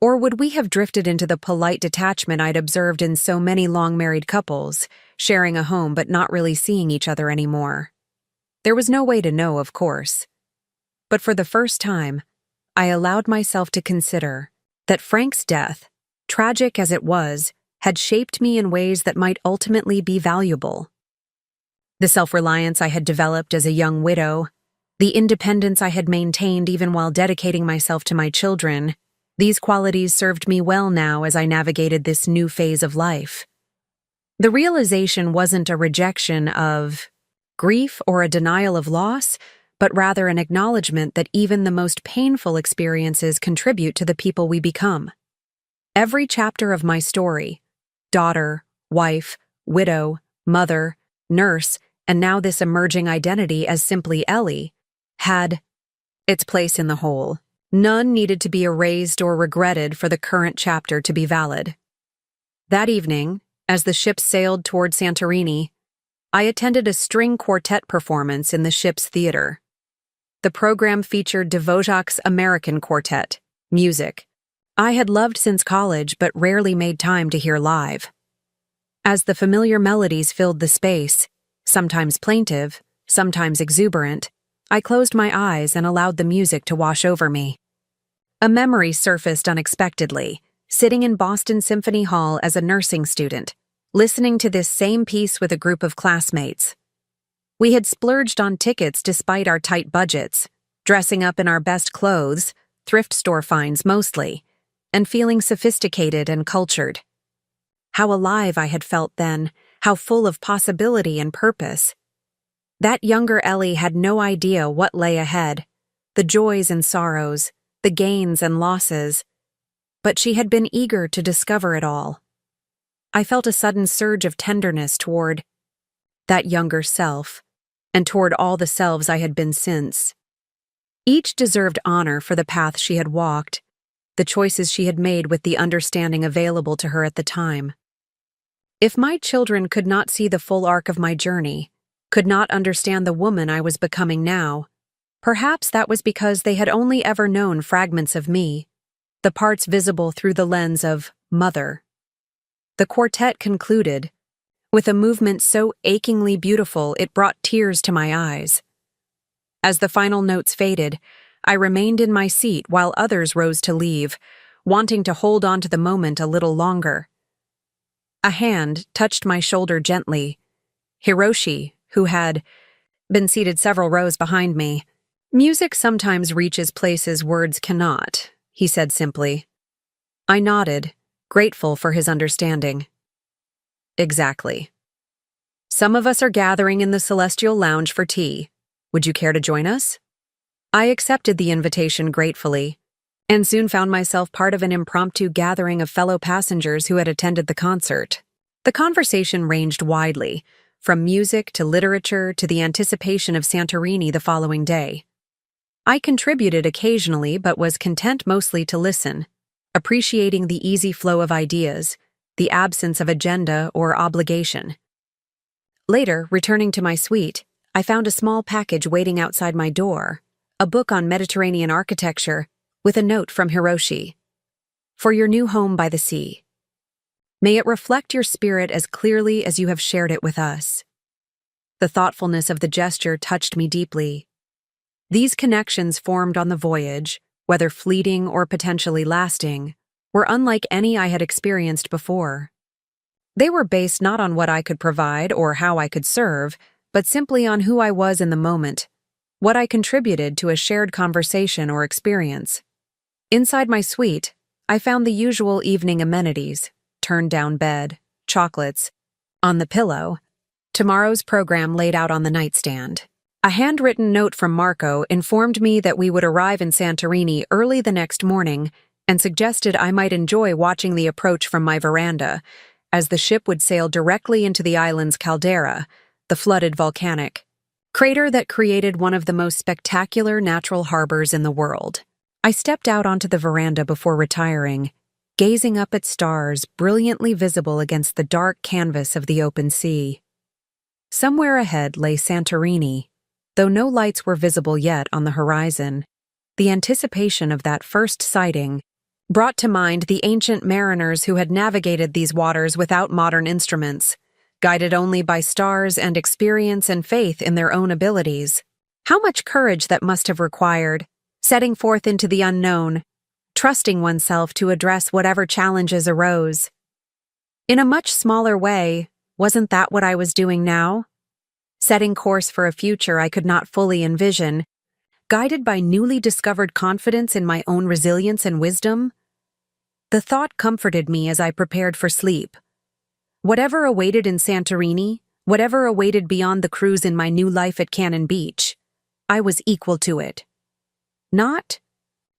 Or would we have drifted into the polite detachment I'd observed in so many long-married couples, sharing a home but not really seeing each other anymore? There was no way to know, of course. But for the first time, I allowed myself to consider that Frank's death, tragic as it was, had shaped me in ways that might ultimately be valuable. The self-reliance I had developed as a young widow, the independence I had maintained even while dedicating myself to my children, these qualities served me well now as I navigated this new phase of life. The realization wasn't a rejection of grief or a denial of loss, but rather an acknowledgement that even the most painful experiences contribute to the people we become. Every chapter of my story, daughter, wife, widow, mother, nurse, and now this emerging identity as simply Ellie, had its place in the whole. None needed to be erased or regretted for the current chapter to be valid. That evening, as the ship sailed toward Santorini, I attended a string quartet performance in the ship's theater. The program featured Dvořák's American Quartet, music I had loved since college but rarely made time to hear live. As the familiar melodies filled the space, sometimes plaintive, sometimes exuberant, I closed my eyes and allowed the music to wash over me. A memory surfaced unexpectedly, sitting in Boston Symphony Hall as a nursing student, listening to this same piece with a group of classmates. We had splurged on tickets despite our tight budgets, dressing up in our best clothes, thrift store finds mostly, and feeling sophisticated and cultured. How alive I had felt then, how full of possibility and purpose. That younger Ellie had no idea what lay ahead, the joys and sorrows, the gains and losses, but she had been eager to discover it all. I felt a sudden surge of tenderness toward that younger self, and toward all the selves I had been since. Each deserved honor for the path she had walked, the choices she had made with the understanding available to her at the time. If my children could not see the full arc of my journey, could not understand the woman I was becoming now, perhaps that was because they had only ever known fragments of me, the parts visible through the lens of mother. The quartet concluded, with a movement so achingly beautiful it brought tears to my eyes. As the final notes faded, I remained in my seat while others rose to leave, wanting to hold on to the moment a little longer. A hand touched my shoulder gently. Hiroshi, who had been seated several rows behind me. "Music sometimes reaches places words cannot," he said simply. I nodded, grateful for his understanding. "Exactly. Some of us are gathering in the Celestial Lounge for tea. Would you care to join us?" I accepted the invitation gratefully, and soon found myself part of an impromptu gathering of fellow passengers who had attended the concert. The conversation ranged widely, from music to literature to the anticipation of Santorini the following day. I contributed occasionally but was content mostly to listen, appreciating the easy flow of ideas, the absence of agenda or obligation. Later, returning to my suite, I found a small package waiting outside my door, a book on Mediterranean architecture, with a note from Hiroshi. "For your new home by the sea. May it reflect your spirit as clearly as you have shared it with us." The thoughtfulness of the gesture touched me deeply. These connections formed on the voyage, whether fleeting or potentially lasting, were unlike any I had experienced before. They were based not on what I could provide or how I could serve, but simply on who I was in the moment, what I contributed to a shared conversation or experience. Inside my suite, I found the usual evening amenities: turned-down bed, chocolates. On the pillow, tomorrow's program laid out on the nightstand. A handwritten note from Marco informed me that we would arrive in Santorini early the next morning and suggested I might enjoy watching the approach from my veranda, as the ship would sail directly into the island's caldera, the flooded volcanic crater that created one of the most spectacular natural harbors in the world. I stepped out onto the veranda before retiring, gazing up at stars brilliantly visible against the dark canvas of the open sea. Somewhere ahead lay Santorini, though no lights were visible yet on the horizon. The anticipation of that first sighting brought to mind the ancient mariners who had navigated these waters without modern instruments, guided only by stars and experience and faith in their own abilities. How much courage that must have required, setting forth into the unknown, trusting oneself to address whatever challenges arose. In a much smaller way, wasn't that what I was doing now? Setting course for a future I could not fully envision, guided by newly discovered confidence in my own resilience and wisdom? The thought comforted me as I prepared for sleep. Whatever awaited in Santorini, whatever awaited beyond the cruise in my new life at Cannon Beach, I was equal to it. Not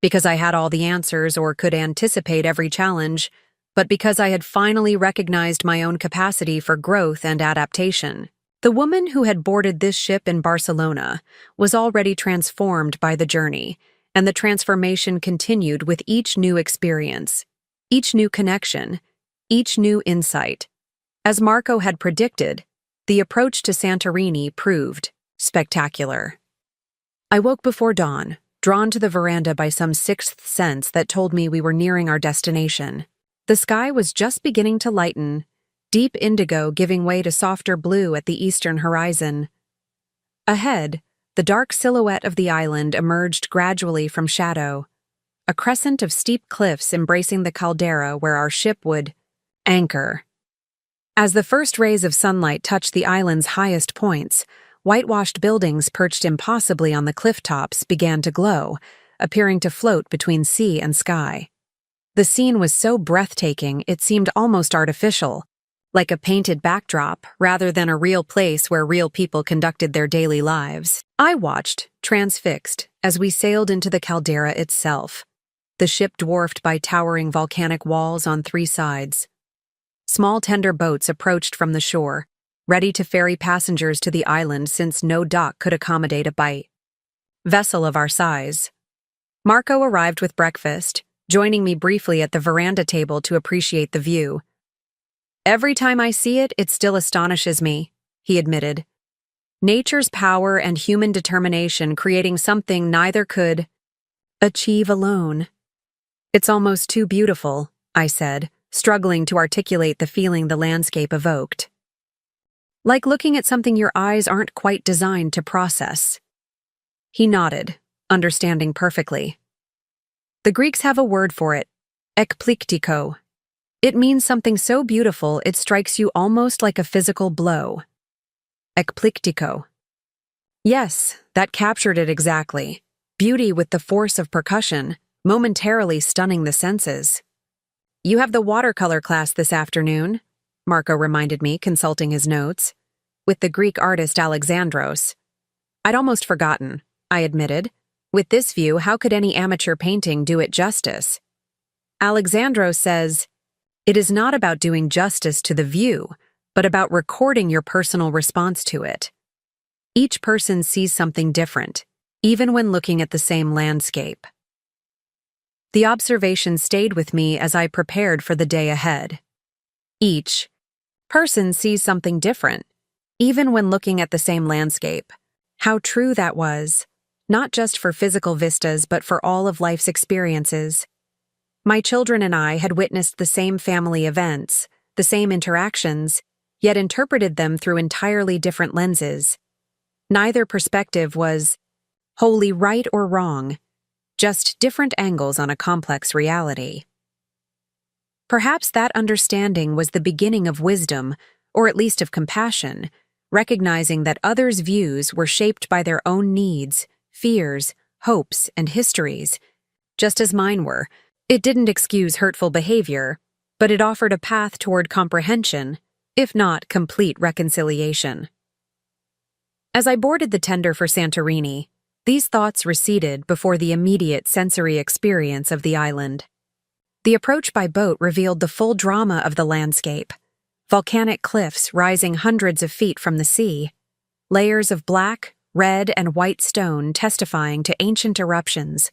because I had all the answers or could anticipate every challenge, but because I had finally recognized my own capacity for growth and adaptation. The woman who had boarded this ship in Barcelona was already transformed by the journey, and the transformation continued with each new experience, each new connection, each new insight. As Marco had predicted, the approach to Santorini proved spectacular. I woke before dawn, drawn to the veranda by some sixth sense that told me we were nearing our destination. The sky was just beginning to lighten, deep indigo giving way to softer blue at the eastern horizon. Ahead, the dark silhouette of the island emerged gradually from shadow, a crescent of steep cliffs embracing the caldera where our ship would anchor. As the first rays of sunlight touched the island's highest points, whitewashed buildings perched impossibly on the cliff tops began to glow, appearing to float between sea and sky. The scene was so breathtaking it seemed almost artificial, like a painted backdrop rather than a real place where real people conducted their daily lives. I watched, transfixed, as we sailed into the caldera itself, the ship dwarfed by towering volcanic walls on three sides. Small tender boats approached from the shore, ready to ferry passengers to the island since no dock could accommodate a vessel of our size. Marco arrived with breakfast, joining me briefly at the veranda table to appreciate the view. "Every time I see it, it still astonishes me," he admitted. "Nature's power and human determination creating something neither could achieve alone." "It's almost too beautiful," I said, struggling to articulate the feeling the landscape evoked. "Like looking at something your eyes aren't quite designed to process." He nodded, understanding perfectly. "The Greeks have a word for it, ekplyktiko. It means something so beautiful it strikes you almost like a physical blow." Ekplyktiko. Yes, that captured it exactly. Beauty with the force of percussion, momentarily stunning the senses. "You have the watercolor class this afternoon," Marco reminded me, consulting his notes, "with the Greek artist Alexandros." "I'd almost forgotten," I admitted. "With this view, how could any amateur painting do it justice?" Alexandros says, "It is not about doing justice to the view, but about recording your personal response to it. Each person sees something different, even when looking at the same landscape." The observation stayed with me as I prepared for the day ahead. Each person sees something different, even when looking at the same landscape. How true that was, not just for physical vistas but for all of life's experiences. My children and I had witnessed the same family events, the same interactions, yet interpreted them through entirely different lenses. Neither perspective was wholly right or wrong, just different angles on a complex reality. Perhaps that understanding was the beginning of wisdom, or at least of compassion, recognizing that others' views were shaped by their own needs, fears, hopes, and histories, just as mine were. It didn't excuse hurtful behavior, but it offered a path toward comprehension, if not complete reconciliation. As I boarded the tender for Santorini, these thoughts receded before the immediate sensory experience of the island. The approach by boat revealed the full drama of the landscape: volcanic cliffs rising hundreds of feet from the sea, layers of black, red, and white stone testifying to ancient eruptions,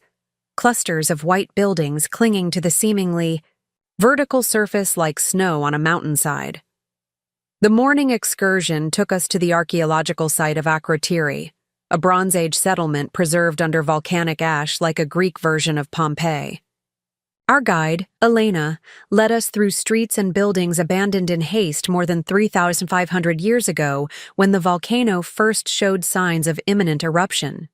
clusters of white buildings clinging to the seemingly vertical surface like snow on a mountainside. The morning excursion took us to the archaeological site of Akrotiri, a Bronze Age settlement preserved under volcanic ash like a Greek version of Pompeii. Our guide, Elena, led us through streets and buildings abandoned in haste more than 3,500 years ago when the volcano first showed signs of imminent eruption.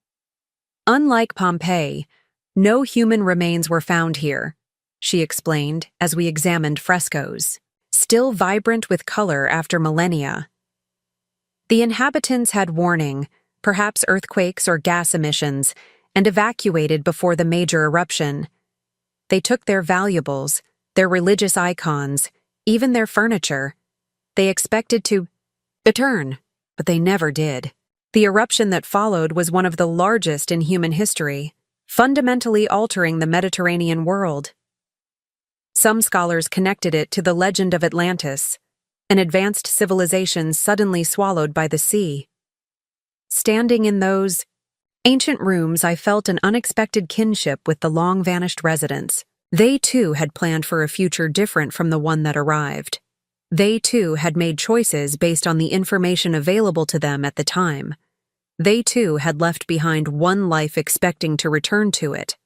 Unlike Pompeii, no human remains were found here, she explained as we examined frescoes, still vibrant with color after millennia. The inhabitants had warning, perhaps earthquakes or gas emissions, and evacuated before the major eruption. They took their valuables, their religious icons, even their furniture. They expected to return, but they never did. The eruption that followed was one of the largest in human history, fundamentally altering the Mediterranean world. Some scholars connected it to the legend of Atlantis, an advanced civilization suddenly swallowed by the sea. Standing in those ancient rooms, I felt an unexpected kinship with the long-vanished residents. They, too, had planned for a future different from the one that arrived. They, too, had made choices based on the information available to them at the time. They, too, had left behind one life expecting to return to it,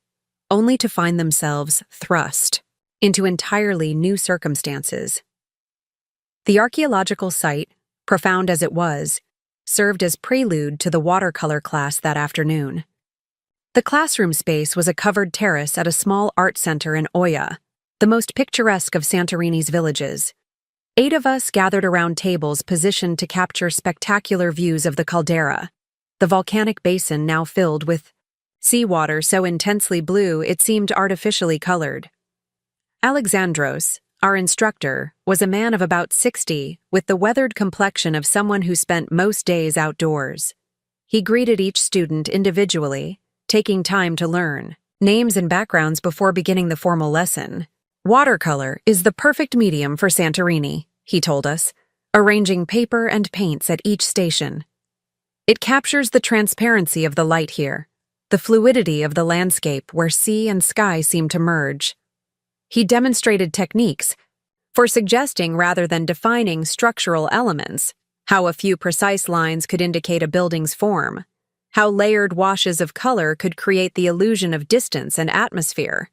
only to find themselves thrust into entirely new circumstances. The archaeological site, profound as it was, served as prelude to the watercolor class that afternoon. The classroom space was a covered terrace at a small art center in Oia, the most picturesque of Santorini's villages. 8 of us gathered around tables positioned to capture spectacular views of the caldera, the volcanic basin now filled with seawater so intensely blue it seemed artificially colored. Alexandros, our instructor, was a man of about 60, with the weathered complexion of someone who spent most days outdoors. He greeted each student individually, taking time to learn names and backgrounds before beginning the formal lesson. Watercolor is the perfect medium for Santorini, he told us, arranging paper and paints at each station. It captures the transparency of the light here, the fluidity of the landscape where sea and sky seem to merge. He demonstrated techniques for suggesting rather than defining structural elements, how a few precise lines could indicate a building's form, how layered washes of color could create the illusion of distance and atmosphere.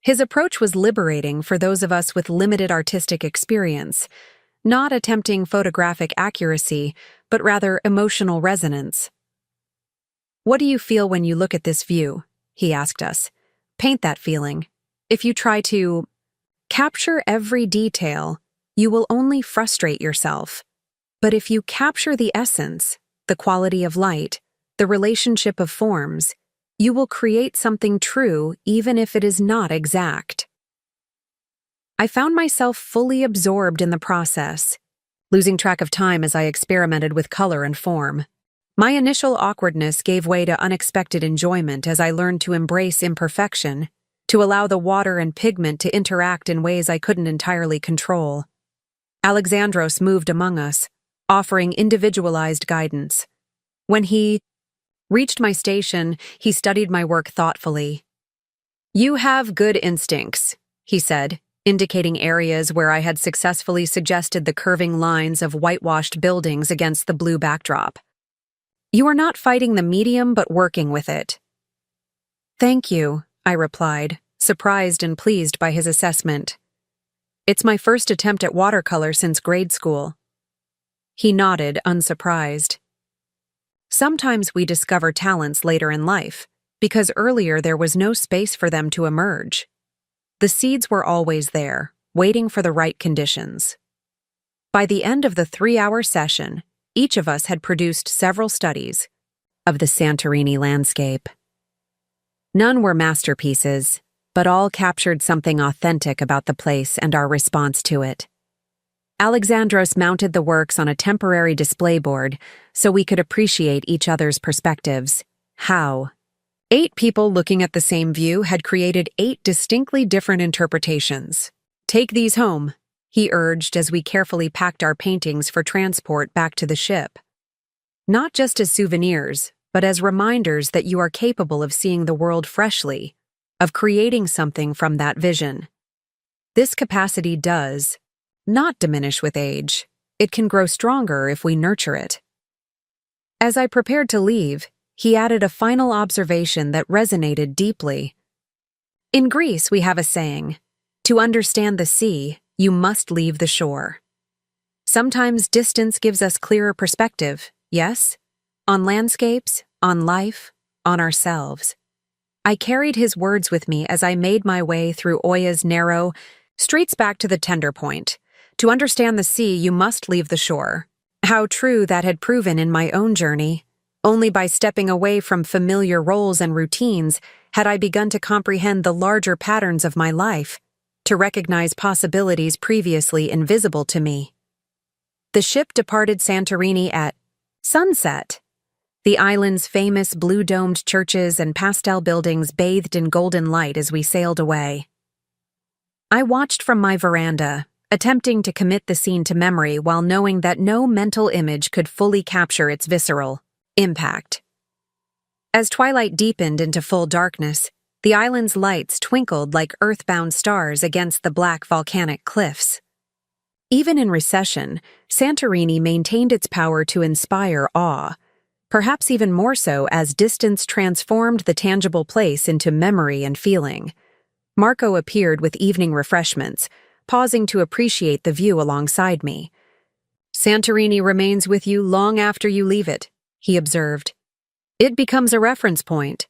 His approach was liberating for those of us with limited artistic experience, not attempting photographic accuracy, but rather emotional resonance. "What do you feel when you look at this view?" he asked us. "Paint that feeling. If you try to capture every detail, you will only frustrate yourself. But if you capture the essence, the quality of light, the relationship of forms, you will create something true even if it is not exact." I found myself fully absorbed in the process, losing track of time as I experimented with color and form. My initial awkwardness gave way to unexpected enjoyment as I learned to embrace imperfection, to allow the water and pigment to interact in ways I couldn't entirely control. Alexandros moved among us, offering individualized guidance. When he reached my station, he studied my work thoughtfully. "You have good instincts," he said, indicating areas where I had successfully suggested the curving lines of whitewashed buildings against the blue backdrop. "You are not fighting the medium but working with it." "Thank you," I replied, surprised and pleased by his assessment. "It's my first attempt at watercolor since grade school." He nodded, unsurprised. Sometimes we discover talents later in life, because earlier there was no space for them to emerge. The seeds were always there, waiting for the right conditions. By the end of the 3-hour session, each of us had produced several studies of the Santorini landscape. None were masterpieces, but all captured something authentic about the place and our response to it. Alexandros mounted the works on a temporary display board so we could appreciate each other's perspectives. How? 8 people looking at the same view had created 8 distinctly different interpretations. "Take these home," he urged as we carefully packed our paintings for transport back to the ship. "Not just as souvenirs, but as reminders that you are capable of seeing the world freshly, of creating something from that vision. This capacity does not diminish with age. It can grow stronger if we nurture it. As I prepared to leave, he added a final observation that resonated deeply. In Greece, we have a saying, "To understand the sea, you must leave the shore." Sometimes distance gives us clearer perspective, yes? On landscapes, on life, on ourselves. I carried his words with me as I made my way through Oya's narrow streets back to the tender point. To understand the sea, you must leave the shore. How true that had proven in my own journey. Only by stepping away from familiar roles and routines had I begun to comprehend the larger patterns of my life, to recognize possibilities previously invisible to me. The ship departed Santorini at sunset. The island's famous blue-domed churches and pastel buildings bathed in golden light as we sailed away. I watched from my veranda, attempting to commit the scene to memory while knowing that no mental image could fully capture its visceral impact. As twilight deepened into full darkness, the island's lights twinkled like earthbound stars against the black volcanic cliffs. Even in recession, Santorini maintained its power to inspire awe, perhaps even more so as distance transformed the tangible place into memory and feeling. Marco appeared with evening refreshments, pausing to appreciate the view alongside me. "Santorini remains with you long after you leave it," he observed. "It becomes a reference point.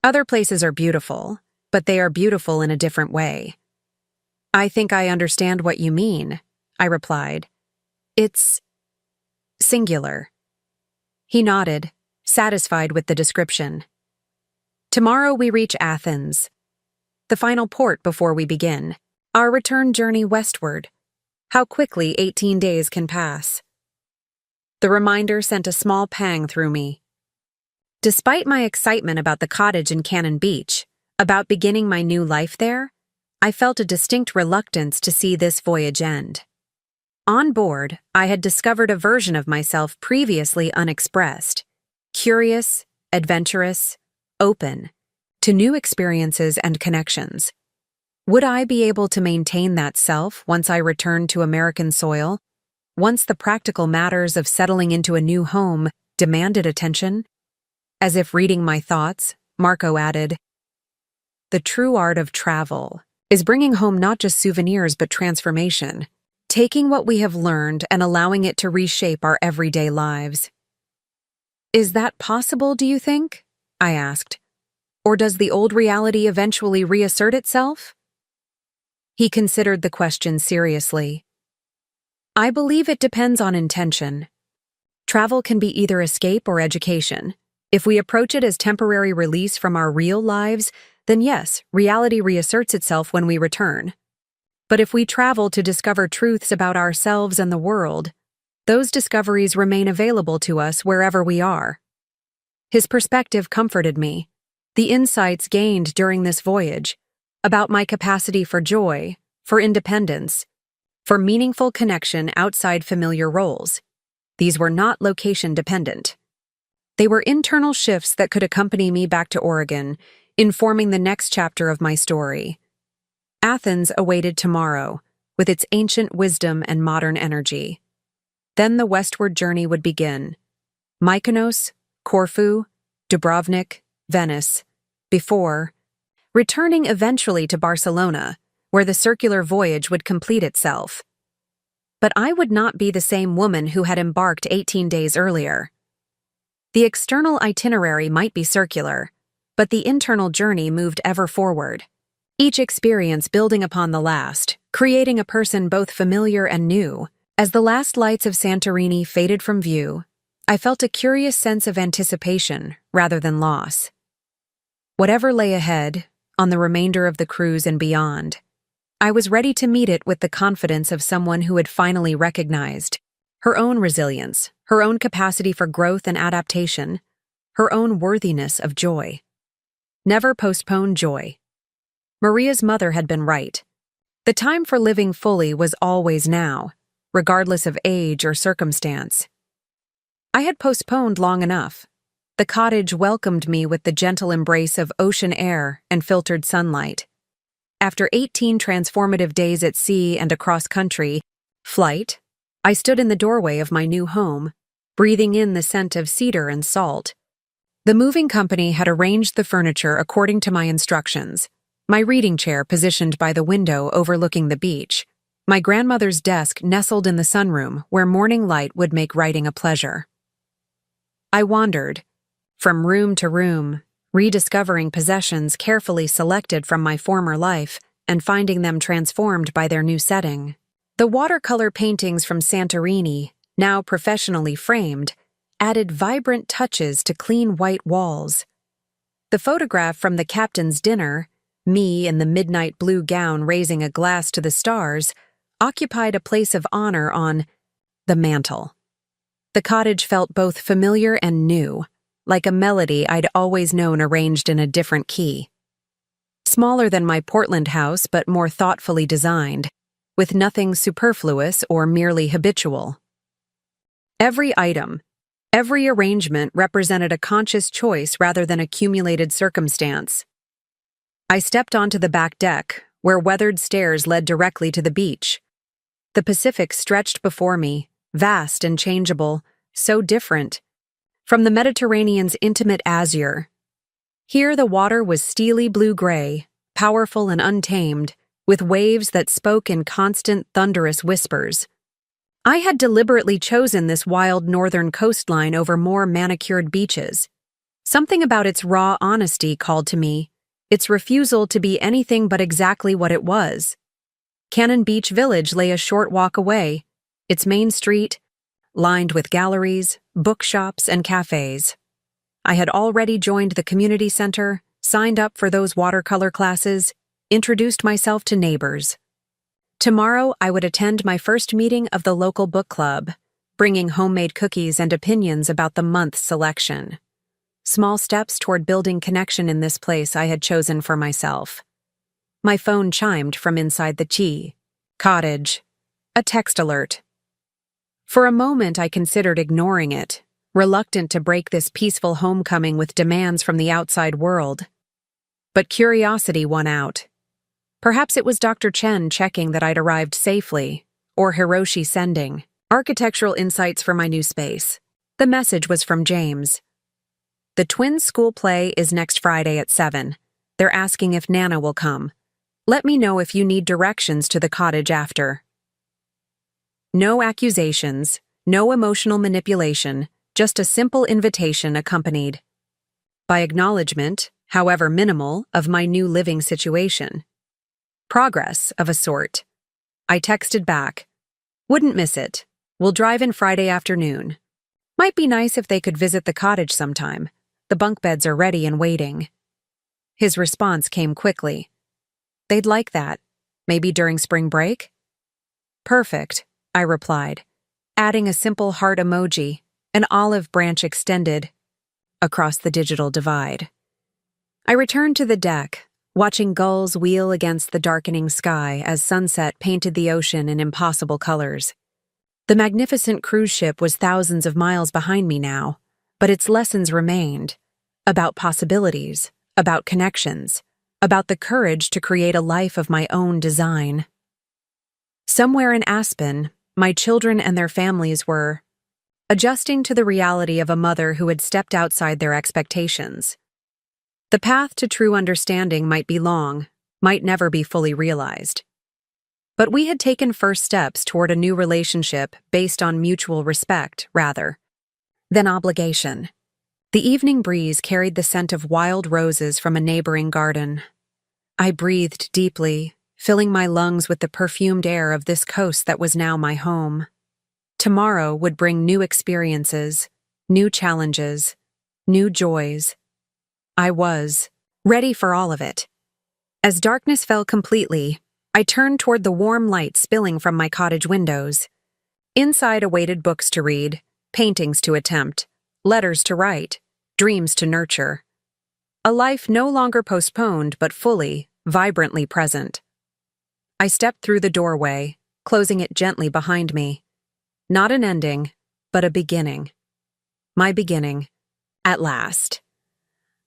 Other places are beautiful, but they are beautiful in a different way." "I think I understand what you mean," I replied. "It's singular." He nodded, satisfied with the description. Tomorrow we reach Athens, the final port before we begin our return journey westward. How quickly 18 days can pass. The reminder sent a small pang through me. Despite my excitement about the cottage in Cannon Beach, about beginning my new life there, I felt a distinct reluctance to see this voyage end. On board, I had discovered a version of myself previously unexpressed, curious, adventurous, open to new experiences and connections. Would I be able to maintain that self once I returned to American soil, once the practical matters of settling into a new home demanded attention? As if reading my thoughts, Marco added, "The true art of travel is bringing home not just souvenirs but transformation, taking what we have learned and allowing it to reshape our everyday lives." "Is that possible, do you think?" I asked. "Or does the old reality eventually reassert itself?" He considered the question seriously. "I believe it depends on intention. Travel can be either escape or education. If we approach it as temporary release from our real lives, then yes, reality reasserts itself when we return. But if we travel to discover truths about ourselves and the world, those discoveries remain available to us wherever we are." His perspective comforted me. The insights gained during this voyage, about my capacity for joy, for independence, for meaningful connection outside familiar roles. These were not location-dependent. They were internal shifts that could accompany me back to Oregon, informing the next chapter of my story. Athens awaited tomorrow, with its ancient wisdom and modern energy. Then the westward journey would begin. Mykonos, Corfu, Dubrovnik, Venice, before returning eventually to Barcelona, where the circular voyage would complete itself. But I would not be the same woman who had embarked 18 days earlier. The external itinerary might be circular, but the internal journey moved ever forward, each experience building upon the last, creating a person both familiar and new. As the last lights of Santorini faded from view, I felt a curious sense of anticipation rather than loss. Whatever lay ahead, on the remainder of the cruise and beyond, I was ready to meet it with the confidence of someone who had finally recognized her own resilience, her own capacity for growth and adaptation, her own worthiness of joy. Never postpone joy. Maria's mother had been right. The time for living fully was always now, regardless of age or circumstance. I had postponed long enough. The cottage welcomed me with the gentle embrace of ocean air and filtered sunlight. After 18 transformative days at sea and across country, flight, I stood in the doorway of my new home, breathing in the scent of cedar and salt. The moving company had arranged the furniture according to my instructions. My reading chair positioned by the window overlooking the beach. My grandmother's desk nestled in the sunroom where morning light would make writing a pleasure. I wandered, from room to room, rediscovering possessions carefully selected from my former life and finding them transformed by their new setting. The watercolor paintings from Santorini, now professionally framed, added vibrant touches to clean white walls. The photograph from the captain's dinner, me in the midnight blue gown raising a glass to the stars, occupied a place of honor on the mantel. The cottage felt both familiar and new, like a melody I'd always known arranged in a different key. Smaller than my Portland house, but more thoughtfully designed, with nothing superfluous or merely habitual. Every item, every arrangement represented a conscious choice rather than accumulated circumstance. I stepped onto the back deck, where weathered stairs led directly to the beach. The Pacific stretched before me, vast and changeable, so different from the Mediterranean's intimate azure. Here the water was steely blue-gray, powerful and untamed, with waves that spoke in constant thunderous whispers. I had deliberately chosen this wild northern coastline over more manicured beaches. Something about its raw honesty called to me, its refusal to be anything but exactly what it was. Cannon Beach Village lay a short walk away, its main street, lined with galleries, bookshops, and cafes. I had already joined the community center, signed up for those watercolor classes, introduced myself to neighbors. Tomorrow I would attend my first meeting of the local book club, bringing homemade cookies and opinions about the month's selection. Small steps toward building connection in this place I had chosen for myself. My phone chimed from inside the Chi. Cottage. A text alert. For a moment I considered ignoring it, reluctant to break this peaceful homecoming with demands from the outside world. But curiosity won out. Perhaps it was Dr. Chen checking that I'd arrived safely, or Hiroshi sending architectural insights for my new space. The message was from James. The twins' school play is next Friday at 7. They're asking if Nana will come. Let me know if you need directions to the cottage after. No accusations, no emotional manipulation, just a simple invitation accompanied by acknowledgement, however minimal, of my new living situation. Progress of a sort. I texted back. Wouldn't miss it. We'll drive in Friday afternoon. Might be nice if they could visit the cottage sometime. The bunk beds are ready and waiting. His response came quickly. They'd like that. Maybe during spring break? Perfect, I replied, adding a simple heart emoji, an olive branch extended across the digital divide. I returned to the deck, watching gulls wheel against the darkening sky as sunset painted the ocean in impossible colors. The magnificent cruise ship was thousands of miles behind me now, but its lessons remained, about possibilities, about connections, about the courage to create a life of my own design. Somewhere in Aspen, my children and their families were adjusting to the reality of a mother who had stepped outside their expectations. The path to true understanding might be long, might never be fully realized. But we had taken first steps toward a new relationship based on mutual respect, rather than obligation. The evening breeze carried the scent of wild roses from a neighboring garden. I breathed deeply, filling my lungs with the perfumed air of this coast that was now my home. Tomorrow would bring new experiences, new challenges, new joys. I was ready for all of it. As darkness fell completely, I turned toward the warm light spilling from my cottage windows. Inside awaited books to read, paintings to attempt, letters to write, dreams to nurture. A life no longer postponed but fully, vibrantly present. I stepped through the doorway, closing it gently behind me. Not an ending, but a beginning. My beginning, at last.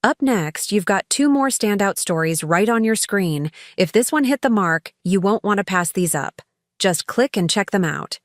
Up next, you've got 2 more standout stories right on your screen. If this one hit the mark, you won't want to pass these up. Just click and check them out.